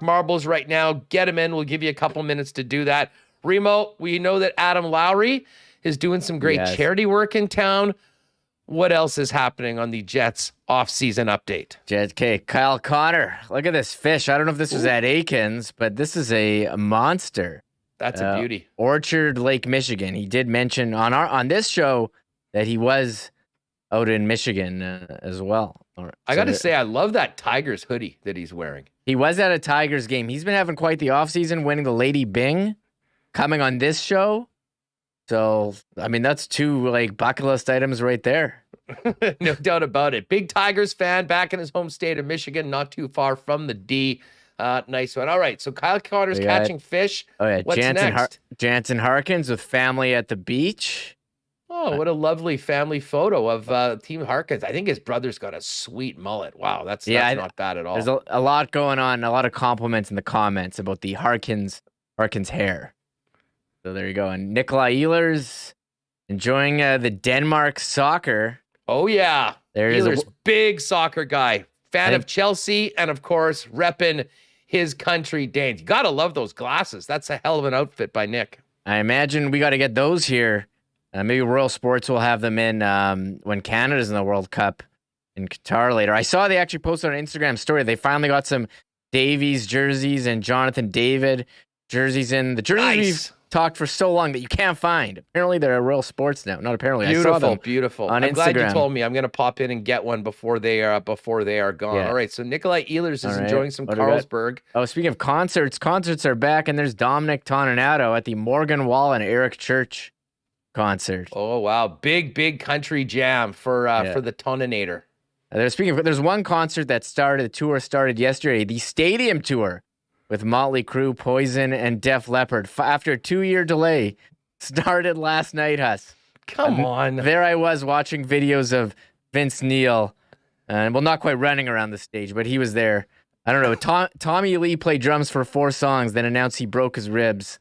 marbles right now. Get them in. We'll give you a couple minutes to do that. Remo, we know that Adam Lowry is doing some great charity work in town. What else is happening on the Jets off-season update? Jets, okay, Kyle Connor. Look at this fish. I don't know if this was at Aikens, but this is a monster. That's a beauty. Orchard Lake, Michigan. He did mention on this show that he was out in Michigan as well. I got to say, I love that Tigers hoodie that he's wearing. He was at a Tigers game. He's been having quite the offseason, winning the Lady Byng, coming on this show. So, I mean, that's two bucket list items right there. No doubt about it. Big Tigers fan back in his home state of Michigan, not too far from the D. Nice one. All right, so Kyle Connor's catching fish. Oh, yeah. What's next? Jansen Harkins with family at the beach. Oh, what a lovely family photo of Team Harkins. I think his brother's got a sweet mullet. Wow, that's not bad at all. There's a lot going on, a lot of compliments in the comments about the Harkins hair. So there you go. And Nikolai Ehlers enjoying the Denmark soccer. Oh, yeah. Ehlers, big soccer guy. Fan of Chelsea and, of course, repping his country, Danes. You got to love those glasses. That's a hell of an outfit by Nick. I imagine we got to get those here. Maybe Royal Sports will have them in when Canada's in the World Cup in Qatar later. I saw they actually posted on an Instagram story. They finally got some Davies jerseys and Jonathan David jerseys in. The jerseys we've talked for so long that you can't find. Apparently they're at Royal Sports now. Not apparently. Beautiful, I saw them beautiful. On I'm Instagram. glad you told me. I'm going to pop in and get one before they are gone. Yeah. All right. So Nikolai Ehlers is enjoying some Carlsberg. Oh, speaking of concerts are back, and there's Dominic Toninato at the Morgan Wall and Eric Church concert. Oh wow, big country jam for the Toninator. There's one concert that started. The tour started yesterday. The stadium tour with Motley Crue, Poison, and Def Leppard. After a 2-year delay, started last night, Huss. Come on. There I was watching videos of Vince Neil, not quite running around the stage, but he was there. I don't know. Tommy Lee played drums for 4 songs, then announced he broke his ribs.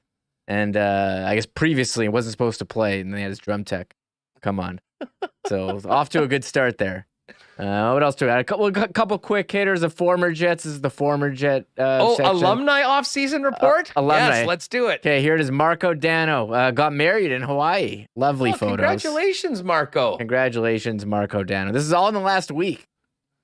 And I guess previously he wasn't supposed to play, and they had his drum tech come on. So off to a good start there. What else do we have? A couple quick hitters of former Jets. This is the former Jet section. Alumni off-season report? Alumni. Yes, let's do it. Okay, here it is. Marco Dano got married in Hawaii. Lovely photos. Congratulations, Marco. Congratulations, Marco Dano. This is all in the last week.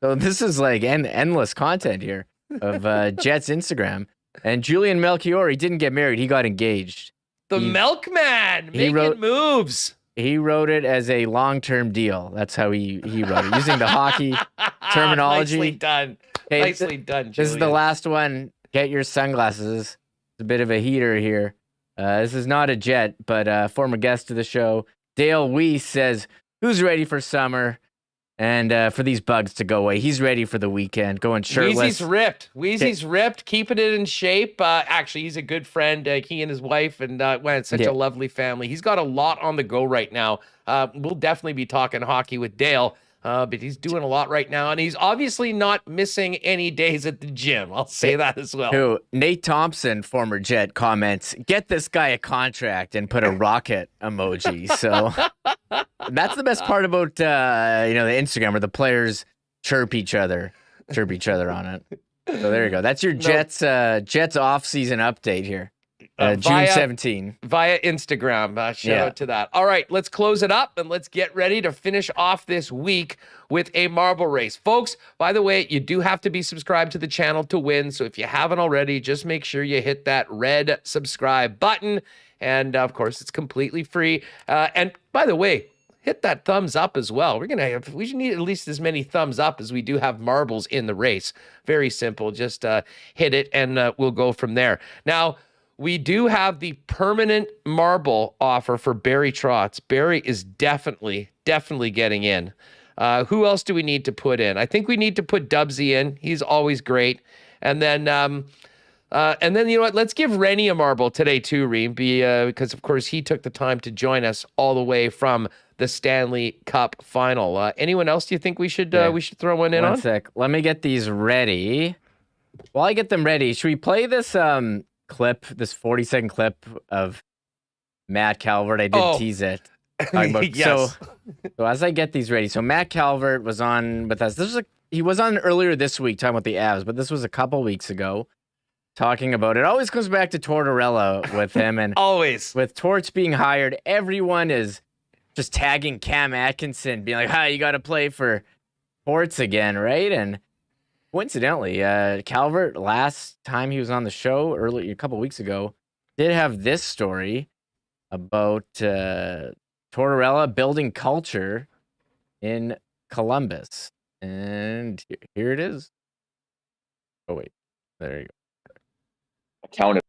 So this is endless content here of Jets Instagram. And Julian Melchior, he didn't get married. He got engaged. The Milkman making moves. He wrote it as a long-term deal. That's how he wrote it, using the hockey terminology. Nicely done. Nicely done, Julian. This is the last one. Get your sunglasses. It's a bit of a heater here. This is not a Jet, but former guest of the show, Dale Weiss says, who's ready for summer and for these bugs to go away? He's ready for the weekend, going shirtless. Wheezy's ripped, keeping it in shape. Actually, he's a good friend. He and his wife, and it's such a lovely family. He's got a lot on the go right now. We'll definitely be talking hockey with Dale. But he's doing a lot right now, and he's obviously not missing any days at the gym. I'll say that as well. Nate Thompson, former Jet, comments, get this guy a contract and put a rocket emoji. So that's the best part about the Instagram, where the players chirp each other on it. So there you go. That's your Jets off-season update here. June 17. Via Instagram. Shout out to that. All right, let's close it up and let's get ready to finish off this week with a marble race. Folks, by the way, you do have to be subscribed to the channel to win. So if you haven't already, just make sure you hit that red subscribe button. And of course, it's completely free. And by the way, hit that thumbs up as well. We should need at least as many thumbs up as we do have marbles in the race. Very simple. Just hit it and we'll go from there. Now, we do have the permanent marble offer for Barry Trotz. Barry is definitely getting in. Who else do we need to put in? I think we need to put Dubsy in. He's always great. And then you know what? Let's give Rennie a marble today too, Reem, because of course he took the time to join us all the way from the Stanley Cup Final. Anyone else do you think we should throw one in on? 1 sec. Let me get these ready. While I get them ready, should we play this this 40-second clip of Matt Calvert? I did tease it. Yes. So as I get these ready, so Matt Calvert was on with us. He was on earlier this week talking about the Avs, but this was a couple weeks ago talking about it. Always comes back to Tortorella with him, and always with Torts being hired, everyone is just tagging Cam Atkinson, being like, you got to play for Torts again, right? And coincidentally, Calvert, last time he was on the show, a couple weeks ago, did have this story about Tortorella building culture in Columbus. And here it is. Oh, wait. There you go.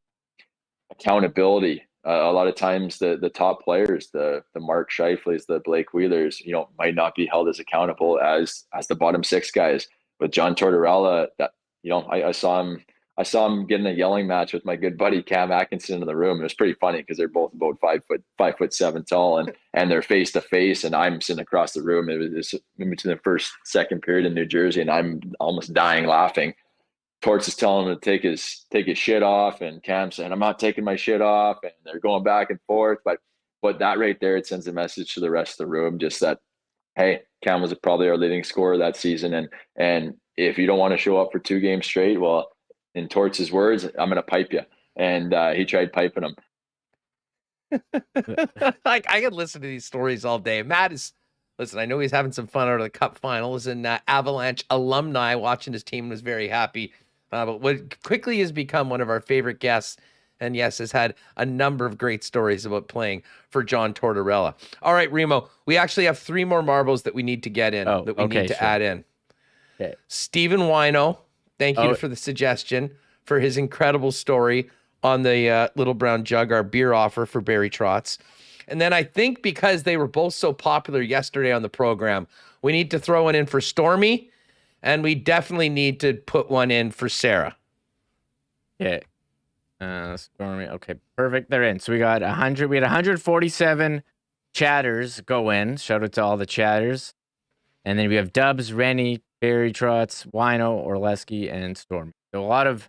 Accountability. A lot of times the top players, the Mark Scheifele's, the Blake Wheelers, might not be held as accountable as the bottom six guys. But John Tortorella, I saw him getting a yelling match with my good buddy Cam Atkinson in the room. It was pretty funny because they're both about 5'7" tall, and they're face to face, and I'm sitting across the room. It was in between the second period in New Jersey, and I'm almost dying laughing. Torts is telling him to take his shit off, and Cam saying, "I'm not taking my shit off," and they're going back and forth. But that right there, it sends a message to the rest of the room, just that, hey, Cam was probably our leading scorer that season. And if you don't want to show up for 2 games straight, well, in Torts' words, I'm going to pipe you. And he tried piping him. I could listen to these stories all day. Matt listen, I know he's having some fun out of the Cup Finals, and Avalanche alumni watching his team was very happy. But what quickly has become one of our favorite guests, and yes, has had a number of great stories about playing for John Tortorella. All right, Remo, we actually have 3 more marbles that we need to get in, need to add in. Okay. Stephen Wino, thank you for the suggestion, for his incredible story on the Little Brown Jug, our beer offer for Barry Trotz. And then I think because they were both so popular yesterday on the program, we need to throw one in for Stormy, and we definitely need to put one in for Sarah. Okay. Stormy. Okay, perfect. They're in. So we got 100. We had 147 chatters go in. Shout out to all the chatters. And then we have Dubs, Rennie, Barry Trotz, Wino, Orleski, and Stormy. So a lot of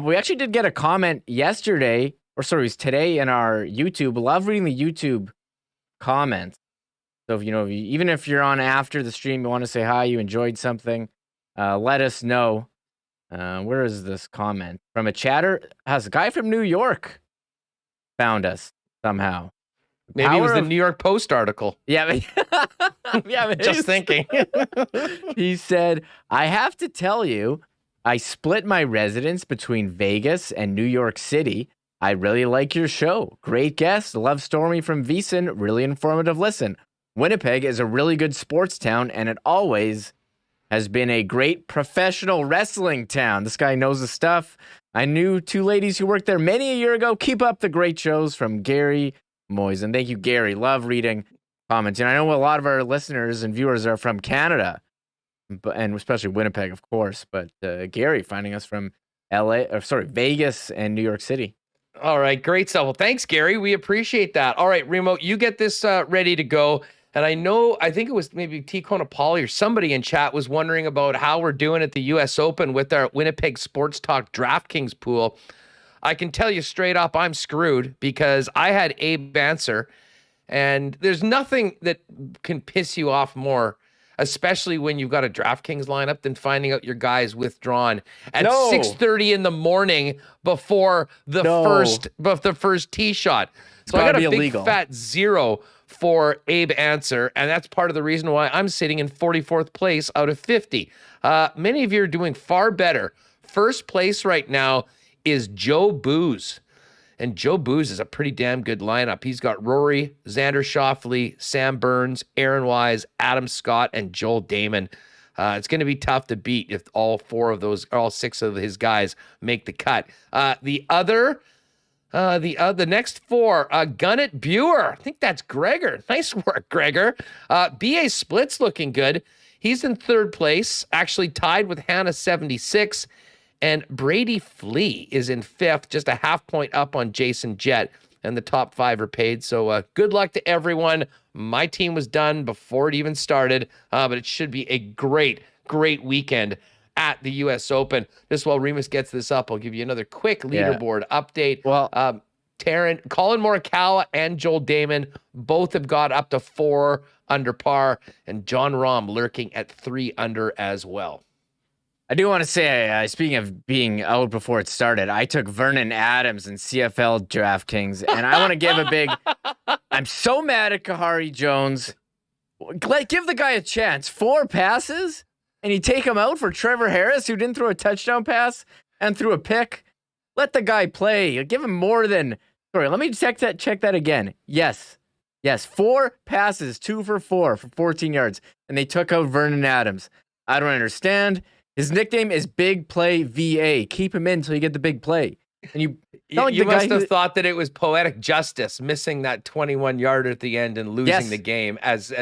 we actually did get a comment yesterday, or sorry, it was today in our YouTube. Love reading the YouTube comments. So if even if you're on after the stream, you want to say hi, you enjoyed something, let us know. Where is this comment? From a chatter? Has a guy from New York found us somehow. Maybe it was the New York Post article. Yeah, just thinking. He said, I have to tell you, I split my residence between Vegas and New York City. I really like your show. Great guest. Love Stormy from Veasan. Really informative listen. Winnipeg is a really good sports town, and it always has been a great professional wrestling town. This guy knows the stuff. I knew two ladies who worked there many a year ago. Keep up the great shows, from Gary Moyes. And thank you, Gary. Love reading comments. And I know a lot of our listeners and viewers are from Canada, and especially Winnipeg, of course. But Gary finding us from Vegas and New York City. All right, great stuff. Well, thanks, Gary. We appreciate that. All right, Remo, you get this ready to go. And I think it was maybe T. Conopoli or somebody in chat was wondering about how we're doing at the U.S. Open with our Winnipeg Sports Talk DraftKings pool. I can tell you straight up, I'm screwed because I had Abe Answer, and there's nothing that can piss you off more, especially when you've got a DraftKings lineup, than finding out your guy's withdrawn at 6:30 in the morning before the first tee shot. So I got a big fat 0 for Abe Answer, and that's part of the reason why I'm sitting in 44th place out of 50. Many of you are doing far better. First place right now is Joe Booze, and Joe Booze is a pretty damn good lineup. He's got Rory, Xander Schauffele, Sam Burns, Aaron Wise, Adam Scott, and Joel Damon. It's going to be tough to beat if all 6 of his guys make the cut. The next 4, Gunnett Buer. I think that's Gregor. Nice work, Gregor. B.A. Split's looking good. He's in 3rd place, actually tied with Hannah 76. And Brady Flea is in 5th, just a half point up on Jason Jett. And the top 5 are paid. So good luck to everyone. My team was done before it even started, but it should be a great, great weekend at the U.S. Open. Just while Remis gets this up, I'll give you another quick leaderboard update. Well, Colin Morikawa and Joel Damon both have got up to 4 under par, and John Rahm lurking at 3 under as well. I do want to say, speaking of being out before it started, I took Vernon Adams in CFL DraftKings, and I want to give a big... I'm so mad at Kahari Jones. Give the guy a chance. 4 passes? And you take him out for Trevor Harris, who didn't throw a touchdown pass and threw a pick? Let the guy play. Give him more than... Sorry, let me check that again. Yes. 4 passes, 2 for 4 for 14 yards. And they took out Vernon Adams. I don't understand. His nickname is Big Play VA. Keep him in until you get the big play. And you must have thought that it was poetic justice, missing that 21-yarder at the end and losing the game as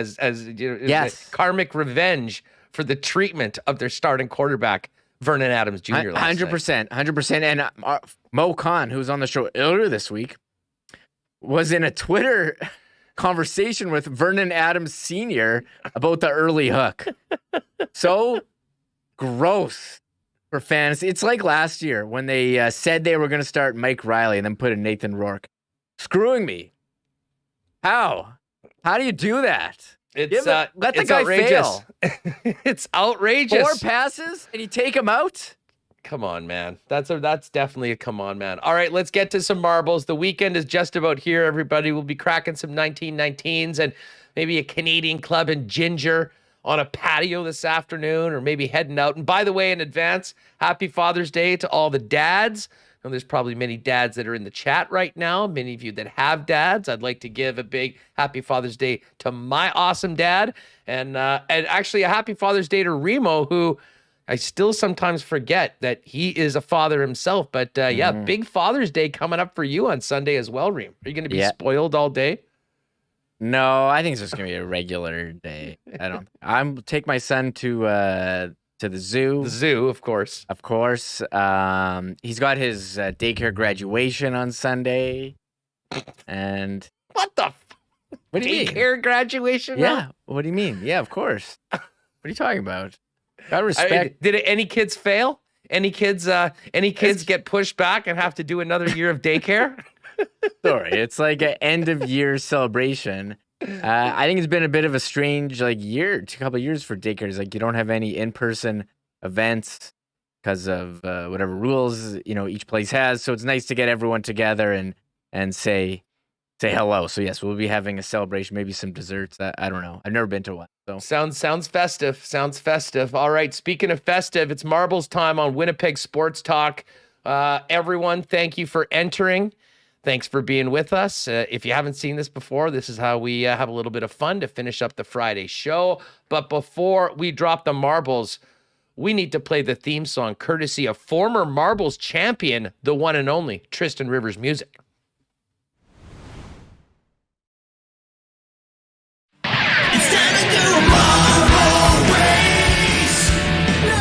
karmic revenge for the treatment of their starting quarterback, Vernon Adams Jr. 100%. And Mo Khan, who was on the show earlier this week, was in a Twitter conversation with Vernon Adams Sr. about the early hook. So gross for fantasy. It's like last year when they said they were going to start Mike Riley and then put in Nathan Rourke. Screwing me. How? How do you do that? Let the guy fail. It's outrageous. 4 passes and you take him out? Come on, man. That's definitely a come on, man. All right, let's get to some marbles. The weekend is just about here, everybody. We'll be cracking some 1919s and maybe a Canadian club in Ginger on a patio this afternoon, or maybe heading out. And by the way, in advance, happy Father's Day to all the dads. And there's probably many dads that are in the chat right now. Many of you that have dads. I'd like to give a big happy Father's Day to my awesome dad. And actually a happy Father's Day to Remo, who I still sometimes forget that he is a father himself. But big Father's Day coming up for you on Sunday as well, Remo. Are you going to be spoiled all day? No, I think it's just going to be a regular day. I'm take my son to the zoo. The zoo, of course. Of course. He's got his daycare graduation on Sunday. And what the? What do you mean? Daycare graduation? Yeah. Now? What do you mean? Yeah, of course. What are you talking about? Got respect. Did any kids fail? Any kids get pushed back and have to do another year of daycare? Sorry, it's like an end of year celebration. I think it's been a bit of a strange a couple of years for daycares. Like you don't have any in-person events because of whatever rules each place has. So it's nice to get everyone together and say hello. So yes, we'll be having a celebration, maybe some desserts. I don't know. I've never been to one. So sounds festive. Sounds festive. All right. Speaking of festive, it's marbles time on Winnipeg Sports Talk. Everyone, thank you for entering. Thanks for being with us. If you haven't seen this before, this is how we have a little bit of fun to finish up the Friday show. But before we drop the marbles, we need to play the theme song courtesy of former Marbles champion, the one and only Tristan Rivers Music. It's time to do a marble race. No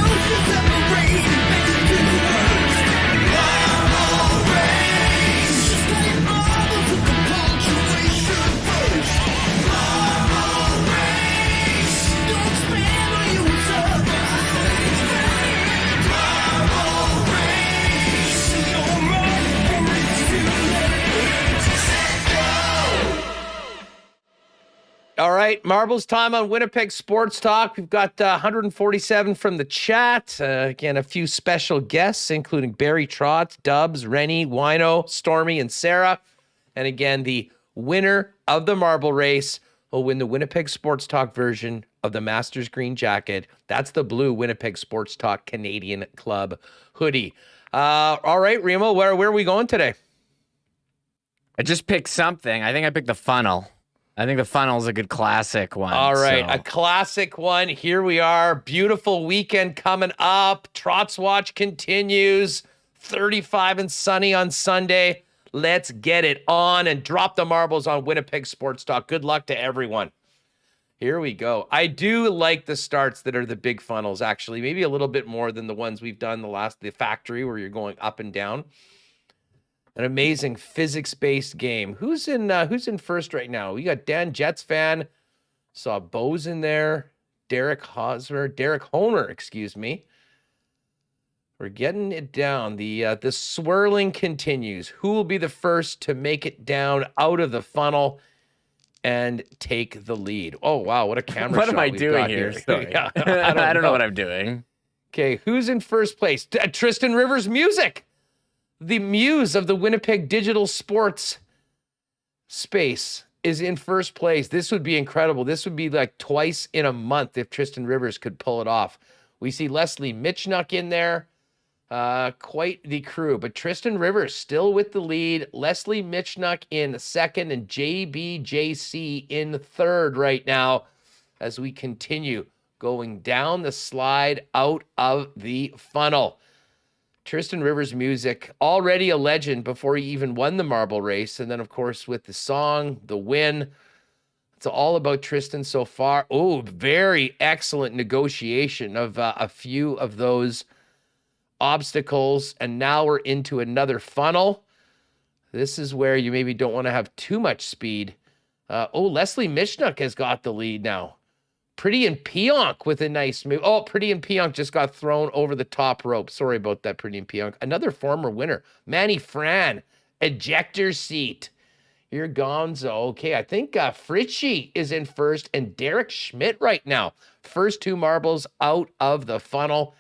separate, make it to the worst. Marble race. Just play marbles with the punctuation first. Marble race. Don't spend or you will survive. Marble race. No more race too late. Set go. All right, Marbles time on Winnipeg Sports Talk. We've got 147 from the chat. Again, a few special guests, including Barry Trotz, Dubs, Rennie, Wino, Stormy, and Sarah. And again, the winner of the marble race will win the Winnipeg Sports Talk version of the Masters green jacket. That's the blue Winnipeg Sports Talk Canadian Club hoodie. All right, Remo, where are we going today? I just picked something. I think I picked the funnel. I think the funnel's a good classic one. All right, so. a classic one. Here we are. Beautiful weekend coming up. Trotz Watch continues. 35 and sunny on Sunday. Let's get it on and drop the marbles on Winnipeg Sports Talk. Good luck to everyone. Here we go. I do like the starts that are the big funnels, actually. Maybe a little bit more than the ones we've done the factory where you're going up and down. An amazing physics-based game. Who's in first right now? We got Dan Jets fan. Saw Bose in there. Derek Honer, excuse me. We're getting it down. The swirling continues. Who will be the first to make it down out of the funnel and take the lead? Oh wow, what a camera What shot am I we've doing got here? Yeah, I don't know what I'm doing. Okay, who's in first place? Tristan Rivers Music. The muse of the Winnipeg digital sports space is in first place. This would be incredible. This would be like twice in a month if Tristan Rivers could pull it off. We see Leslie Mitchnuck in there. Quite the crew. But Tristan Rivers still with the lead. Leslie Mitchnuck in second and JBJC in third right now as we continue going down the slide out of the funnel. Tristan Rivers Music, already a legend before he even won the marble race. And then, of course, with the song, the win, it's all about Tristan so far. Oh, very excellent negotiation of a few of those obstacles. And now we're into another funnel. This is where you maybe don't want to have too much speed. Leslie Mitchnuck has got the lead now. Pretty and Pionk with a nice move. Oh, Pretty and Pionk just got thrown over the top rope. Sorry about that, Pretty and Pionk. Another former winner. Manny Fran, ejector seat. Here Gonzo. Okay, I think Fritchie is in first and Derek Schmidt right now. First two marbles out of the funnel.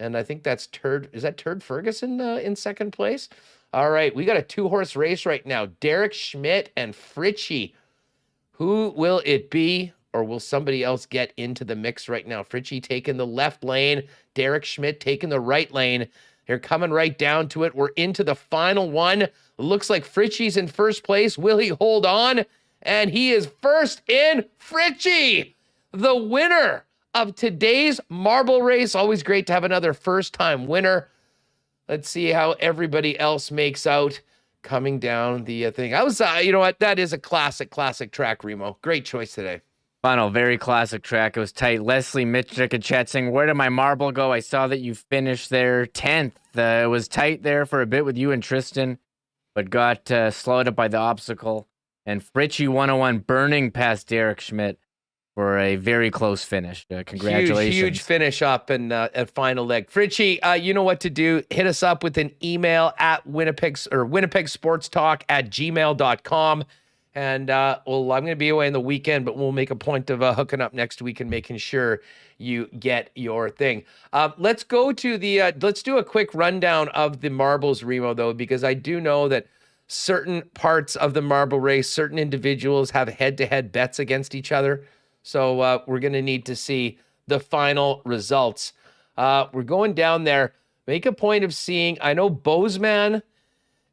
And I think that's Is that Turd Ferguson in second place? All right, we got a two-horse race right now. Derek Schmidt and Fritchie. Who will it be? Or will somebody else get into the mix right now? Fritchie taking the left lane. Derek Schmidt taking the right lane. They're coming right down to it. We're into the final one. Looks like Fritchie's in first place. Will he hold on? And he is first in. Fritchie, the winner of today's marble race. Always great to have another first-time winner. Let's see how everybody else makes out coming down the thing. I was, you know what? That is a classic track, Remo. Great choice today. Final, very classic track. It was tight. Leslie Mitchnick and chat saying, where did my marble go? I saw that you finished there 10th. It was tight there for a bit with you and Tristan, but got slowed up by the obstacle. And Fritchie 101 burning past Derek Schmidt for a very close finish. Congratulations. Huge finish up in at final leg. Fritchie, you know what to do. Hit us up with an email at Winnipeg Sports Talk at gmail.com. And I'm going to be away in the weekend, but we'll make a point of hooking up next week and making sure you get your thing. Let's go to let's do a quick rundown of the marbles, Remo, though, because I do know that certain parts of the marble race, certain individuals have head-to-head bets against each other. So we're going to need to see the final results. We're going down there. Make a point of seeing, I know Bozeman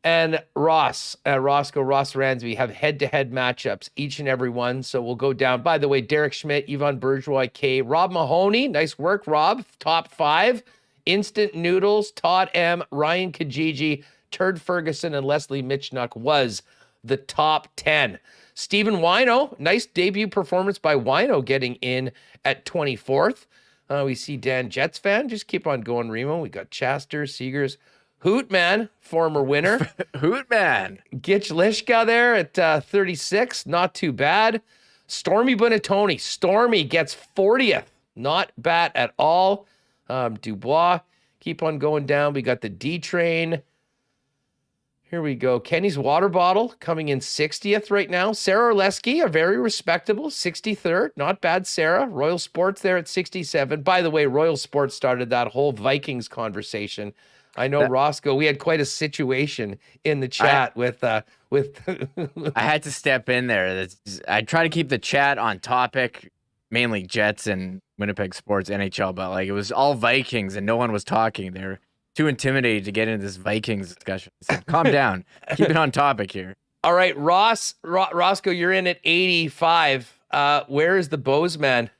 and Ross Ransby have head-to-head matchups, each and every one. So we'll go down. By the way, Derek Schmidt, Yvonne Bourgeois, K, Rob Mahoney. Nice work, Rob. Top 5. Instant Noodles, Todd M, Ryan Kijiji, Turd Ferguson, and Leslie Mitchnuck was the top 10. Stephen Wino, nice debut performance by Wino, getting in at 24th. We see Dan Jets fan. Just keep on going, Remo. We got Chaster, Seegers, Hootman, former winner. Hootman. Gitch Lishka there at 36. Not too bad. Stormy Bonatoni. Stormy gets 40th. Not bad at all. Dubois, keep on going down. We got the D train. Here we go. Kenny's Water Bottle coming in 60th right now. Sarah Orleski, a very respectable 63rd. Not bad, Sarah. Royal Sports there at 67. By the way, Royal Sports started that whole Vikings conversation. I know, Roscoe, we had quite a situation in the chat with I had to step in there. I try to keep the chat on topic, mainly Jets and Winnipeg Sports, NHL, but like it was all Vikings and no one was talking. They're too intimidated to get into this Vikings discussion. So calm down. Keep it on topic here. All right, Roscoe, you're in at 85. Where is the Bozeman?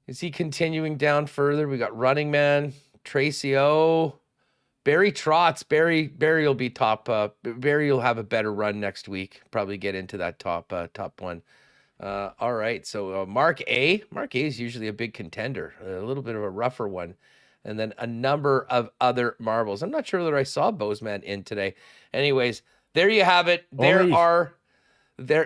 Is he continuing down further? We got Running Man, Tracy O, Barry Trotz. Barry will be top. Barry will have a better run next week. Probably get into that top one. All right, so Mark A. Mark A is usually a big contender, a little bit of a rougher one. And then a number of other marbles. I'm not sure that I saw Bozeman in today. Anyways, there you have it. There are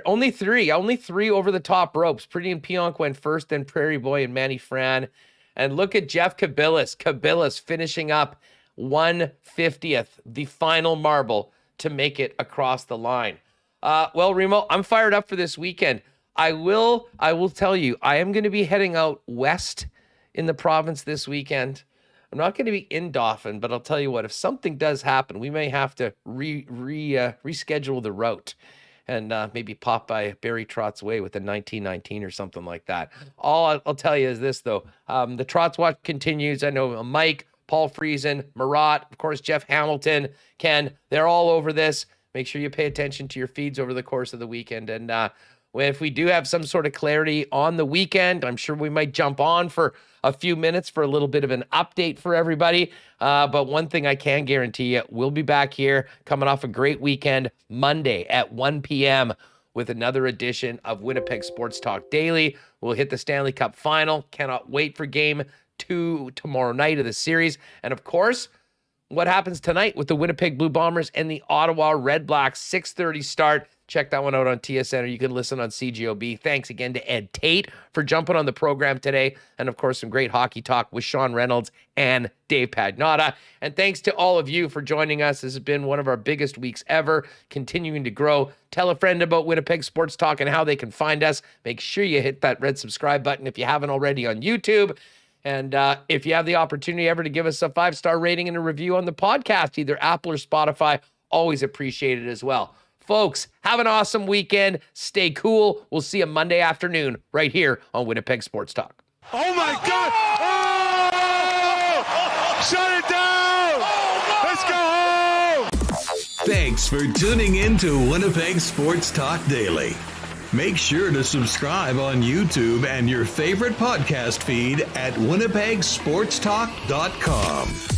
only three over the top ropes. Pretty and Pionk went first, then Prairie Boy and Manny Fran. And look at Jeff Cabillas finishing up 150th, the final marble to make it across the line. Well, Remo, I'm fired up for this weekend. I will tell you, I am going to be heading out west in the province this weekend. I'm not going to be in Dauphin, but I'll tell you what, if something does happen, we may have to reschedule the route and maybe pop by Barry Trotz Way with a 1919 or something like that. All I'll tell you is this, though. The Trotz Watch continues. I know Mike, Paul Friesen, Marat, of course, Jeff Hamilton, Ken, they're all over this. Make sure you pay attention to your feeds over the course of the weekend. And if we do have some sort of clarity on the weekend, I'm sure we might jump on for a few minutes for a little bit of an update for everybody. But one thing I can guarantee you, we'll be back here coming off a great weekend Monday at 1 p.m. with another edition of Winnipeg Sports Talk Daily. We'll hit the Stanley Cup Final. Cannot wait for Game 2 tomorrow night of the series. And of course, what happens tonight with the Winnipeg Blue Bombers and the Ottawa Redblacks, 6:30 start. Check that one out on TSN, or you can listen on CGOB. Thanks again to Ed Tait for jumping on the program today. And, of course, some great hockey talk with Sean Reynolds and Dave Pagnotta. And thanks to all of you for joining us. This has been one of our biggest weeks ever, continuing to grow. Tell a friend about Winnipeg Sports Talk and how they can find us. Make sure you hit that red subscribe button if you haven't already on YouTube. And if you have the opportunity ever to give us a 5-star rating and a review on the podcast, either Apple or Spotify, always appreciate it as well. Folks, have an awesome weekend. Stay cool. We'll see you Monday afternoon right here on Winnipeg Sports Talk. Oh, my God. Oh! Shut it down. Let's go home. Thanks for tuning in to Winnipeg Sports Talk Daily. Make sure to subscribe on YouTube and your favorite podcast feed at winnipegsportstalk.com.